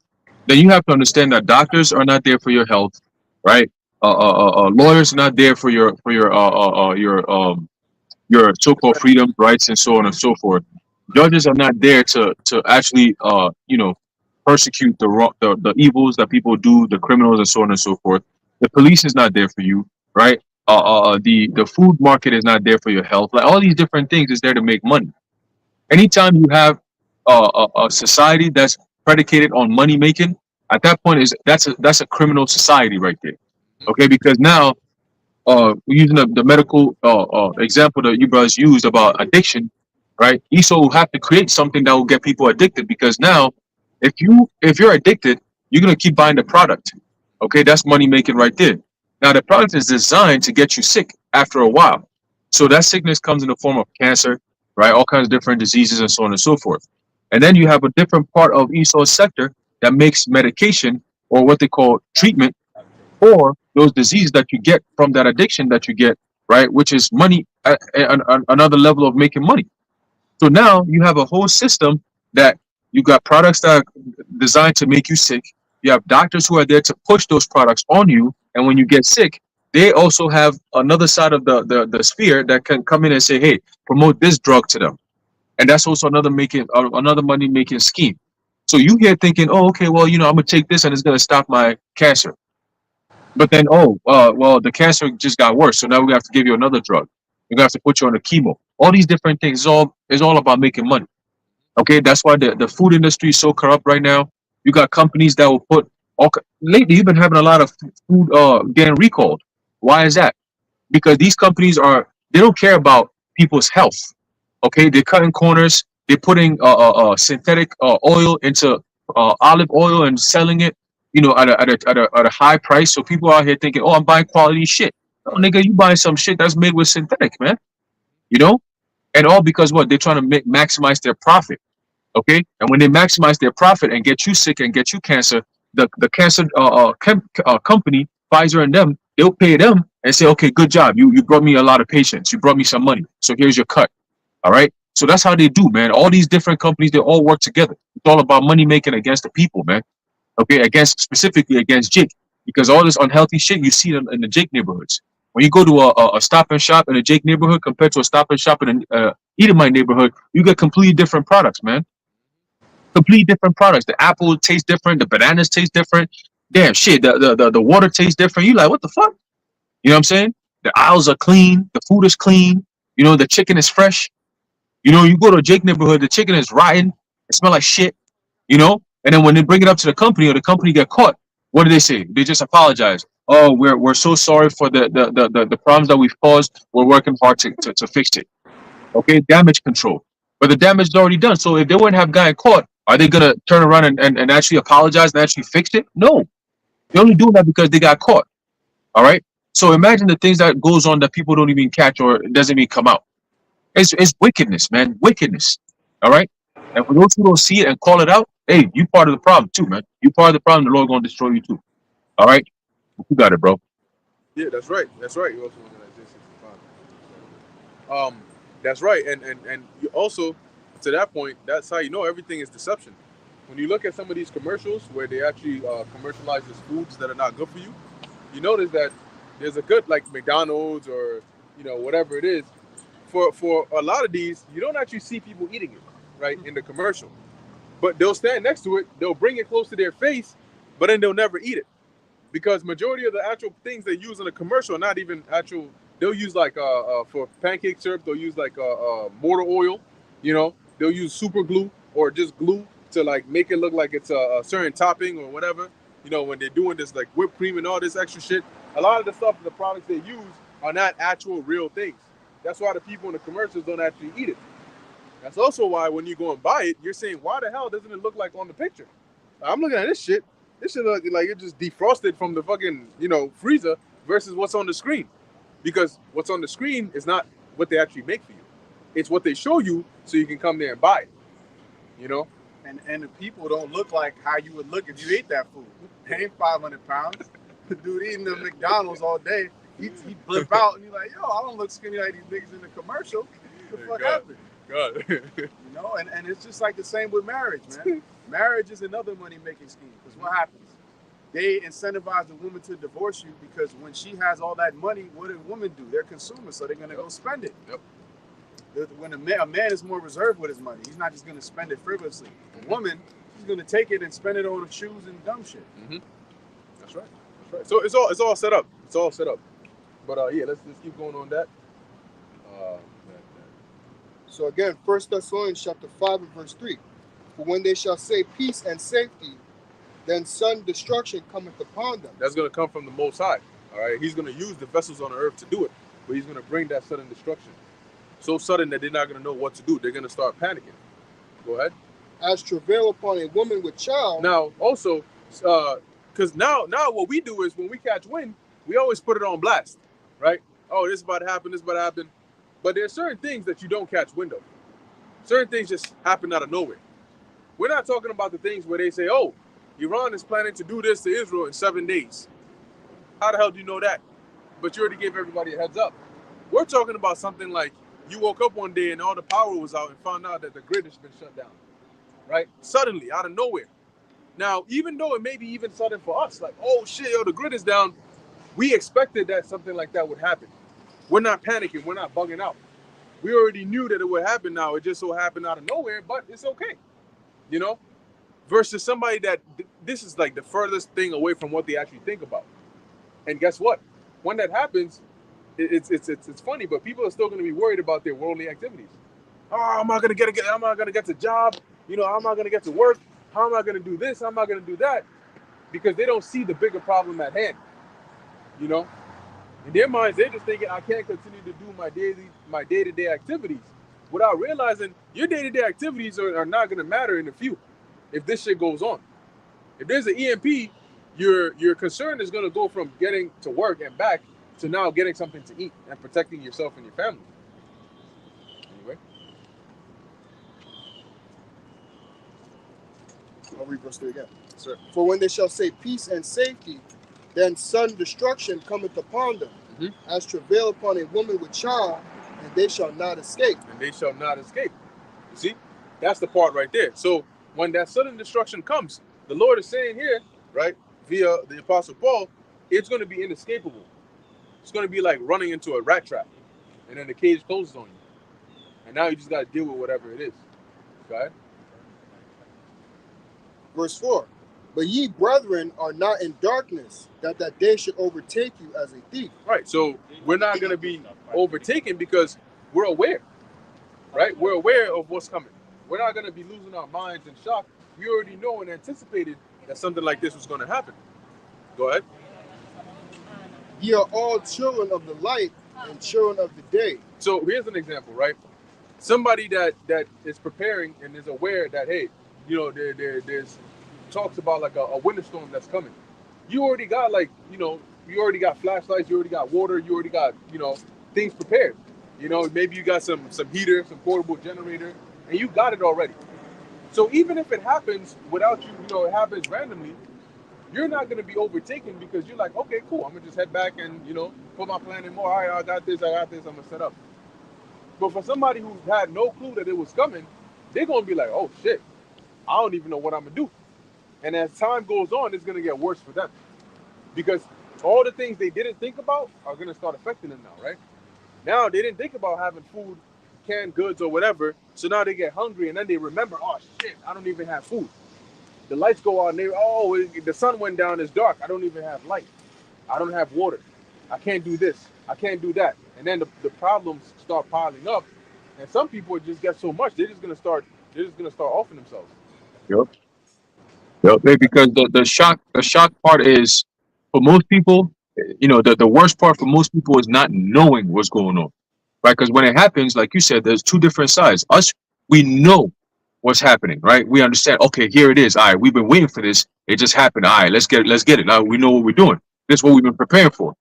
then you have to understand that doctors are not there for your health, right? Lawyers are not there for your so-called freedom, rights, and so on and so forth. Judges are not there to actually persecute the evils that people do, the criminals, and so on and so forth. The police is not there for you, right? The food market is not there for your health. Like all these different things is there to make money. Anytime you have a society that's predicated on money making, at that point that's a criminal society right there. Okay, because now using the medical example that you brothers used about addiction, right? Esau will have to create something that will get people addicted, because now if you're addicted, you're gonna keep buying the product. Okay, that's money making right there. Now the product is designed to get you sick after a while. So that sickness comes in the form of cancer, right? All kinds of different diseases and so on and so forth. And then you have a different part of Esau's sector that makes medication, or what they call treatment, for those diseases that you get from that addiction that you get, right? Which is money, another level of making money. So now you have a whole system that you got products that are designed to make you sick. You have doctors who are there to push those products on you. And when you get sick, they also have another side of the sphere that can come in and say, hey, promote this drug to them. And that's also another money making scheme. So you here thinking, oh, okay, well, I'm gonna take this and it's gonna stop my cancer. But then, well, the cancer just got worse, so now we have to give you another drug. We're gonna have to put you on a chemo. All these different things is all about making money. Okay, that's why the food industry is so corrupt right now. You got companies that will put lately. You've been having a lot of food getting recalled. Why is that? Because these companies they don't care about people's health. Okay, they're cutting corners. They're putting synthetic oil into olive oil and selling it, at a high price. So people out here thinking, oh, I'm buying quality shit. No, nigga, you buying some shit that's made with synthetic, man. You know, and all because what they're trying to maximize their profit. Okay, and when they maximize their profit and get you sick and get you cancer, the cancer company, Pfizer and them, they'll pay them and say, okay, good job. You brought me a lot of patients. You brought me some money. So here's your cut. All right. So that's how they do, man. All these different companies, they all work together. It's all about money making against the people, man. Okay, specifically against Jake, because all this unhealthy shit you see in the Jake neighborhoods. When you go to a Stop and Shop in a Jake neighborhood compared to a Stop and Shop in an Edomite neighborhood, you get completely different products, man. Completely different products. The apple tastes different. The bananas taste different. Damn shit. The water tastes different. You like, what the fuck? You know what I'm saying? The aisles are clean. The food is clean. The chicken is fresh. You go to a Jake neighborhood, the chicken is rotten. It smells like shit. And then when they bring it up to the company or the company get caught, what do they say? They just apologize. Oh, we're so sorry for the problems that we've caused. We're working hard to fix it. Okay, damage control. But the damage is already done. So if they wouldn't have gotten caught, are they gonna turn around and actually apologize and actually fix it? No. They're only doing that because they got caught. All right. So imagine the things that goes on that people don't even catch or it doesn't even come out. It's wickedness, man. Wickedness. All right. And for those who don't see it and call it out, hey, you part of the problem too, man. You part of the problem. The Lord gonna destroy you too. All right. You got it, bro. Yeah, that's right. That's right. You also looking at Isaiah 65. That's right. And you also, to that point, that's how you know everything is deception. when you look at some of these commercials where they actually commercialize these foods that are not good for you, you notice that there's a good, like McDonald's or whatever it is. For a lot of these, you don't actually see people eating it, right, in the commercial. But they'll stand next to it, they'll bring it close to their face, but then they'll never eat it. Because majority of the actual things they use in a commercial are not even actual. They'll use like for pancake syrup, they'll use like mortar oil, they'll use super glue or just glue to like make it look like it's a certain topping or whatever. When they're doing this like whipped cream and all this extra shit, a lot of the stuff, the products they use are not actual real things. That's why the people in the commercials don't actually eat it. That's also why when you go and buy it, you're saying, why the hell doesn't it look like on the picture? I'm looking at this shit. This shit look like it just defrosted from the fucking, freezer versus what's on the screen. Because what's on the screen is not what they actually make for you. It's what they show you so you can come there and buy it. And the people don't look like how you would look if you ate that food. They ain't 500 pounds. The dude eating the McDonald's all day, he blip out and you're like, yo, I don't look skinny like these niggas in the commercial. What the fuck happened? God. And it's just like the same with marriage, man. Marriage is another money-making scheme. Because what happens? They incentivize the woman to divorce you because when she has all that money, what do women do? They're consumers, so they're going to go spend it. Yep. When a man is more reserved with his money, he's not just going to spend it frivolously. A woman, she's going to take it and spend it on shoes and dumb shit. Mm-hmm. That's right. So it's all set up. It's all set up. But let's keep going on that. So again, 1 Thessalonians chapter 5 and verse 3. For when they shall say peace and safety, then sudden destruction cometh upon them. That's going to come from the Most High. All right, He's going to use the vessels on the earth to do it, but He's going to bring that sudden destruction. So sudden that they're not going to know what to do. They're going to start panicking. Go ahead. As travail upon a woman with child. Now, also, because now what we do is when we catch wind, we always put it on blast, right? Oh, this is about to happen. This is about to happen. But there are certain things that you don't catch wind of. Certain things just happen out of nowhere. We're not talking about the things where they say, oh, Iran is planning to do this to Israel in 7 days. How the hell do you know that? But you already gave everybody a heads up. We're talking about something like you woke up one day and all the power was out and found out that the grid has been shut down, right? Suddenly, out of nowhere. Now, even though it may be even sudden for us, like, oh shit, the grid is down, we expected that something like that would happen. We're not panicking. We're not bugging out. We already knew that it would happen now. It just so happened out of nowhere, but it's okay. Versus somebody that this is like the furthest thing away from what they actually think about. And guess what? When that happens, it's funny, but people are still going to be worried about their worldly activities. Oh, how am I going to get a job? How am I going to get to work? How am I going to do this? How am I going to do that? Because they don't see the bigger problem at hand. In their minds, they're just thinking, I can't continue to do my day-to-day activities without realizing your day-to-day activities are not going to matter in the few if this shit goes on. If there's an EMP, your concern is going to go from getting to work and back to now getting something to eat and protecting yourself and your family. Anyway. I'll read verse 3 again. Sir. For when they shall say peace and safety, then sudden destruction cometh upon them, as travail upon a woman with child, and they shall not escape. And they shall not escape. You see? That's the part right there. So when that sudden destruction comes, the Lord is saying here, right, via the Apostle Paul, it's going to be inescapable. It's going to be like running into a rat trap, and then the cage closes on you. And now you just got to deal with whatever it is. Go ahead. Verse 4. But ye, brethren, are not in darkness, that day should overtake you as a thief. Right. So we're not going to be overtaken because we're aware. Right? We're aware of what's coming. We're not going to be losing our minds in shock. We already know and anticipated that something like this was going to happen. Go ahead. Ye are all children of the light and children of the day. So here's an example, right? Somebody that is preparing and is aware that, hey, there's talks about like a winter storm that's coming. You already got you already got flashlights, you already got water, you already got, things prepared. Maybe you got some heater, some portable generator, and you got it already. So even if it happens without you, it happens randomly, you're not going to be overtaken because you're like, okay, cool, I'm going to just head back and, put my plan in more. All right, I got this, I'm going to set up. But for somebody who had no clue that it was coming, they're going to be like, oh, shit. I don't even know what I'm gonna do. And as time goes on, it's gonna get worse for them because all the things they didn't think about are gonna start affecting them now, right? Now they didn't think about having food, canned goods or whatever. So now they get hungry and then they remember, oh shit, I don't even have food. The lights go out and the sun went down, it's dark. I don't even have light. I don't have water. I can't do this. I can't do that. And then the problems start piling up. And some people just get so much, they're just gonna start offing themselves. Yep. Yep. Because the shock part is for most people, the worst part for most people is not knowing what's going on. Right? Because when it happens, like you said, there's two different sides. Us, we know what's happening, right? We understand, okay, here it is. All right, we've been waiting for this. It just happened. All right, let's get it. Now we know what we're doing. This is what we've been preparing for.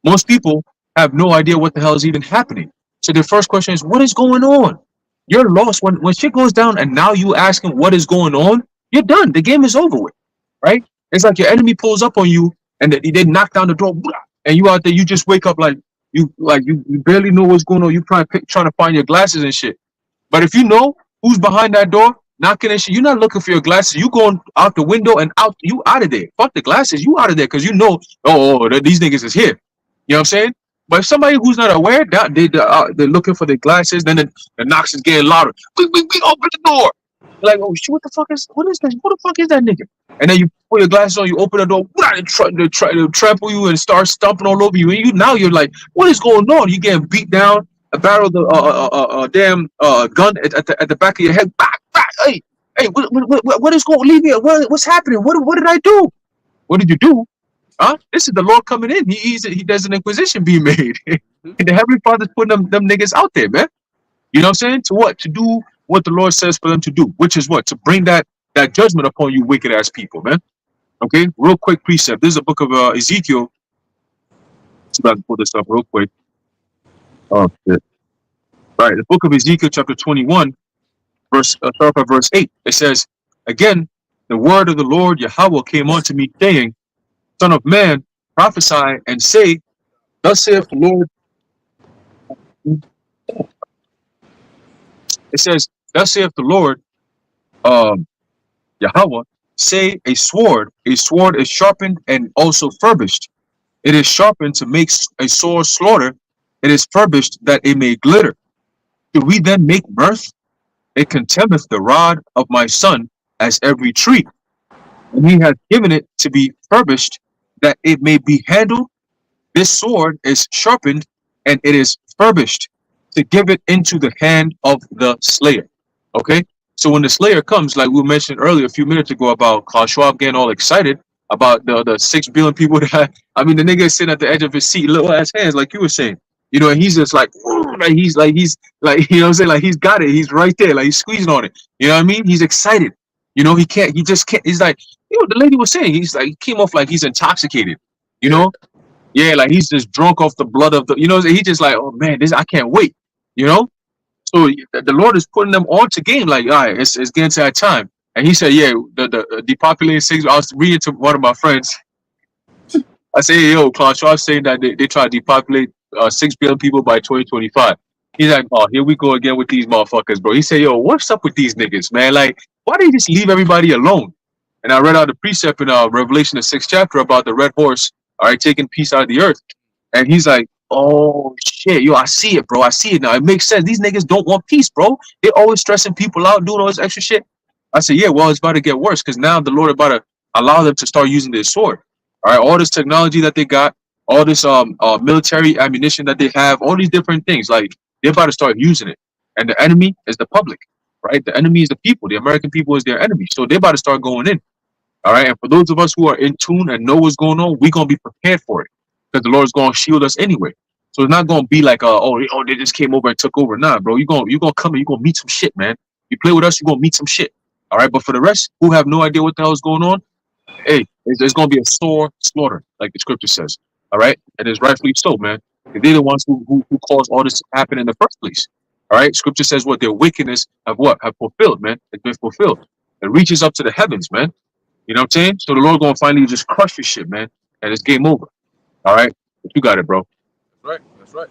Most people have no idea what the hell is even happening. So their first question is, what is going on? You're lost when shit goes down and now you asking what is going on, you're done. The game is over with. Right? It's like your enemy pulls up on you and they knock down the door, and you out there, you just wake up like you barely know what's going on. You trying to find your glasses and shit. But if you know who's behind that door knocking and shit, you're not looking for your glasses. You going out the window and you out of there. Fuck the glasses, you out of there because you know, these niggas is here. You know what I'm saying? But if somebody who's not aware, that they're looking for their glasses, then the knocks is getting louder. We open the door. You're like, oh shit, what is this? Who the fuck is that nigga? And then you put your glasses on, you open the door, they try to trample you and start stomping all over you. And now you're like, what is going on? You getting beat down, a barrel of the damn gun at the back of your head. Back, back. Hey, what is going? Leave me. What's happening? What did I do? What did you do? Huh? This is the Lord coming in. There's an inquisition being made. Mhm. And the Heavenly Father's putting them niggas out there, man. You know what I'm saying? To what? To do what the Lord says for them to do, which is what? To bring that judgment upon you wicked ass people, man. Okay? Real quick precept. This is a book of Ezekiel. Let's see if I can pull this up real quick. Oh shit. Right. The book of Ezekiel, chapter 21, start by verse 8. It says, again, the word of the Lord Yahweh came unto me, saying, Son of man, prophesy and say, thus saith the Lord. It says, thus saith the Lord, um, Yahweh, say a sword is sharpened and also furbished. It is sharpened to make a sore slaughter. It is furbished that it may glitter. Do we then make mirth? It contemneth the rod of my son as every tree. And he hath given it to be furbished that it may be handled. This sword is sharpened and it is furbished to give it into the hand of the slayer. Okay? So when the slayer comes, like we mentioned earlier a few minutes ago about Klaus Schwab getting all excited about the 6 billion people that I mean the nigga is sitting at the edge of his seat, little ass hands, like you were saying. And he's just like, he's like, you know what I'm saying? Like he's got it, he's right there, like he's squeezing on it. You know what I mean? He's excited. He just can't, he's like, the lady was saying, he's like, he came off like he's intoxicated, you Yeah. know? Yeah, like he's just drunk off the blood of he just like, oh man, I can't wait, you know? So the Lord is putting them on to game, like, all right, it's getting to that time. And he said, yeah, the depopulating 6, I was reading to one of my friends. I say, hey, yo, Klaus Schwab saying that they try to depopulate 6 billion people by 2025. He's like, oh, here we go again with these motherfuckers, bro. He said, yo, what's up with these niggas, man? Like, why do you just leave everybody alone? And I read out the precept in Revelation, the 6th chapter, about the red horse, all right, taking peace out of the earth. And he's like, oh, shit, yo, I see it, bro. I see it now. It makes sense. These niggas don't want peace, bro. They're always stressing people out, doing all this extra shit. I said, yeah, well, it's about to get worse because now the Lord about to allow them to start using their sword. All right, all this technology that they got, all this military ammunition that they have, all these different things, like they're about to start using it. And the enemy is the public, right? The enemy is the people. The American people is their enemy. So they're about to start going in. All right. And for those of us who are in tune and know what's going on, we're going to be prepared for it because the Lord's going to shield us anyway. So it's not going to be like, they just came over and took over. Nah, bro, you're going to come and you're going to meet some shit, man. You play with us, you're going to meet some shit. All right. But for the rest who have no idea what the hell is going on, hey, there's going to be a sore slaughter, like the scripture says. All right. And it's rightfully so, man. They're the ones who caused all this to happen in the first place. All right. Scripture says what their wickedness have fulfilled, man. It's been fulfilled. It reaches up to the heavens, man. You know what I'm saying? So the Lord gonna finally just crush your shit, man. And it's game over. All right? But you got it, bro. That's right. That's right.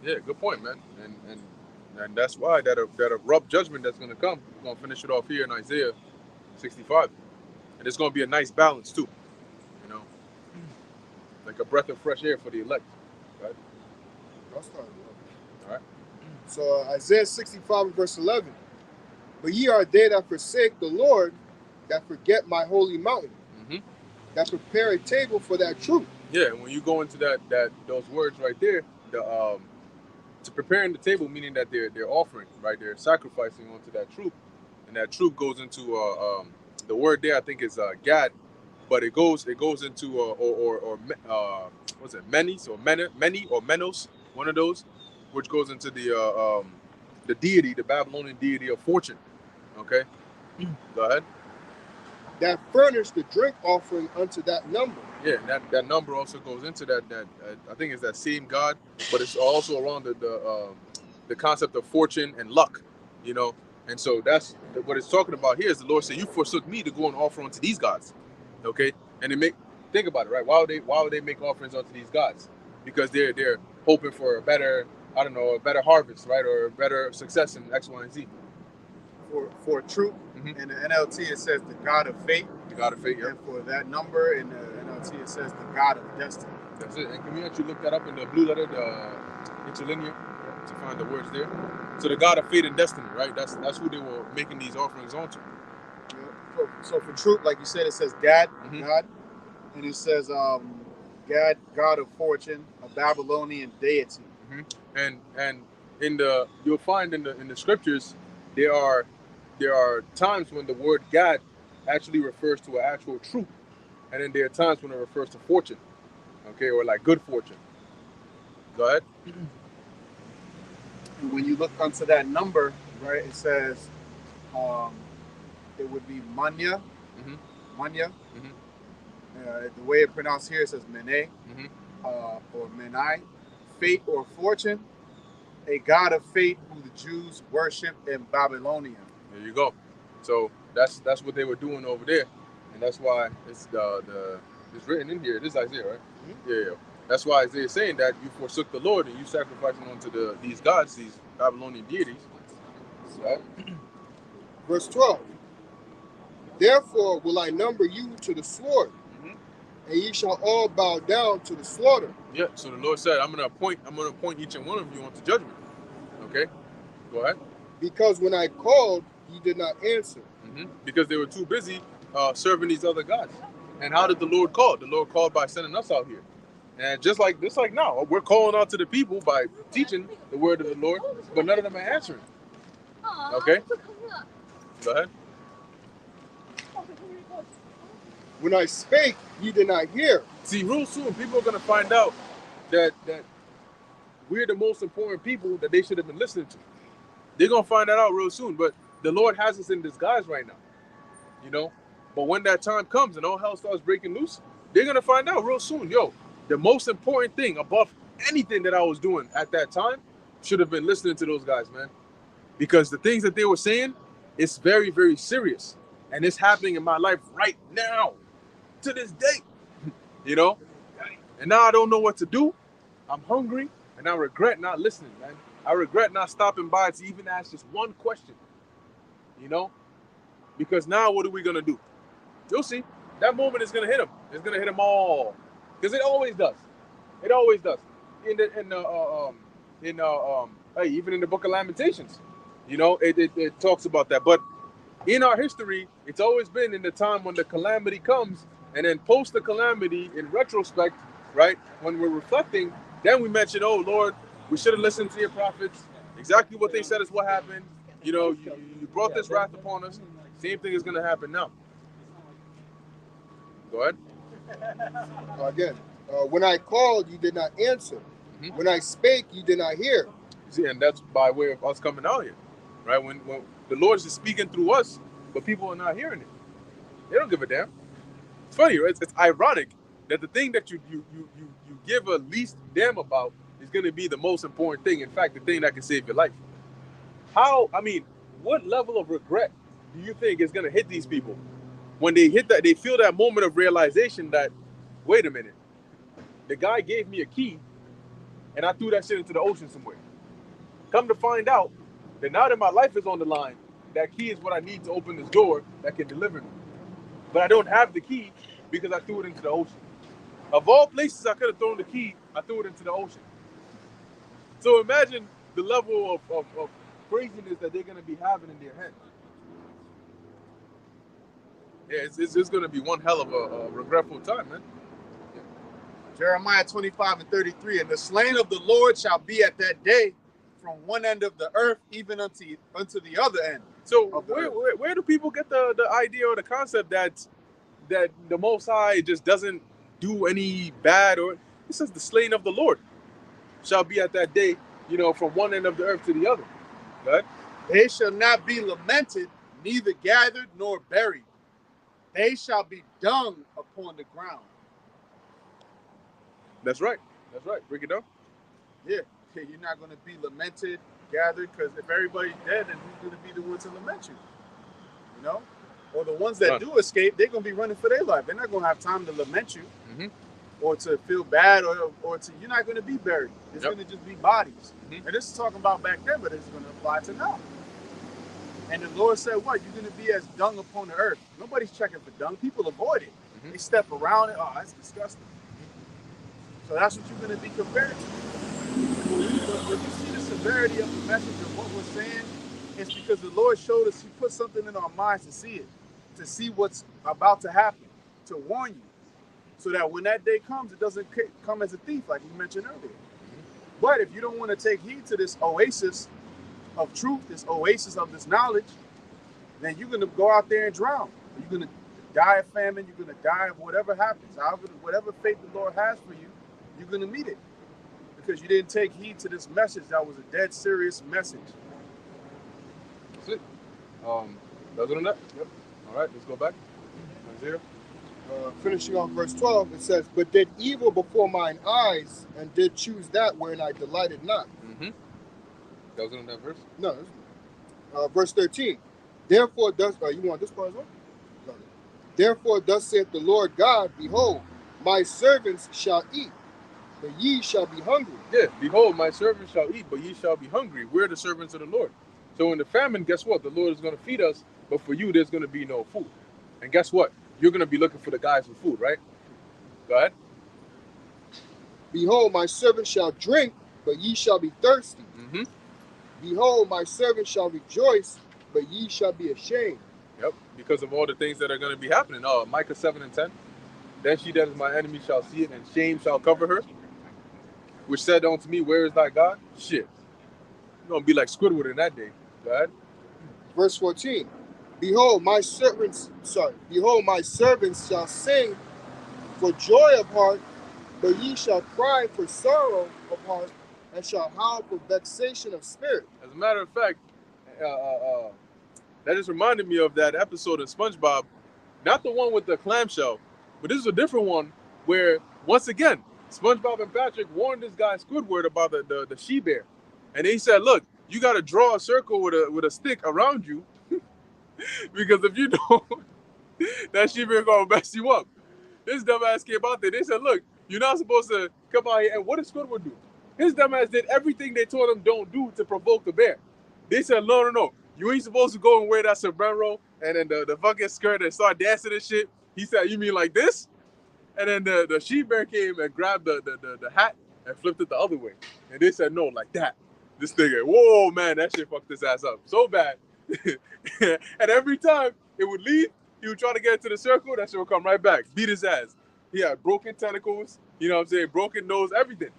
Yeah, good point, man. And that's why that abrupt judgment that's gonna come. We're gonna finish it off here in Isaiah 65. And it's going to be a nice balance too, you know, like a breath of fresh air for the elect. Right? I'll start. All right. So Isaiah 65 verse 11. But ye are they that forsake the Lord, that forget my holy mountain, that prepare a table for that truth. Yeah, and when you go into those words right there, to preparing the table, meaning that they're offering, right? They're sacrificing onto that troop, and that troop goes into the word there I think is Gad, but it goes into what's it, Menis or Meni or Menos, one of those, which goes into the deity, the Babylonian deity of fortune. Okay, go ahead. That furnish the drink offering unto that number. Yeah, and that number also goes into that I think it's that same God, but it's also around the concept of fortune and luck, you know. And so that's what it's talking about here. Is the Lord said, "You forsook me to go and offer unto these gods," okay? And think about it, right? Why would they make offerings unto these gods? Because they're hoping for a better, I don't know, a better harvest, right, or a better success in X, Y, and Z. For truth, in the NLT it says the God of fate. The God of fate, yeah. And for that number in the NLT it says the God of destiny. That's it. And can we actually look that up in the blue letter, the interlinear, to find the words there? So the God of fate and destiny, right? That's who they were making these offerings onto. Yeah. So for truth, like you said, it says God, God, and it says God, God of fortune, a Babylonian deity. And you'll find in the scriptures there are times when the word God actually refers to an actual troop, and then there are times when it refers to fortune, okay, or like good fortune. Go ahead. And when you look onto that number, right, it says it would be Manya, Manya. The way it pronounced here, it says Mene, or Menai, fate or fortune, a god of fate who the Jews worship in Babylonia. There you go. So that's what they were doing over there, and that's why it's it's written in here. This is Isaiah, right? Yeah. That's why Isaiah is saying that you forsook the Lord and you sacrificing unto these gods, these Babylonian deities. Right? Verse 12. Therefore will I number you to the sword, and ye shall all bow down to the slaughter. Yeah. So the Lord said, I'm gonna appoint each and one of you unto judgment. Okay. Go ahead. Because when I called, ye did not answer. Because they were too busy serving these other gods. And how did the Lord call? The Lord called by sending us out here. And just like now, we're calling out to the people by teaching the word of the Lord, but none of them are answering. Okay? Go ahead. When I spake, ye did not hear. See, real soon, people are going to find out that we're the most important people that they should have been listening to. They're going to find that out real soon. But the Lord has us in disguise right now, you know? But when that time comes and all hell starts breaking loose, they're going to find out real soon. Yo, the most important thing above anything that I was doing at that time should have been listening to those guys, man. Because the things that they were saying, it's very, very serious. And it's happening in my life right now, to this day, you know? And now I don't know what to do. I'm hungry, and I regret not listening, man. I regret not stopping by to even ask just one question, you know? Because now what are we going to do? You'll see. That moment is going to hit them. It's going to hit them all. Because it always does. It always does. Even in the book of Lamentations, you know, it talks about that. But in our history, it's always been in the time when the calamity comes, and then post the calamity, in retrospect, right, when we're reflecting, then we mention, oh, Lord, we should have listened to your prophets. Exactly what they said is what happened. You know, you brought this wrath upon us. Same thing is going to happen now. Go ahead. Again, when I called, you did not answer. When I spake, you did not hear. See, and that's by way of us coming out here, right? When the Lord is speaking through us, but people are not hearing it. They don't give a damn. It's funny, right? It's ironic that the thing that you give a least damn about is going to be the most important thing. In fact, the thing that can save your life. What level of regret do you think is going to hit these people when they hit that? They feel that moment of realization that, wait a minute, the guy gave me a key, and I threw that shit into the ocean somewhere. Come to find out that now that my life is on the line, that key is what I need to open this door that can deliver me. But I don't have the key because I threw it into the ocean. Of all places I could have thrown the key, I threw it into the ocean. So imagine the level of craziness that they're going to be having in their head. Yeah, it's going to be one hell of a regretful time, man. Yeah. Jeremiah 25:33, and the slain of the Lord shall be at that day from one end of the earth even unto the other end. So where do people get the idea or the concept that the Most High just doesn't do any bad? Or it says the slain of the Lord shall be at that day, from one end of the earth to the other. Right? They shall not be lamented, neither gathered nor buried. They shall be dung upon the ground. That's right. That's right. Break it down. Yeah, you're not going to be lamented, gathered, because if everybody's dead, then who's going to be the one to lament you? Or the ones that do escape, they're going to be running for their life. They're not going to have time to lament you, or to feel bad, or to, you're not going to be buried. It's going to just be bodies. And this is talking about back then, but it's going to apply to now. And the Lord said, what? You're going to be as dung upon the earth. Nobody's checking for dung. People avoid it. They step around it. Oh, that's disgusting. So that's what you're going to be compared to. When you see the severity of the message of what we're saying, it's because the Lord showed us, He put something in our minds to see it, to see what's about to happen, to warn you, so that when that day comes, it doesn't come as a thief, like we mentioned earlier. But if you don't want to take heed to this oasis of truth, this oasis of this knowledge, then you're going to go out there and drown. You're going to die of famine. You're going to die of whatever happens. Whatever fate the Lord has for you, you're going to meet it. Because you didn't take heed to this message that was a dead serious message. That's it. That's on that? Yep. All right, let's go back. Finishing on verse 12, it says, but did evil before mine eyes, and did choose that wherein I delighted not. That was on that verse? No. Verse 13. Therefore does, you want this part as well? No. Therefore thus saith the Lord God, behold, my servants shall eat, but ye shall be hungry. Yeah, behold, my servants shall eat, but ye shall be hungry. We're the servants of the Lord. So in the famine, guess what? The Lord is going to feed us, but for you, there's going to be no food. And guess what? You're going to be looking for the guys with food, right? Go ahead. Behold, my servant shall drink, but ye shall be thirsty. Behold, my servant shall rejoice, but ye shall be ashamed. Yep, because of all the things that are going to be happening. Micah 7:10. Then she that is my enemy shall see it, and shame shall cover her. Which said unto me, where is thy God? Shit. You're going to be like Squidward in that day. Go ahead. Verse 14. Behold, my servants shall sing for joy of heart, but ye shall cry for sorrow of heart, and shall howl for vexation of spirit. As a matter of fact, that just reminded me of that episode of SpongeBob, not the one with the clamshell, but this is a different one where, once again, SpongeBob and Patrick warned this guy Squidward about the she-bear. And he said, look, you got to draw a circle with a stick around you, because if you don't, that she-bear going to mess you up. This dumbass came out there. They said, look, you're not supposed to come out here. And what did Squidward do? His dumbass did everything they told him don't do to provoke the bear. They said, no. You ain't supposed to go and wear that sombrero and then the fucking skirt and start dancing and shit. He said, you mean like this? And then the she-bear came and grabbed the hat and flipped it the other way. And they said, no, like that. This nigga, whoa, man, that shit fucked his ass up so bad. And every time it would leave, he would try to get into the circle, that shit would come right back, beat his ass. He had broken tentacles, broken nose, everything,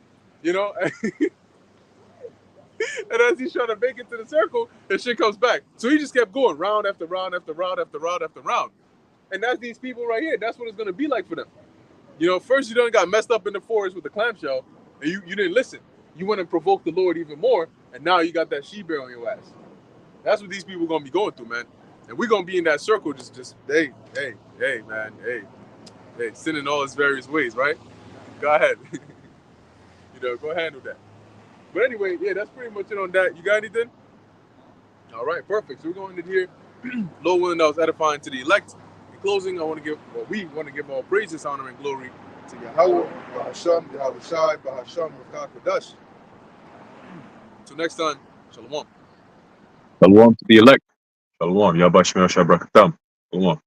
And as he's trying to make it to the circle, the shit comes back. So he just kept going round after round after round after round after round. And that's these people right here. That's what it's going to be like for them. First you done got messed up in the forest with the clamshell, and you didn't listen. You went and provoked the Lord even more, and now you got that she-bear on your ass. That's what these people are going to be going through, man. And we're going to be in that circle just hey, man, hey, sin in all its various ways, right? Go ahead. Go handle that. But anyway, yeah, that's pretty much it on that. You got anything? All right, perfect. So we're going to here. Lord willing, that was edifying to the elect. In closing, we want to give all praises, honor, and glory to Yahweh, Bahasham, Yahawashi, Bahasham, Rakah Kodash. Until next time, Shalom. Shalom to the elect. Shalom. Yabashim Yashabrakatan. Shalom.